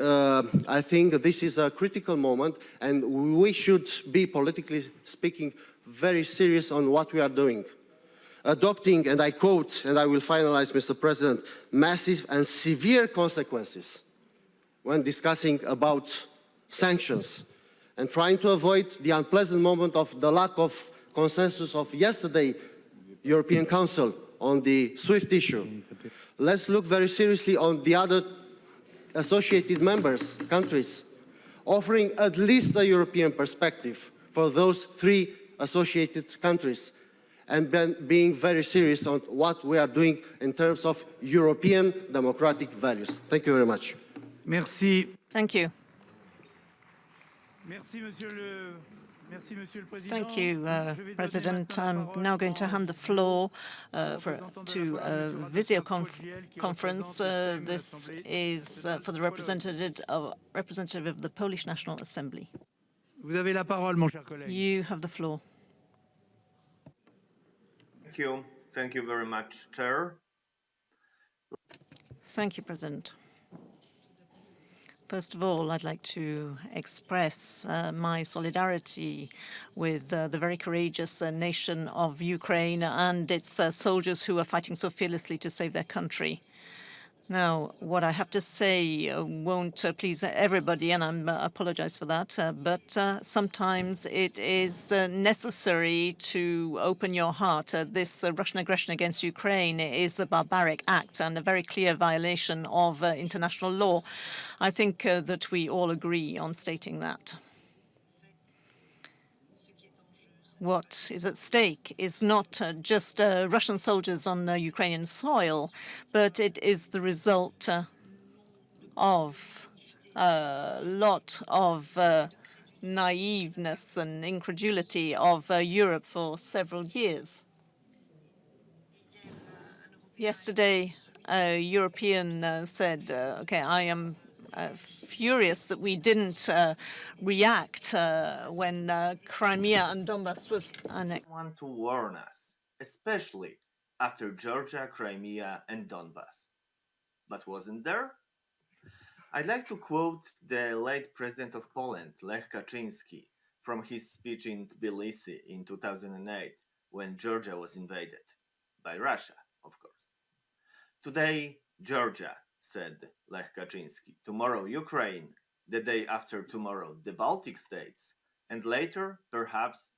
I think this is a critical moment, and we should be, politically speaking, very serious on what we are doing. Adopting, and I quote, and I will finalize, Mr. President, massive and severe consequences when discussing about sanctions, and trying to avoid the unpleasant moment of the lack of consensus of yesterday European Council on the SWIFT issue. Let's look very seriously on the other associated members, countries, offering at least a European perspective for those three associated countries, and being very serious on what we are doing in terms of European democratic values. Thank you very much. Merci. Thank you. Merci, Monsieur le Président. Thank you, President. I'm now going to hand the floor to a video conference. This is for the representative of the Polish National Assembly. Vous avez la parole, mon cher collègue. You have the floor. Thank you. Thank you very much, Chair. Thank you, President. First of all, I'd like to express my solidarity with the very courageous nation of Ukraine and its soldiers who are fighting so fearlessly to save their country. Now, what I have to say won't please everybody, and I apologize for that, but sometimes it is necessary to open your heart. This Russian aggression against Ukraine is a barbaric act and a very clear violation of international law. I think that we all agree on stating that. What is at stake is not just Russian soldiers on Ukrainian soil, but it is the result of a lot of naiveness and incredulity of Europe for several years. Yesterday, a European said, okay, I am furious that we didn't react when Crimea and Donbass was annexed. Want to warn us, especially after Georgia, Crimea, and Donbass. But wasn't there? I'd like to quote the late President of Poland, Lech Kaczynski, from his speech in Tbilisi in 2008, when Georgia was invaded by Russia, of course. Today, Georgia, said Lech Kaczynski. Tomorrow, Ukraine. The day after tomorrow, the Baltic states. And later, perhaps,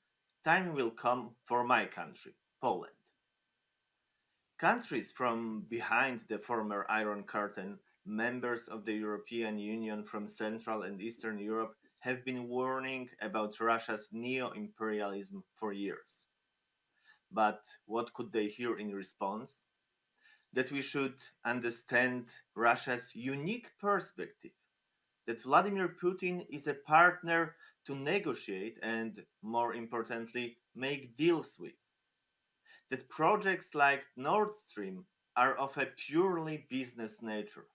time will come for my country, Poland. Countries from behind the former Iron Curtain, members of the European Union from Central and Eastern Europe, have been warning about Russia's neo-imperialism for years. But what could they hear in response? That we should understand Russia's unique perspective, that Vladimir Putin is a partner to negotiate and, more importantly, make deals with, that projects like Nord Stream are of a purely business nature.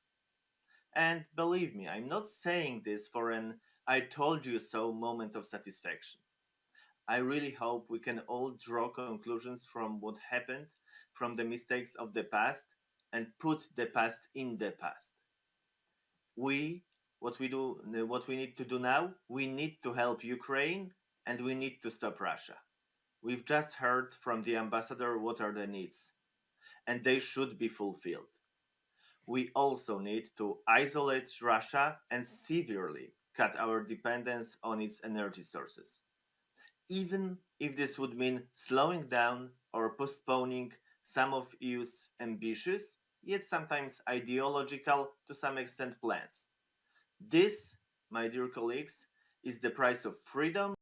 And believe me, I'm not saying this for an I told you so moment of satisfaction. I really hope we can all draw conclusions from what happened, from the mistakes of the past, and put the past in the past. what we need to do now, we need to help Ukraine and we need to stop Russia. We've just heard from the ambassador what are the needs, and they should be fulfilled. We also need to isolate Russia and severely cut our dependence on its energy sources, even if this would mean slowing down or postponing some of EU's ambitious, yet sometimes ideological to some extent plans. This, my dear colleagues, is the price of freedom,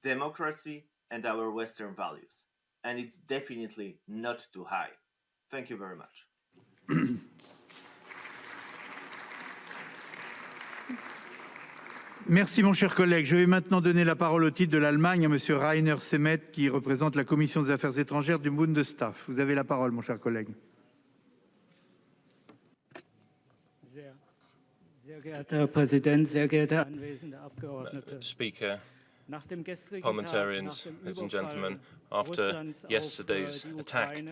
democracy, and our Western values. And it's definitely not too high. Thank you very much. Merci, mon cher collègue. Je vais maintenant donner la parole au titre de l'Allemagne à Monsieur Rainer Semet, qui représente la Commission des Affaires étrangères du Bundestag. Vous avez la parole, mon cher collègue. Speaker, parliamentarians, ladies and gentlemen, after yesterday's attack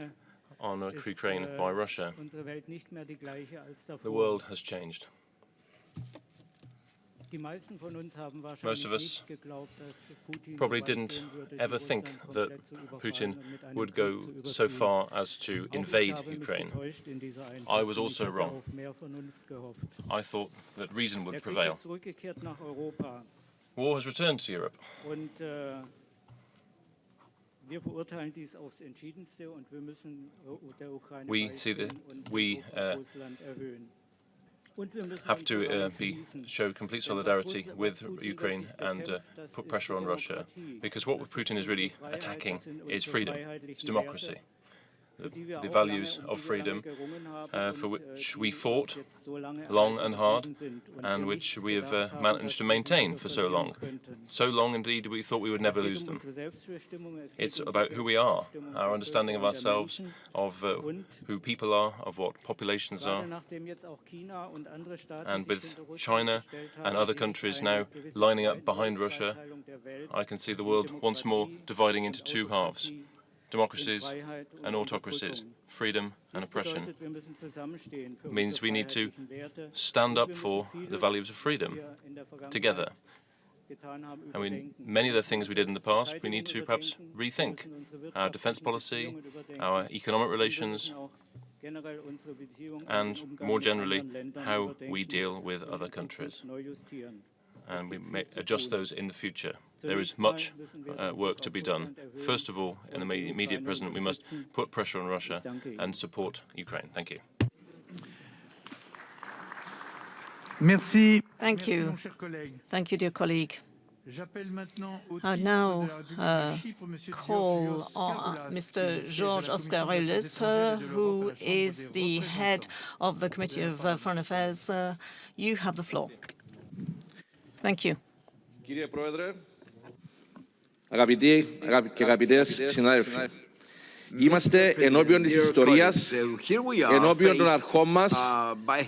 on Ukraine by Russia, the world has changed. Most of us probably didn't ever think that Putin would go so far as to invade Ukraine. I was also wrong. I thought that reason would prevail. War has returned to Europe. We see that we have to show complete solidarity with Ukraine and put pressure on Russia, because what Putin is really attacking is freedom, it's democracy, the values of freedom for which we fought long and hard and which we have managed to maintain for so long. So long indeed we thought we would never lose them. It's about who we are, our understanding of ourselves, of who people are, of what populations are. And with China and other countries now lining up behind Russia, I can see the world once more dividing into two halves. Democracies and autocracies, freedom and oppression, means we need to stand up for the values of freedom together. And many of the things we did in the past, we need to perhaps rethink our defense policy, our economic relations, and more generally, how we deal with other countries. And we may adjust those in the future. There is much work to be done. First of all, in the immediate present, we must put pressure on Russia and support Ukraine. Thank you. Merci. Thank you. Thank you, dear colleague. I now call on Mr. George Oscar Reyles, who is the head of the Committee of Foreign Affairs. You have the floor. Thank you. Κύριε Πρόεδρε, αγαπητοί και αγαπητές συνάδελφοι, είμαστε ενώπιον της ιστορίας, ενώπιον των αρχών μας,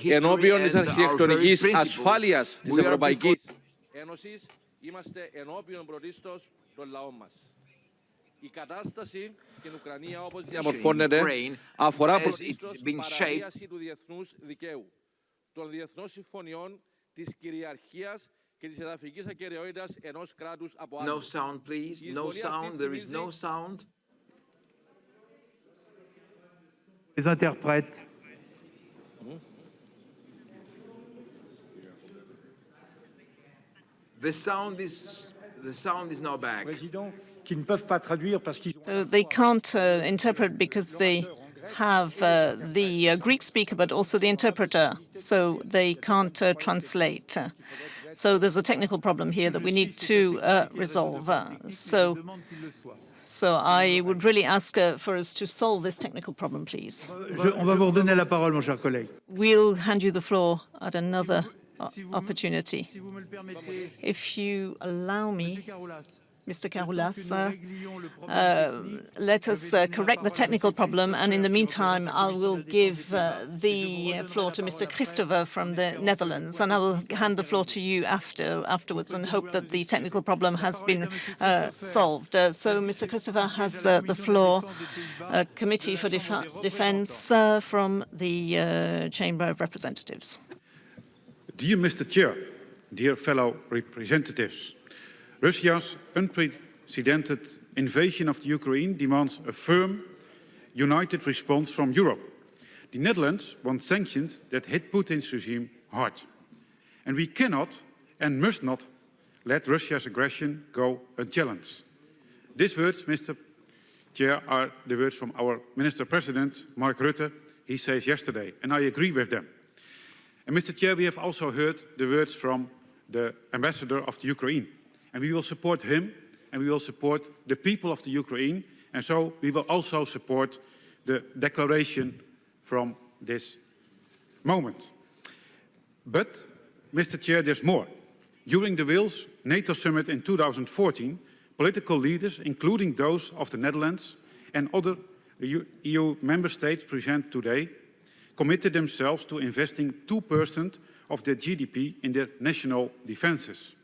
ενώπιον της αρχιτεκτονικής ασφάλειας της Ευρωπαϊκής Ένωσης, είμαστε ενώπιον πρωτίστως των λαών μας. Η κατάσταση στην Ουκρανία, όπως διαμορφώνεται, αφορά πρωτίστως παραβίαση του διεθνούς δικαίου, των διεθνών συμφωνιών, της κυριαρχίας και της εδαφικής ακεραιότητας ενός κράτους από άλλο. No sound, please. No sound. There is no sound. Les interprètes. The sound is now back. So they can't interpret because they have the Greek speaker, but also the interpreter, so they can't translate. So there's a technical problem here that we need to resolve. So I would really ask for us to solve this technical problem, please. On va vous redonner la parole, mon cher collègue. We'll hand you the floor at another opportunity. If you allow me, Mr. Karoulas, let us correct the technical problem, and in the meantime, I will give the floor to Mr. Christopher from the Netherlands, and I will hand the floor to you afterwards, and hope that the technical problem has been solved. So Mr. Christopher has the floor, Committee for Defense from the Chamber of Representatives. Dear Mr. Chair, dear fellow representatives, Russia's unprecedented invasion of the Ukraine demands a firm, united response from Europe. The Netherlands want sanctions that hit Putin's regime hard. And we cannot and must not let Russia's aggression go unchallenged. These words, Mr. Chair, are the words from our Minister President, Mark Rutte. He says yesterday, and I agree with them. And Mr. Chair, we have also heard the words from the ambassador of the Ukraine. And we will support him, and we will support the people of the Ukraine. And so we will also support the declaration from this moment. But, Mr. Chair, there's more. During the Wales NATO summit in 2014, political leaders, including those of the Netherlands and other EU member states present today, committed themselves to investing 2% of their GDP in their national defences.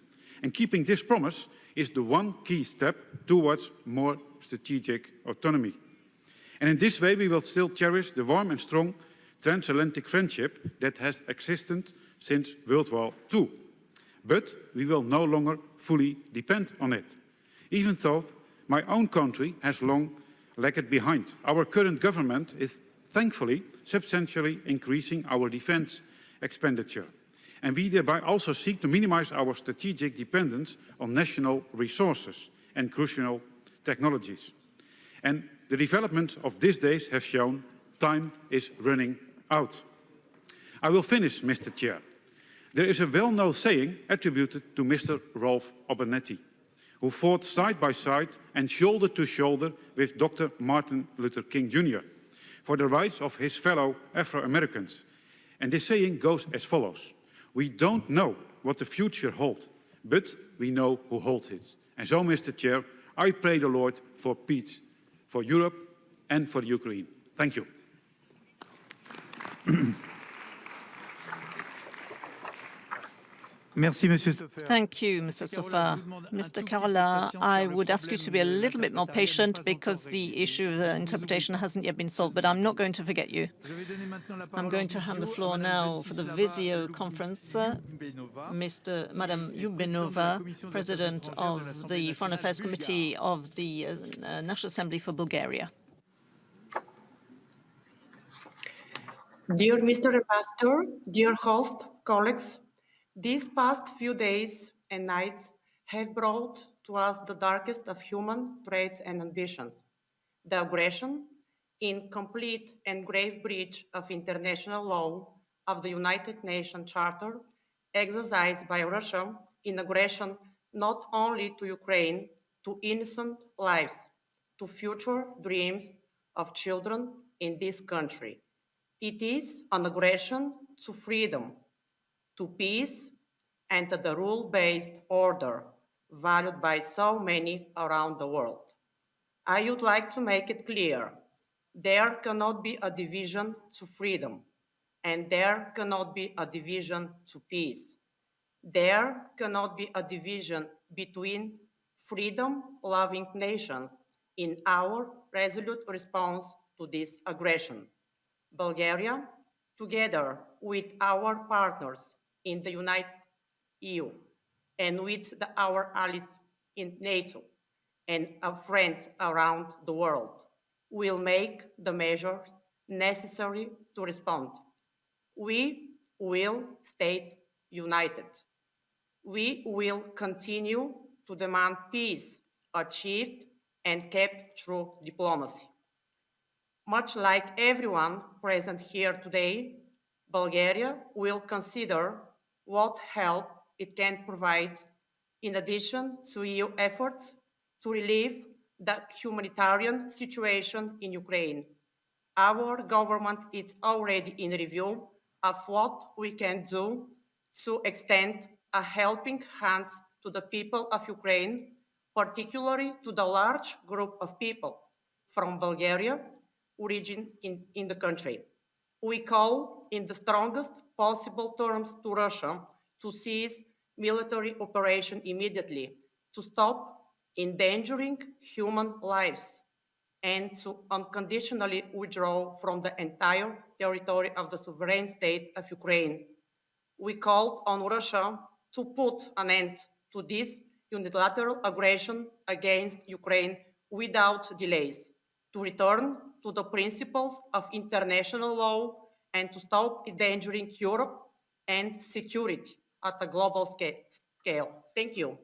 And keeping this promise is the one key step towards more strategic autonomy. And in this way, we will still cherish the warm and strong transatlantic friendship that has existed since World War II. But we will no longer fully depend on it. Even though my own country has long lagged behind, our current government is thankfully substantially increasing our defence expenditure. And we thereby also seek to minimize our strategic dependence on national resources and crucial technologies. And the developments of these days have shown time is running out. I will finish, Mr. Chair. There is a well-known saying attributed to Mr. Rolf Abernethy, who fought side by side and shoulder to shoulder with Dr. Martin Luther King Jr. for the rights of his fellow Afro-Americans. And this saying goes as follows: we don't know what the future holds, but we know who holds it. And so, Mr. Chair, I pray the Lord for peace, for Europe and for Ukraine. Thank you. Merci, Monsieur Stoffer. Thank you, Mr. Stoffer. Mr. Carola, I would ask you to be a little bit more patient because the issue of the interpretation hasn't yet been solved, but I'm not going to forget you. I'm going to hand the floor now for the video conference, Madam Yubenova, President of the Foreign Affairs Committee of the National Assembly for Bulgaria. Dear Mr. Ambassador, dear host, colleagues, these past few days and nights have brought to us the darkest of human traits and ambitions: the aggression in complete and grave breach of international law of the United Nations Charter exercised by Russia in aggression not only to Ukraine, to innocent lives, to future dreams of children in this country. It is an aggression to freedom, to peace, and to the rule-based order valued by so many around the world. I would like to make it clear: there cannot be a division to freedom, and there cannot be a division to peace. There cannot be a division between freedom-loving nations in our resolute response to this aggression. Bulgaria, together with our partners in the United EU and with our allies in NATO and our friends around the world, will make the measures necessary to respond. We will stay united. We will continue to demand peace achieved and kept through diplomacy. Much like everyone present here today, Bulgaria will consider what help it can provide in addition to EU efforts to relieve the humanitarian situation in Ukraine. Our government is already in review of what we can do to extend a helping hand to the people of Ukraine, particularly to the large group of people from Bulgaria origin in the country. We call in the strongest possible terms to Russia to cease military operation immediately, to stop endangering human lives, and to unconditionally withdraw from the entire territory of the sovereign state of Ukraine. we called on Russia to put an end to this unilateral aggression against Ukraine without delays, to return to the principles of international law and to stop endangering Europe and security at a global scale. Thank you.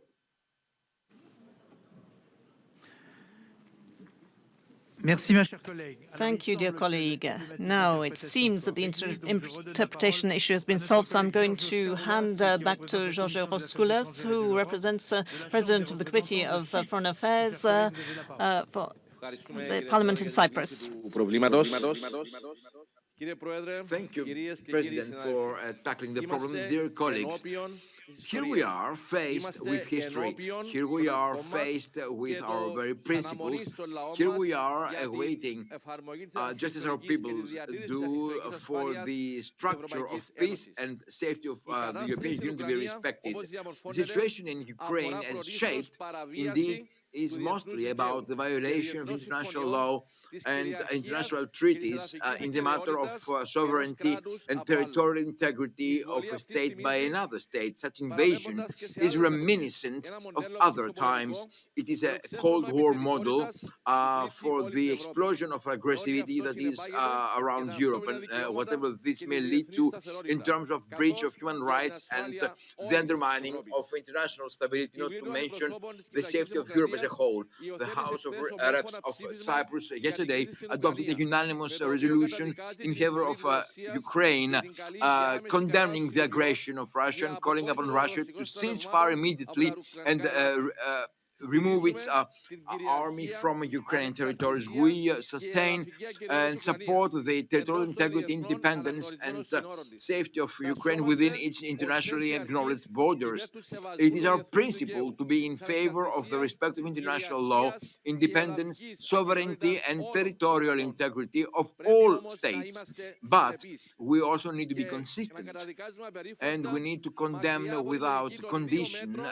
Thank you, dear colleague. Now it seems that the interpretation issue has been solved, so I'm going to hand back to George Roskoulas, who represents President of the Committee of Foreign Affairs for the Parliament in Cyprus. Thank you, President, for tackling the problem. Dear colleagues, here we are faced with history. Here we are faced with our very principles. Here we are awaiting, just as our peoples do, for the structure of peace and safety of the European Union to be respected. The situation in Ukraine, as shaped, indeed, is mostly about the violation of international law and international treaties in the matter of sovereignty and territorial integrity of a state by another state. Such invasion is reminiscent of other times. It is a Cold War model for the explosion of aggressivity that is around Europe, and whatever this may lead to in terms of breach of human rights and the undermining of international stability, not to mention the safety of Europe as a whole. The House of Reps of Cyprus yesterday adopted a unanimous resolution in favor of Ukraine, condemning the aggression of Russia and calling upon Russia to cease fire immediately and remove its army from Ukrainian territories. We sustain and support the territorial integrity, independence, and safety of Ukraine within its internationally acknowledged borders. It is our principle to be in favor of the respect of international law, independence, sovereignty, and territorial integrity of all states. But we also need to be consistent, and we need to condemn without condition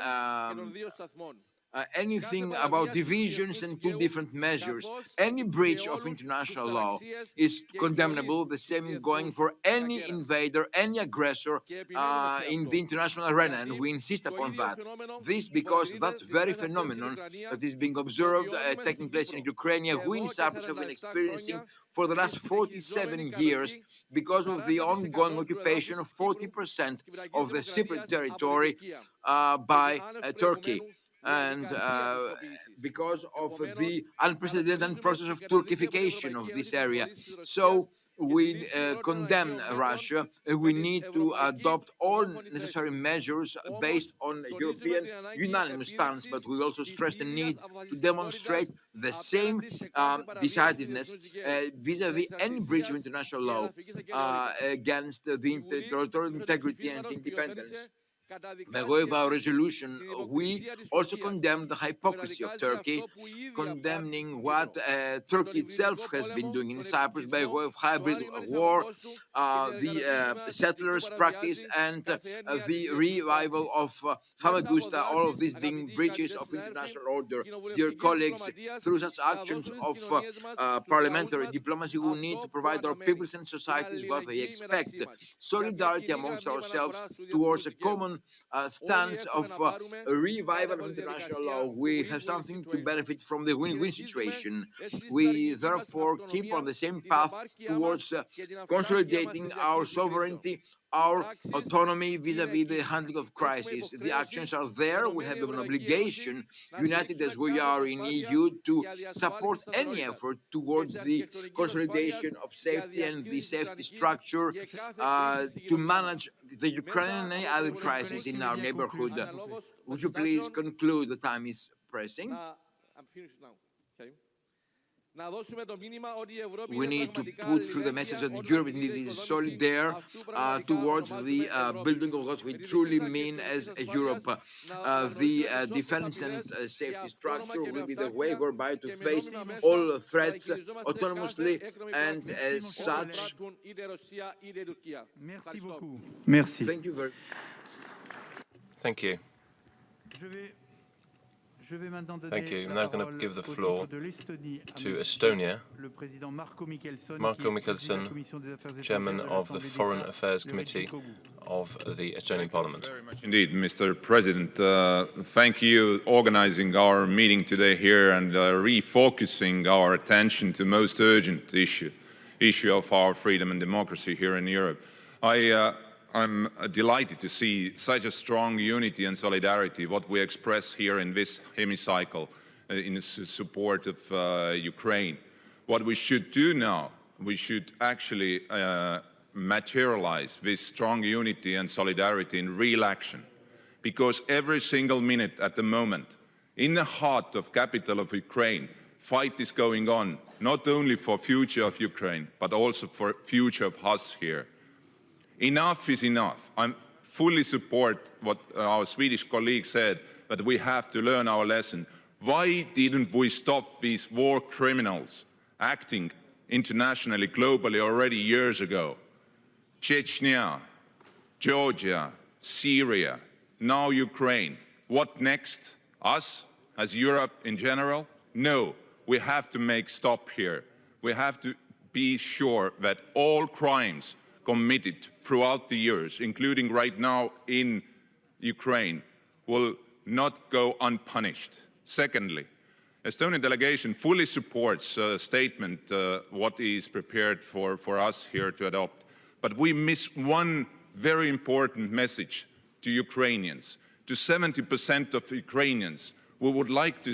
anything about divisions and two different measures. Any breach of international law is condemnable, the same going for any invader, any aggressor in the international arena, and we insist upon that. This because that very phenomenon that is being observed taking place in Ukraine, we in Cyprus have been experiencing for the last 47 years because of the ongoing occupation of 40% of the Cypriot territory by Turkey. And because of the unprecedented process of Turkification of this area. So we condemn Russia. We need to adopt all necessary measures based on European unanimous stance, but we also stress the need to demonstrate the same decisiveness vis-à-vis any breach of international law against the territorial integrity and independence. By way of our resolution, we also condemn the hypocrisy of Turkey, condemning what Turkey itself has been doing in Cyprus by way of hybrid war, the settlers' practice, and the revival of Famagusta, all of these being breaches of international order. Dear colleagues, through such actions of parliamentary diplomacy, we need to provide our peoples and societies what they expect: solidarity amongst ourselves towards a common stance of a revival of international law. We have something to benefit from the win-win situation. We therefore keep on the same path towards consolidating our sovereignty, our autonomy vis-à-vis the handling of crisis. The actions are there. We have an obligation, united as we are in EU, to support any effort towards the consolidation of safety and the safety structure to manage the Ukrainian and other crises in our neighborhood. Would you please conclude? The time is pressing. I'm finished now. Okay. We need to put through the message that Europe is solidarity towards the building of what we truly mean as a Europe. The defense and safety structure will be the way whereby to face all threats autonomously and as such. Merci beaucoup. Merci. Thank you very Thank you. Thank you. I'm now going to give the floor to Estonia. Marko Mihkelson, Chairman of the Foreign Affairs Committee of the Estonian Parliament. Very much indeed, Mr. President. Thank you for organizing our meeting today here and refocusing our attention to most urgent issue of our freedom and democracy here in Europe. I'm delighted to see such a strong unity and solidarity, what we express here in this hemicycle in support of Ukraine. What we should do now, we should actually materialize this strong unity and solidarity in real action. Because every single minute at the moment, in the heart of capital of Ukraine, fight is going on, not only for future of Ukraine, but also for future of us here. Enough is enough. I fully support what our Swedish colleague said, that we have to learn our lesson. Why didn't we stop these war criminals acting internationally, globally already years ago? Chechnya, Georgia, Syria, now Ukraine. What next? Us, as Europe in general? No, we have to make stop here. We have to be sure that all crimes committed throughout the years, including right now in Ukraine, will not go unpunished. Secondly, Estonian delegation fully supports a statement what is prepared for us here to adopt. But we miss one very important message to Ukrainians, to 70% of Ukrainians who would like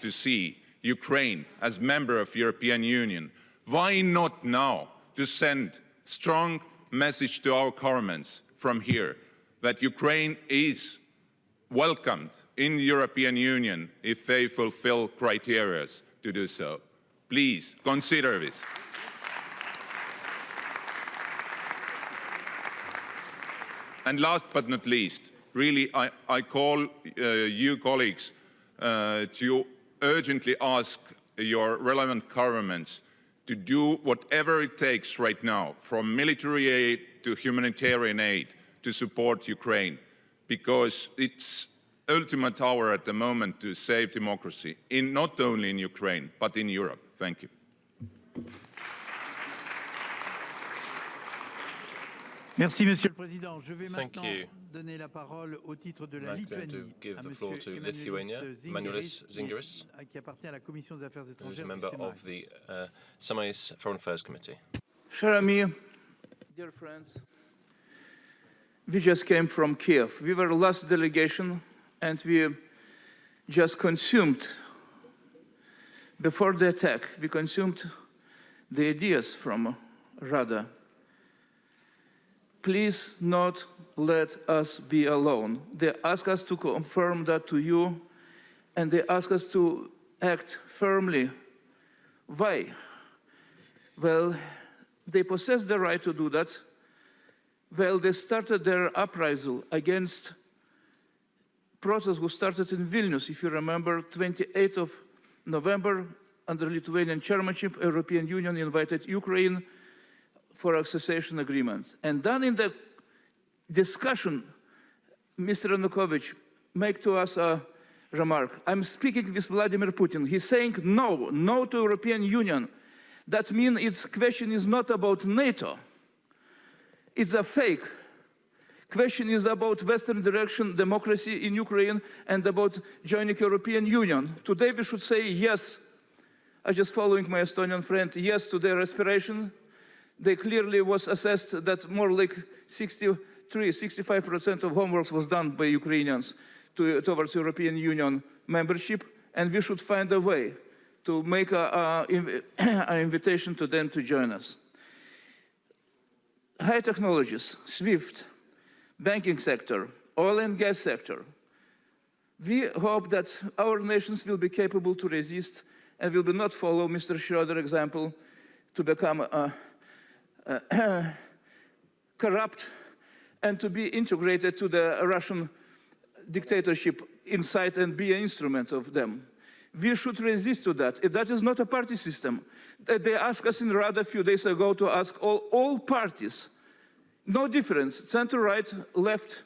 to see Ukraine as member of European Union. Why not now to send strong message to our governments from here that Ukraine is welcomed in the European Union if they fulfill criteria to do so. Please consider this. And last but not least, really I call you colleagues to urgently ask your relevant governments to do whatever it takes right now, from military aid to humanitarian aid, to support Ukraine, because it's ultimate hour at the moment to save democracy, not only in Ukraine, but in Europe. Thank you. Merci, Monsieur le Président. Je vais Thank maintenant you. donner la parole au titre de la I'm going to Lituanie give à the floor to Monsieur Lithuania, Manuelis Zingeris, qui appartient à la Commission des Affaires who is étrangères a du member Sénat. of the Semi's Foreign Affairs Committee. Cher ami, dear friends, we just came from Kiev. We were the last delegation, and we just consumed, before the attack, we consumed the ideas from Rada. Please not let us be alone. They ask us to confirm that to you, and they ask us to act firmly. Why? Well, they possess the right to do that. Well, they started their uprising against protests who started in Vilnius. If you remember, 28th of November, under Lithuanian chairmanship, European Union invited Ukraine for association agreement. And then in the discussion, Mr. Yanukovych made to us a remark. I'm speaking with Vladimir Putin. He's saying no, no to European Union. That means its question is not about NATO. It's a fake. Question is about Western direction, democracy in Ukraine, and about joining European Union. Today we should say yes. I'm just following my Estonian friend, yes to their aspiration. They clearly was assessed that more like 65% of homework was done by Ukrainians towards European Union membership, and we should find a way to make an invitation to them to join us. High technologies, SWIFT, banking sector, oil and gas sector. We hope that our nations will be capable to resist and will not follow Mr. Schroeder's example to become corrupt and to be integrated to the Russian dictatorship inside and be an instrument of them. We should resist to that. That is not a party system. They asked us in Rada a few days ago to ask all parties, no difference, center, right, left,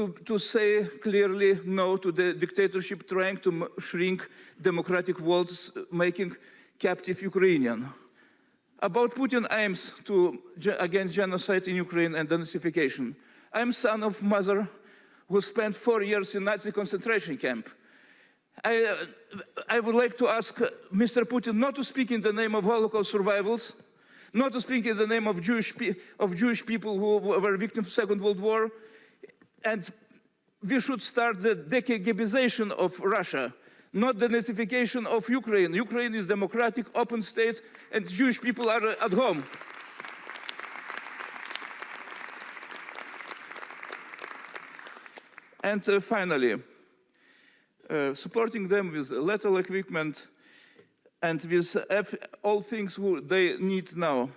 to say clearly no to the dictatorship trying to shrink democratic worlds, making captive Ukrainian. About Putin's aims against genocide in Ukraine and denazification. I'm son of mother who spent 4 years in Nazi concentration camp. I would like to ask Mr. Putin not to speak in the name of Holocaust survivors, not to speak in the name of Jewish people who were victims of the Second World War, and we should start the de-KGBization of Russia, not the Nazification of Ukraine. Ukraine is a democratic, open state, and Jewish people are at home. And finally, supporting them with lethal equipment and with all things they need now.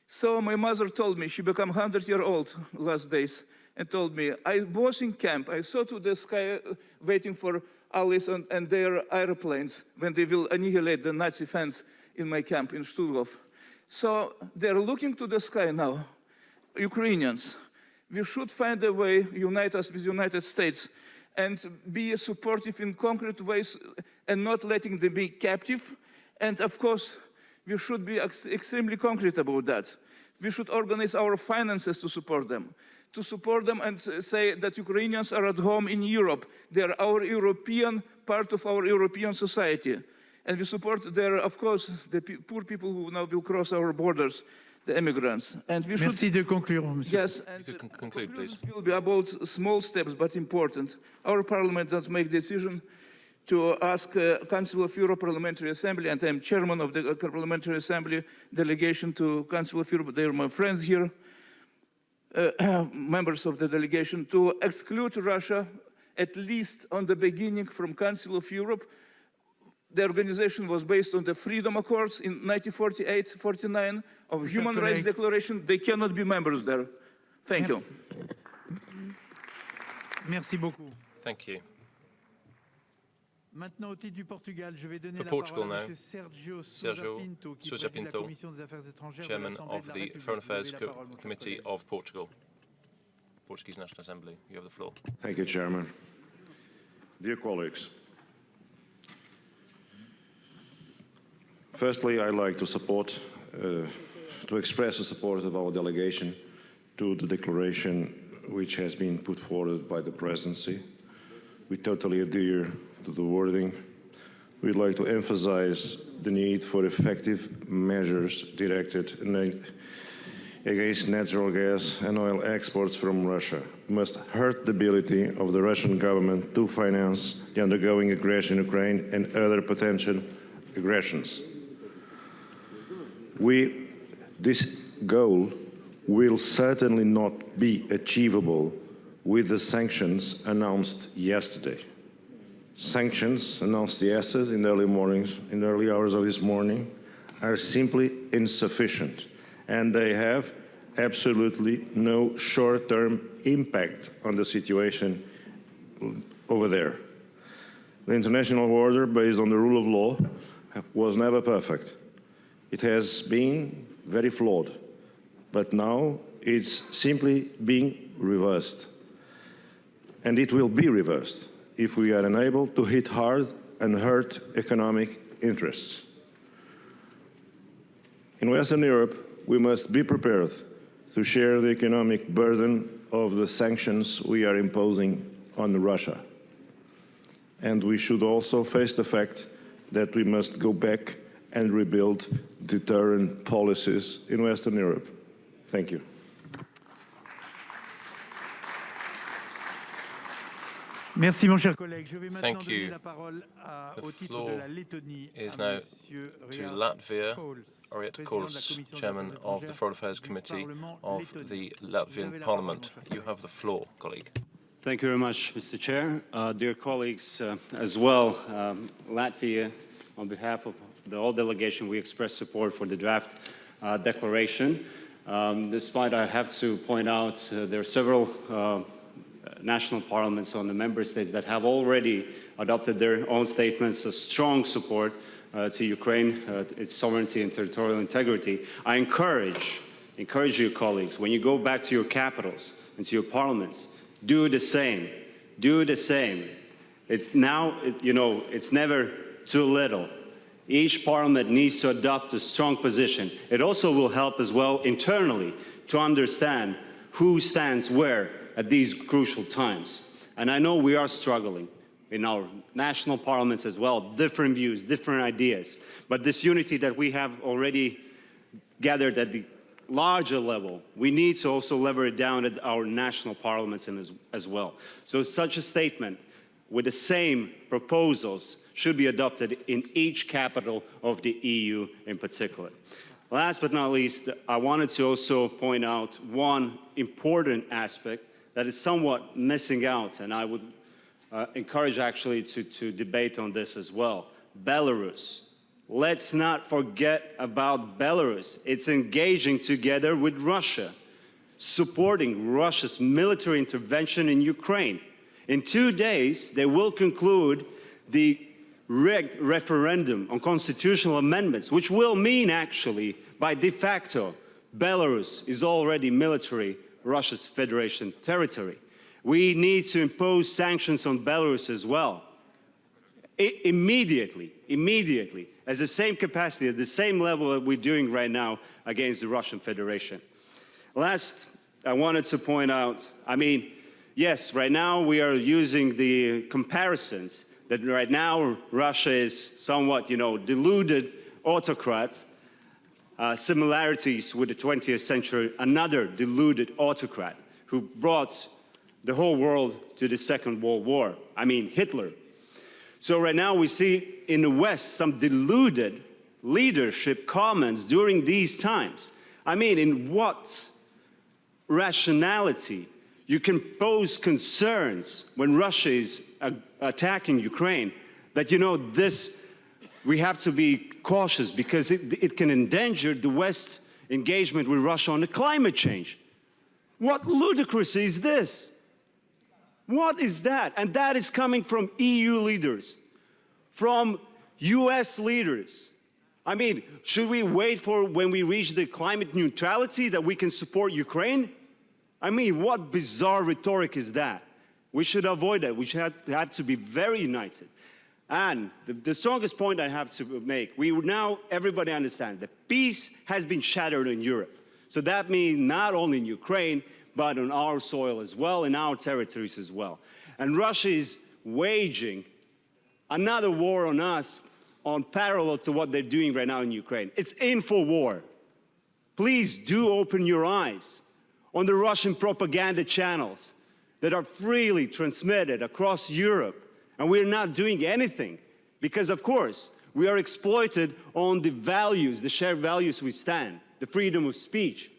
So my mother told me, she became 100-year-old last days, and told me, I was in camp, I saw to the sky waiting for Allies and their airplanes when they will annihilate the Nazi fence in my camp in Stuttgart. So they're looking to the sky now, Ukrainians. We should find a way, unite us with the United States, and be supportive in concrete ways and not letting them be captive. And of course, we should be extremely concrete about that. We should organize our finances to support them and say that Ukrainians are at home in Europe. They are our European, part of our European society. And we support of course, the poor people who now will cross our borders, the immigrants. And we Merci de conclure, Monsieur. Yes, and you can conclude, please. It will be about small steps, but important. Our parliament does make decision to ask Council of Europe Parliamentary Assembly, and I'm chairman of the Parliamentary Assembly delegation to Council of Europe. They're my friends here, members of the delegation, to exclude Russia, at least on the beginning, from Council of Europe. The organization was based on the Freedom Accords in 1948-49 of Human Rights Declaration. They cannot be members there. Thank you. Merci beaucoup. Thank you. Maintenant, au titre du Portugal, je vais donner For la Portugal parole à now, M. Sergio Sousa Pinto, Chairman of the Foreign Affairs Committee of Portugal, Portuguese National Assembly. You have the floor. Thank you, Chairman. Dear colleagues, firstly, I'd like to express the support of our delegation to the declaration which has been put forward by the Presidency. We totally adhere to the wording. We'd like to emphasize the need for effective measures directed against natural gas and oil exports from Russia. We must hurt the ability of the Russian government to finance the ongoing aggression in Ukraine and other potential aggressions. This goal will certainly not be achievable with the sanctions announced yesterday. Sanctions announced yesterday in the early hours of this morning, are simply insufficient, and they have absolutely no short-term impact on the situation over there. The international order, based on the rule of law, was never perfect. It has been very flawed, but now it's simply being reversed. And it will be reversed if we are unable to hit hard and hurt economic interests. In Western Europe, we must be prepared to share the economic burden of the sanctions we are imposing on Russia. And we should also face the fact that we must go back and rebuild deterrent policies in Western Europe. Thank you. Merci, mon cher collègue. Je vais maintenant Thank donner you. la parole au The titre floor de la Lettonie is à now Monsieur to Latvia, Oriet président de la Kols, Commission des Chairman Affaires of the étrangères Foreign Affairs du Committee Parlement of lettonien. the Vous avez Latvian la Parliament. parole, mon cher You have the floor, colleague. Thank you very much, Mr. Chair. Dear colleagues, as well, Latvia, on behalf of the whole delegation, we express support for the draft declaration. Despite, I have to point out, there are several national parliaments on the member states that have already adopted their own statements of strong support to Ukraine, its sovereignty and territorial integrity. I encourage you, colleagues, when you go back to your capitals and to your parliaments, do the same. Do the same. It's now, it's never too little. Each parliament needs to adopt a strong position. It also will help as well internally to understand who stands where at these crucial times. And I know we are struggling in our national parliaments as well, different views, different ideas. But this unity that we have already gathered at the larger level, we need to also lever it down at our national parliaments as well. So such a statement with the same proposals should be adopted in each capital of the EU in particular. Last but not least, I wanted to also point out one important aspect that is somewhat missing out, and I would encourage actually to debate on this as well. Belarus. Let's not forget about Belarus. It's engaging together with Russia, supporting Russia's military intervention in Ukraine. In 2 days, they will conclude the rigged referendum on constitutional amendments, which will mean actually, by de facto, Belarus is already military Russia's Federation territory. We need to impose sanctions on Belarus as well. Immediately, as the same capacity, at the same level that we're doing right now against the Russian Federation. Last, I wanted to point out, yes, right now we are using the comparisons that right now Russia is somewhat, deluded autocrat, similarities with the 20th century, another deluded autocrat who brought the whole world to the Second World War. Hitler. So right now we see in the West some deluded leadership comments during these times. In what rationality you can pose concerns when Russia is attacking Ukraine that, this, we have to be cautious because it can endanger the West's engagement with Russia on the climate change. What ludicrousy is this? What is that? And that is coming from EU leaders, from US leaders. Should we wait for when we reach the climate neutrality that we can support Ukraine? What bizarre rhetoric is that? We should avoid that. We should have to be very united. And the strongest point I have to make, everybody understands that peace has been shattered in Europe. So that means not only in Ukraine, but on our soil as well, in our territories as well. And Russia is waging another war on us on parallel to what they're doing right now in Ukraine. It's info war. Please do open your eyes on the Russian propaganda channels that are freely transmitted across Europe. And we're not doing anything because, of course, we are exploited on the values, the shared values we stand, the freedom of speech.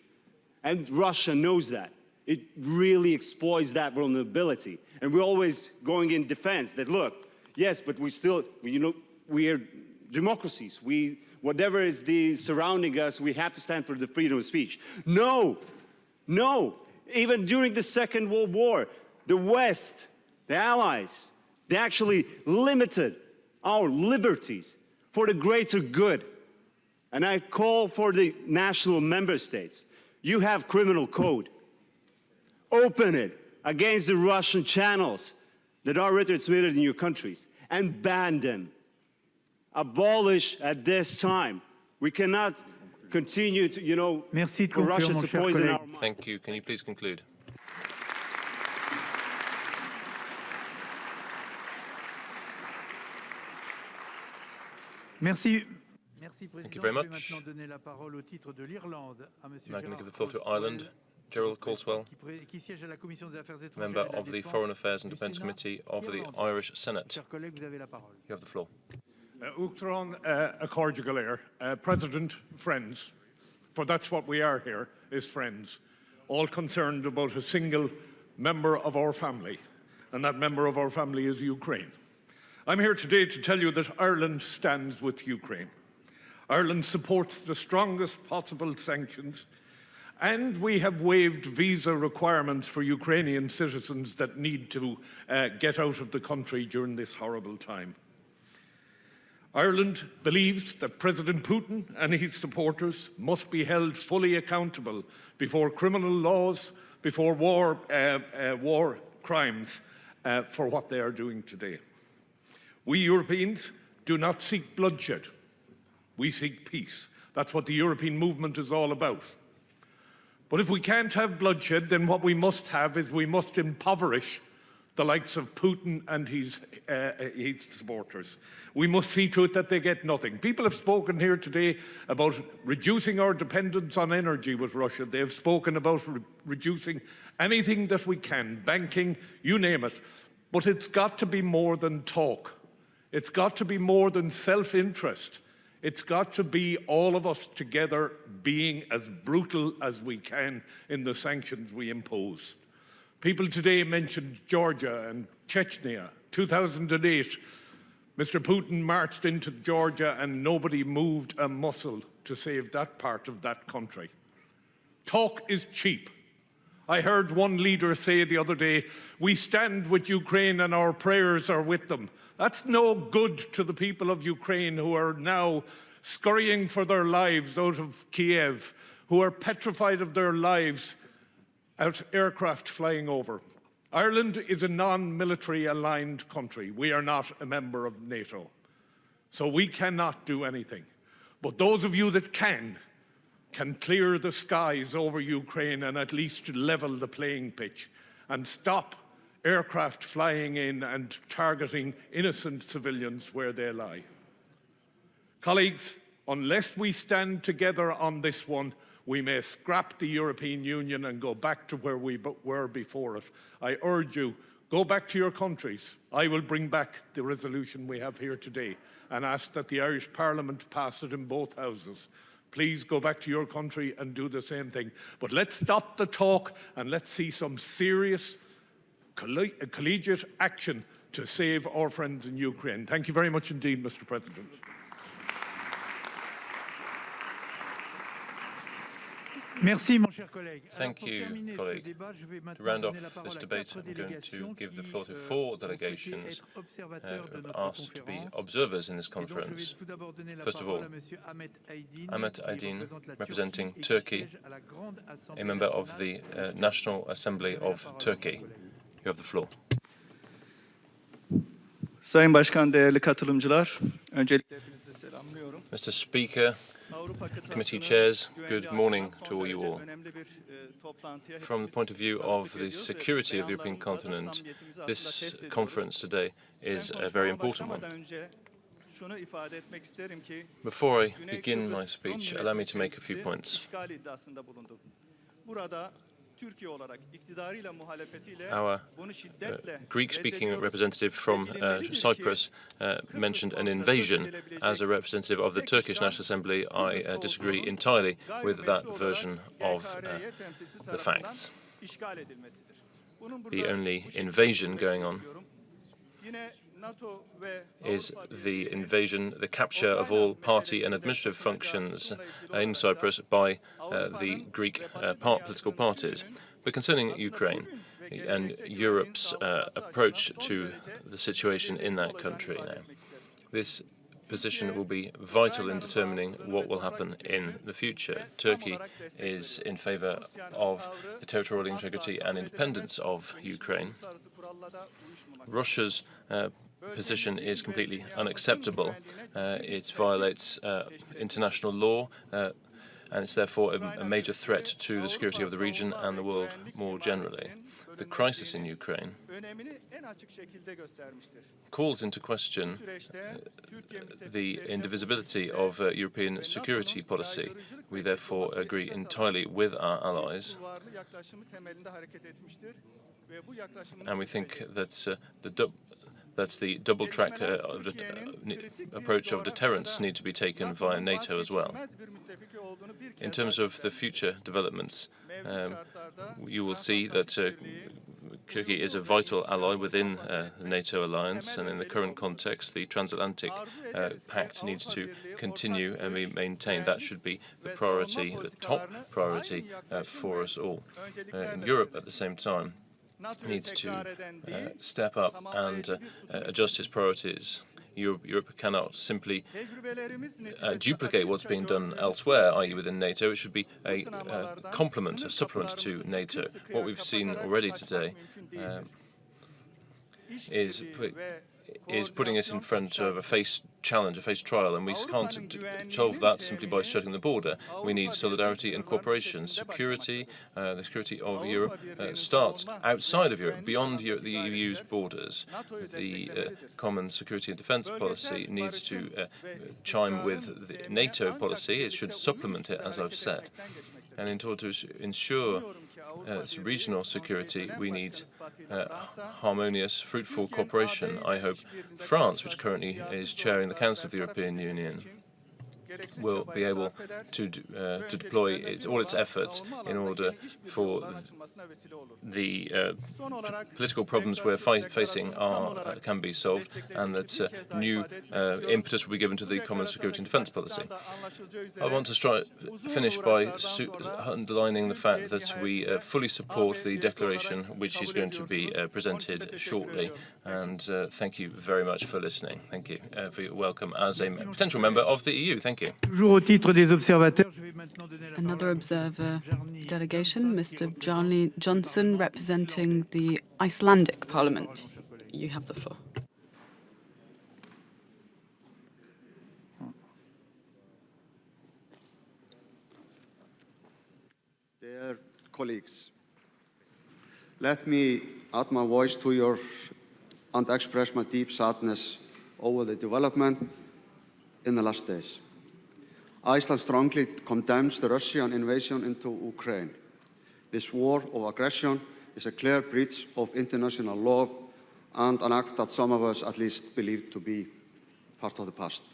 And Russia knows that. It really exploits that vulnerability. And we're always going in defense that, look, yes, but we still, we are democracies. Whatever is surrounding us, we have to stand for the freedom of speech. No. Even during the Second World War, the West, the Allies, they actually limited our liberties for the greater good. And I call for the national member states. You have criminal code. Open it against the Russian channels that are retransmitted in your countries and ban them. Abolish at this time. We cannot continue to, for Russia to poison our minds. Thank you. Can you please conclude? Merci. Thank you very much. Now I'm going to give the floor to Ireland. Gerald Caulswell, member of the Foreign Affairs and Defence Committee of the Irish Senate. You have the floor. President, friends, for that's what we are here, is friends, all concerned about a single member of our family, and that member of our family is Ukraine. I'm here today to tell you that Ireland stands with Ukraine. Ireland supports the strongest possible sanctions, and we have waived visa requirements for Ukrainian citizens that need to get out of the country during this horrible time. Ireland believes that President Putin and his supporters must be held fully accountable before criminal laws, before war crimes for what they are doing today. We Europeans do not seek bloodshed. We seek peace. That's what the European movement is all about. But if we can't have bloodshed, then what we must have is we must impoverish the likes of Putin and his supporters. We must see to it that they get nothing. People have spoken here today about reducing our dependence on energy with Russia. They have spoken about reducing anything that we can, banking, you name it. But it's got to be more than talk. It's got to be more than self-interest. It's got to be all of us together being as brutal as we can in the sanctions we impose. People today mentioned Georgia and Chechnya. 2008, Mr. Putin marched into Georgia and nobody moved a muscle to save that part of that country. Talk is cheap. I heard one leader say the other day, we stand with Ukraine and our prayers are with them. That's no good to the people of Ukraine who are now scurrying for their lives out of Kiev, who are petrified of their lives out aircraft flying over. Ireland is a non-military aligned country. We are not a member of NATO. So we cannot do anything. But those of you that can clear the skies over Ukraine and at least level the playing pitch and stop aircraft flying in and targeting innocent civilians where they lie. Colleagues, unless we stand together on this one, we may scrap the European Union and go back to where we were before it. I urge you, go back to your countries. I will bring back the resolution we have here today and ask that the Irish Parliament pass it in both houses. Please go back to your country and do the same thing. But let's stop the talk and let's see some serious collegiate action to save our friends in Ukraine. Thank you very much indeed, Mr. President. Merci, mon cher collègue. Thank you, colleague. To round off this debate, I'm going to give the floor to 4 delegations asked to be observers in this conference. First of all, Ahmet Aydin, representing Turkey, a member of the National Assembly of Turkey. You have the floor. Sayın Başkan, değerli katılımcılar, öncelikle hepinizi selamlıyorum. Mr. Speaker, committee chairs, good morning to all you all. From the point of view of the security of the European continent, this conference today is a very important one. Before I begin my speech, allow me to make a few points. Our Greek-speaking representative from Cyprus mentioned an invasion. As a representative of the Turkish National Assembly, I disagree entirely with that version of the facts. The only invasion going on is the invasion, the capture of all party and administrative functions in Cyprus by the Greek political parties. But concerning Ukraine and Europe's approach to the situation in that country now, this position will be vital in determining what will happen in the future. Turkey is in favor of the territorial integrity and independence of Ukraine. Russia's position is completely unacceptable. It violates international law, and it's therefore a major threat to the security of the region and the world more generally. The crisis in Ukraine calls into question the indivisibility of European security policy. We therefore agree entirely with our allies, and we think that the double-track approach of deterrence need to be taken via NATO as well. In terms of the future developments, you will see that Turkey is a vital ally within the NATO alliance, and in the current context, the transatlantic pact needs to continue and be maintained. That should be the priority, the top priority for us all. In Europe, at the same time, needs to step up and adjust its priorities. Europe cannot simply duplicate what's being done elsewhere, i.e. within NATO. It should be a complement, a supplement to NATO. What we've seen already today is putting us in front of a face challenge, a face trial, and we can't solve that simply by shutting the border. We need solidarity and cooperation. Security, the security of Europe starts outside of Europe, beyond the EU's borders. The common security and defense policy needs to chime with the NATO policy. It should supplement it, as I've said. And in order to ensure regional security, we need harmonious, fruitful cooperation. I hope France, which currently is chairing the Council of the European Union, will be able to deploy all its efforts in order for the political problems we're facing can be solved, and that new impetus will be given to the common security and defence policy. I want to finish by underlining the fact that we fully support the declaration, which is going to be presented shortly, and thank you very much for listening. Thank you for your welcome as a potential member of the EU. Thank you. Another observer delegation, Mr. Jarny Johnson, representing the Icelandic Parliament. You have the floor. Dear colleagues, let me add my voice to yours and express my deep sadness over the development in the last days. Iceland strongly condemns the Russian invasion into Ukraine. This war of aggression is a clear breach of international law and an act that some of us at least believe to be part of the past.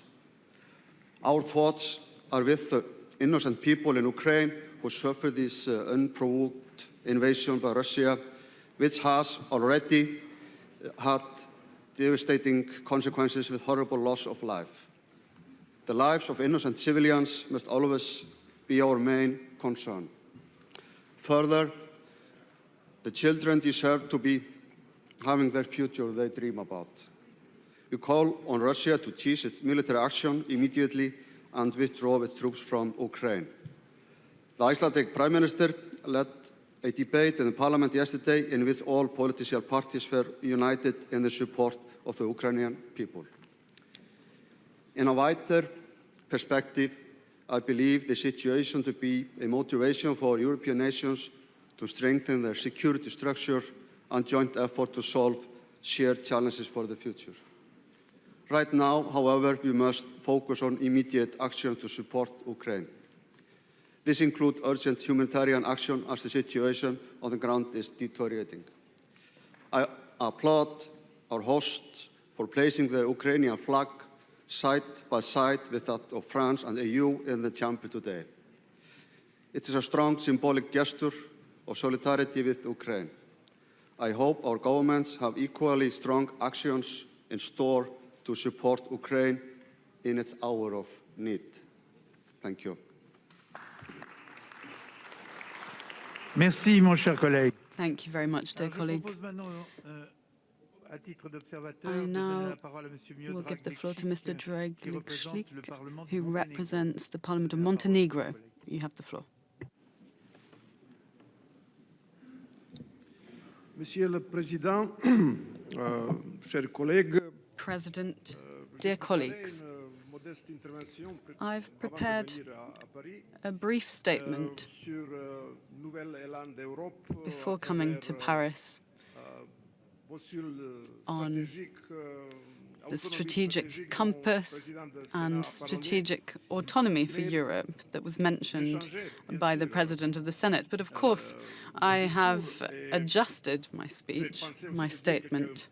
Our thoughts are with the innocent people in Ukraine who suffer this unprovoked invasion by Russia, which has already had devastating consequences with horrible loss of life. The lives of innocent civilians must always be our main concern. Further, the children deserve to be having their future they dream about. We call on Russia to cease its military action immediately and withdraw its troops from Ukraine. The Icelandic Prime Minister led a debate in the Parliament yesterday in which all political parties were united in the support of the Ukrainian people. In a wider perspective, I believe the situation to be a motivation for European nations to strengthen their security structure and joint effort to solve shared challenges for the future. Right now, however, we must focus on immediate action to support Ukraine. This includes urgent humanitarian action as the situation on the ground is deteriorating. I applaud our hosts for placing the Ukrainian flag side by side with that of France and the EU in the chamber today. It is a strong symbolic gesture of solidarity with Ukraine. I hope our governments have equally strong actions in store to support Ukraine in its hour of need. Thank you. Merci, mon cher collègue. Thank you very much, dear colleague. I now will give the floor to Mr. Dragic, who represents the Parliament of Montenegro. You have the floor. Monsieur le Président, chers collègues, President, dear colleagues, I've prepared a brief statement before coming to Paris on the strategic compass and strategic autonomy for Europe that was mentioned by the President of the Senate. But of course, I have adjusted my speech, my statement.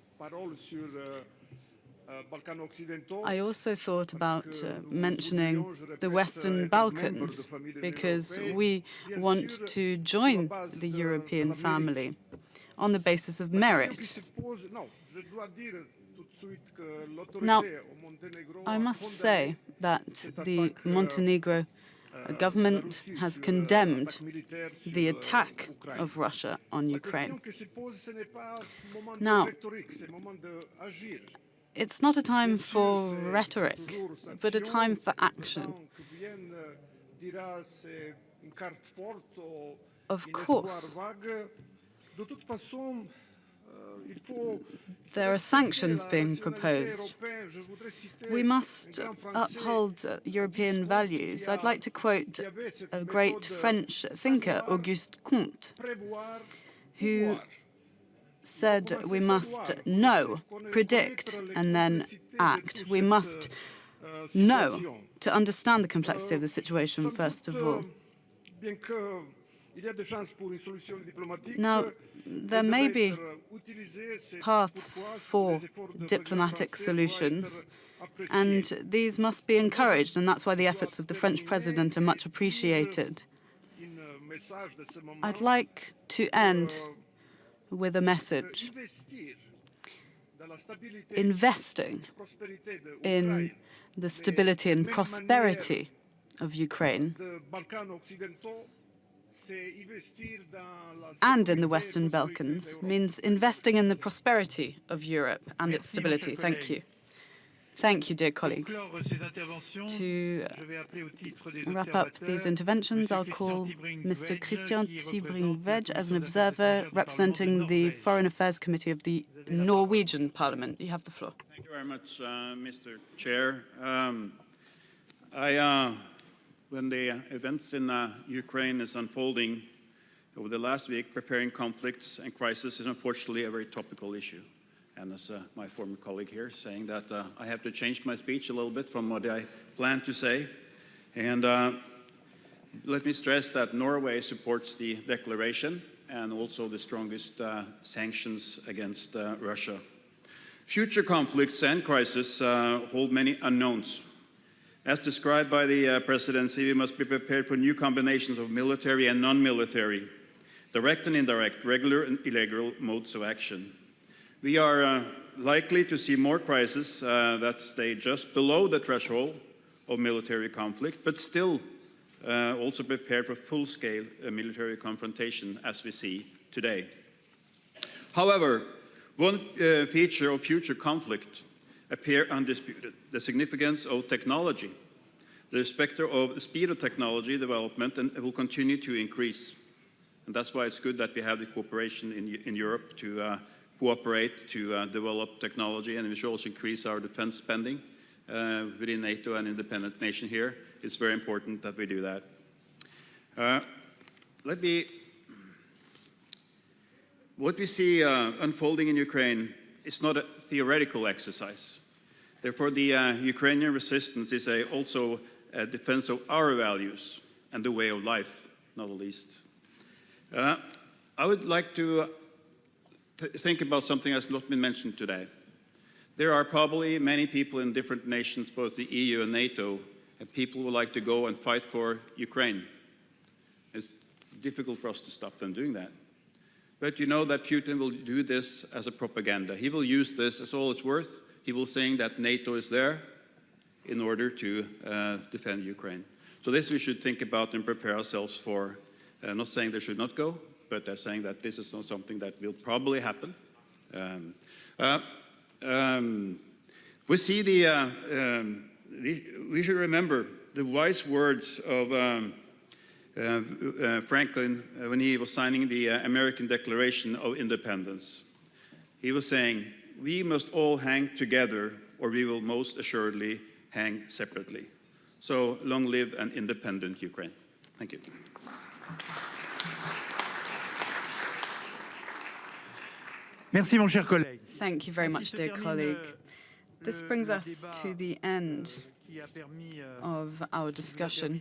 I also thought about mentioning the Western Balkans, because we want to join the European family on the basis of merit. Now, I must say that the Montenegro government has condemned the attack of Russia on Ukraine. Now, it's not a time for rhetoric, but a time for action. Of course, there are sanctions being proposed. We must uphold European values. I'd like to quote a great French thinker, Auguste Comte, who said we must know, predict, and then act. We must know to understand the complexity of the situation, first of all. Now, there may be paths for diplomatic solutions, and these must be encouraged, and that's why the efforts of the French president are much appreciated. I'd like to end with a message. Investing in the stability and prosperity of Ukraine and in the Western Balkans means investing in the prosperity of Europe and its stability. Thank you. Thank you, dear colleague. To wrap up these interventions, I'll call Mr. Christian Tybring-Vedge as an observer representing the Foreign Affairs Committee of the Norwegian Parliament. You have the floor. Thank you very much, Mr. Chair. When the events in Ukraine is unfolding over the last week, preparing conflicts and crises is unfortunately a very topical issue. And as my former colleague here saying that I have to change my speech a little bit from what I planned to say. And let me stress that Norway supports the declaration and also the strongest sanctions against Russia. Future conflicts and crises hold many unknowns. As described by the presidency, we must be prepared for new combinations of military and non-military, direct and indirect, regular and illegal modes of action. We are likely to see more crises that stay just below the threshold of military conflict, but still also prepared for full-scale military confrontation as we see today. However, one feature of future conflict appear undisputed: the significance of technology. The specter of the speed of technology development and will continue to increase. And that's why it's good that we have the cooperation in Europe to cooperate to develop technology, and we should also increase our defense spending within NATO and independent nation here. It's very important that we do that. What we see unfolding in Ukraine is not a theoretical exercise. Therefore, the Ukrainian resistance is also a defense of our values and the way of life, not the least. I would like to think about something that's not been mentioned today. There are probably many people in different nations, both the EU and NATO, and people who would like to go and fight for Ukraine. It's difficult for us to stop them doing that. But you know that Putin will do this as a propaganda. He will use this as all it's worth. He will say that NATO is there in order to defend Ukraine. So this we should think about and prepare ourselves for. Not saying they should not go, but saying that this is not something that will probably happen. We see we should remember the wise words of Franklin when he was signing the American Declaration of Independence. He was saying, "We must all hang together, or we will most assuredly hang separately." So long live an independent Ukraine. Thank you. Merci, mon cher collègue. Thank you very much, dear colleague. This brings us to the end of our discussion,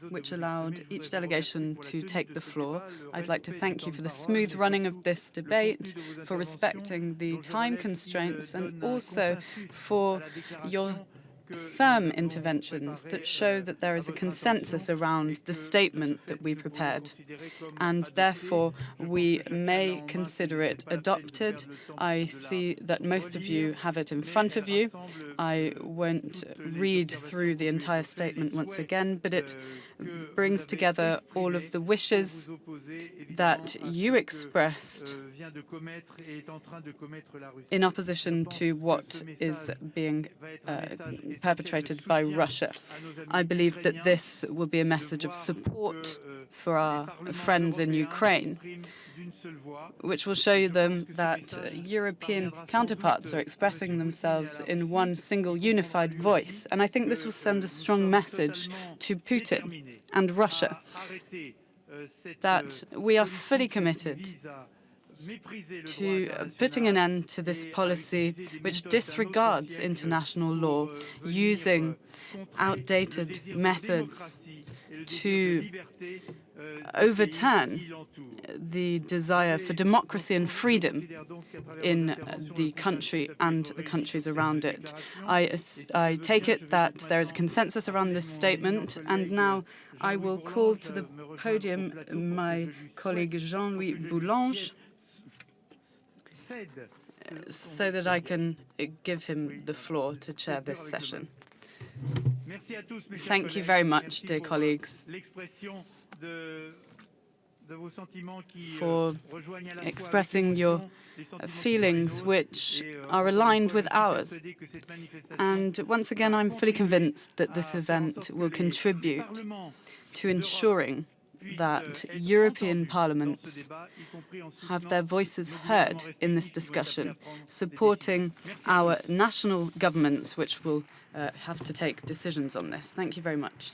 which allowed each delegation to take the floor. I'd like to thank you for the smooth running of this debate, for respecting the time constraints, and also for your firm interventions that show that there is a consensus around the statement that we prepared, and therefore we may consider it adopted. I see that most of you have it in front of you. I won't read through the entire statement once again, but it brings together all of the wishes that you expressed in opposition to what is being perpetrated by Russia. I believe that this will be a message of support for our friends in Ukraine, which will show them that European counterparts are expressing themselves in one single unified voice. And I think this will send a strong message to Putin and Russia that we are fully committed to putting an end to this policy which disregards international law, using outdated methods to overturn the desire for democracy and freedom in the country and the countries around it. I take it that there is a consensus around this statement, and now I will call to the podium my colleague Jean-Louis Boulange so that I can give him the floor to chair this session. Thank you very much, dear colleagues, for expressing your feelings which are aligned with ours. And once again, I'm fully convinced that this event will contribute to ensuring that European parliaments have their voices heard in this discussion, supporting our national governments, which will have to take decisions on this. Thank you very much.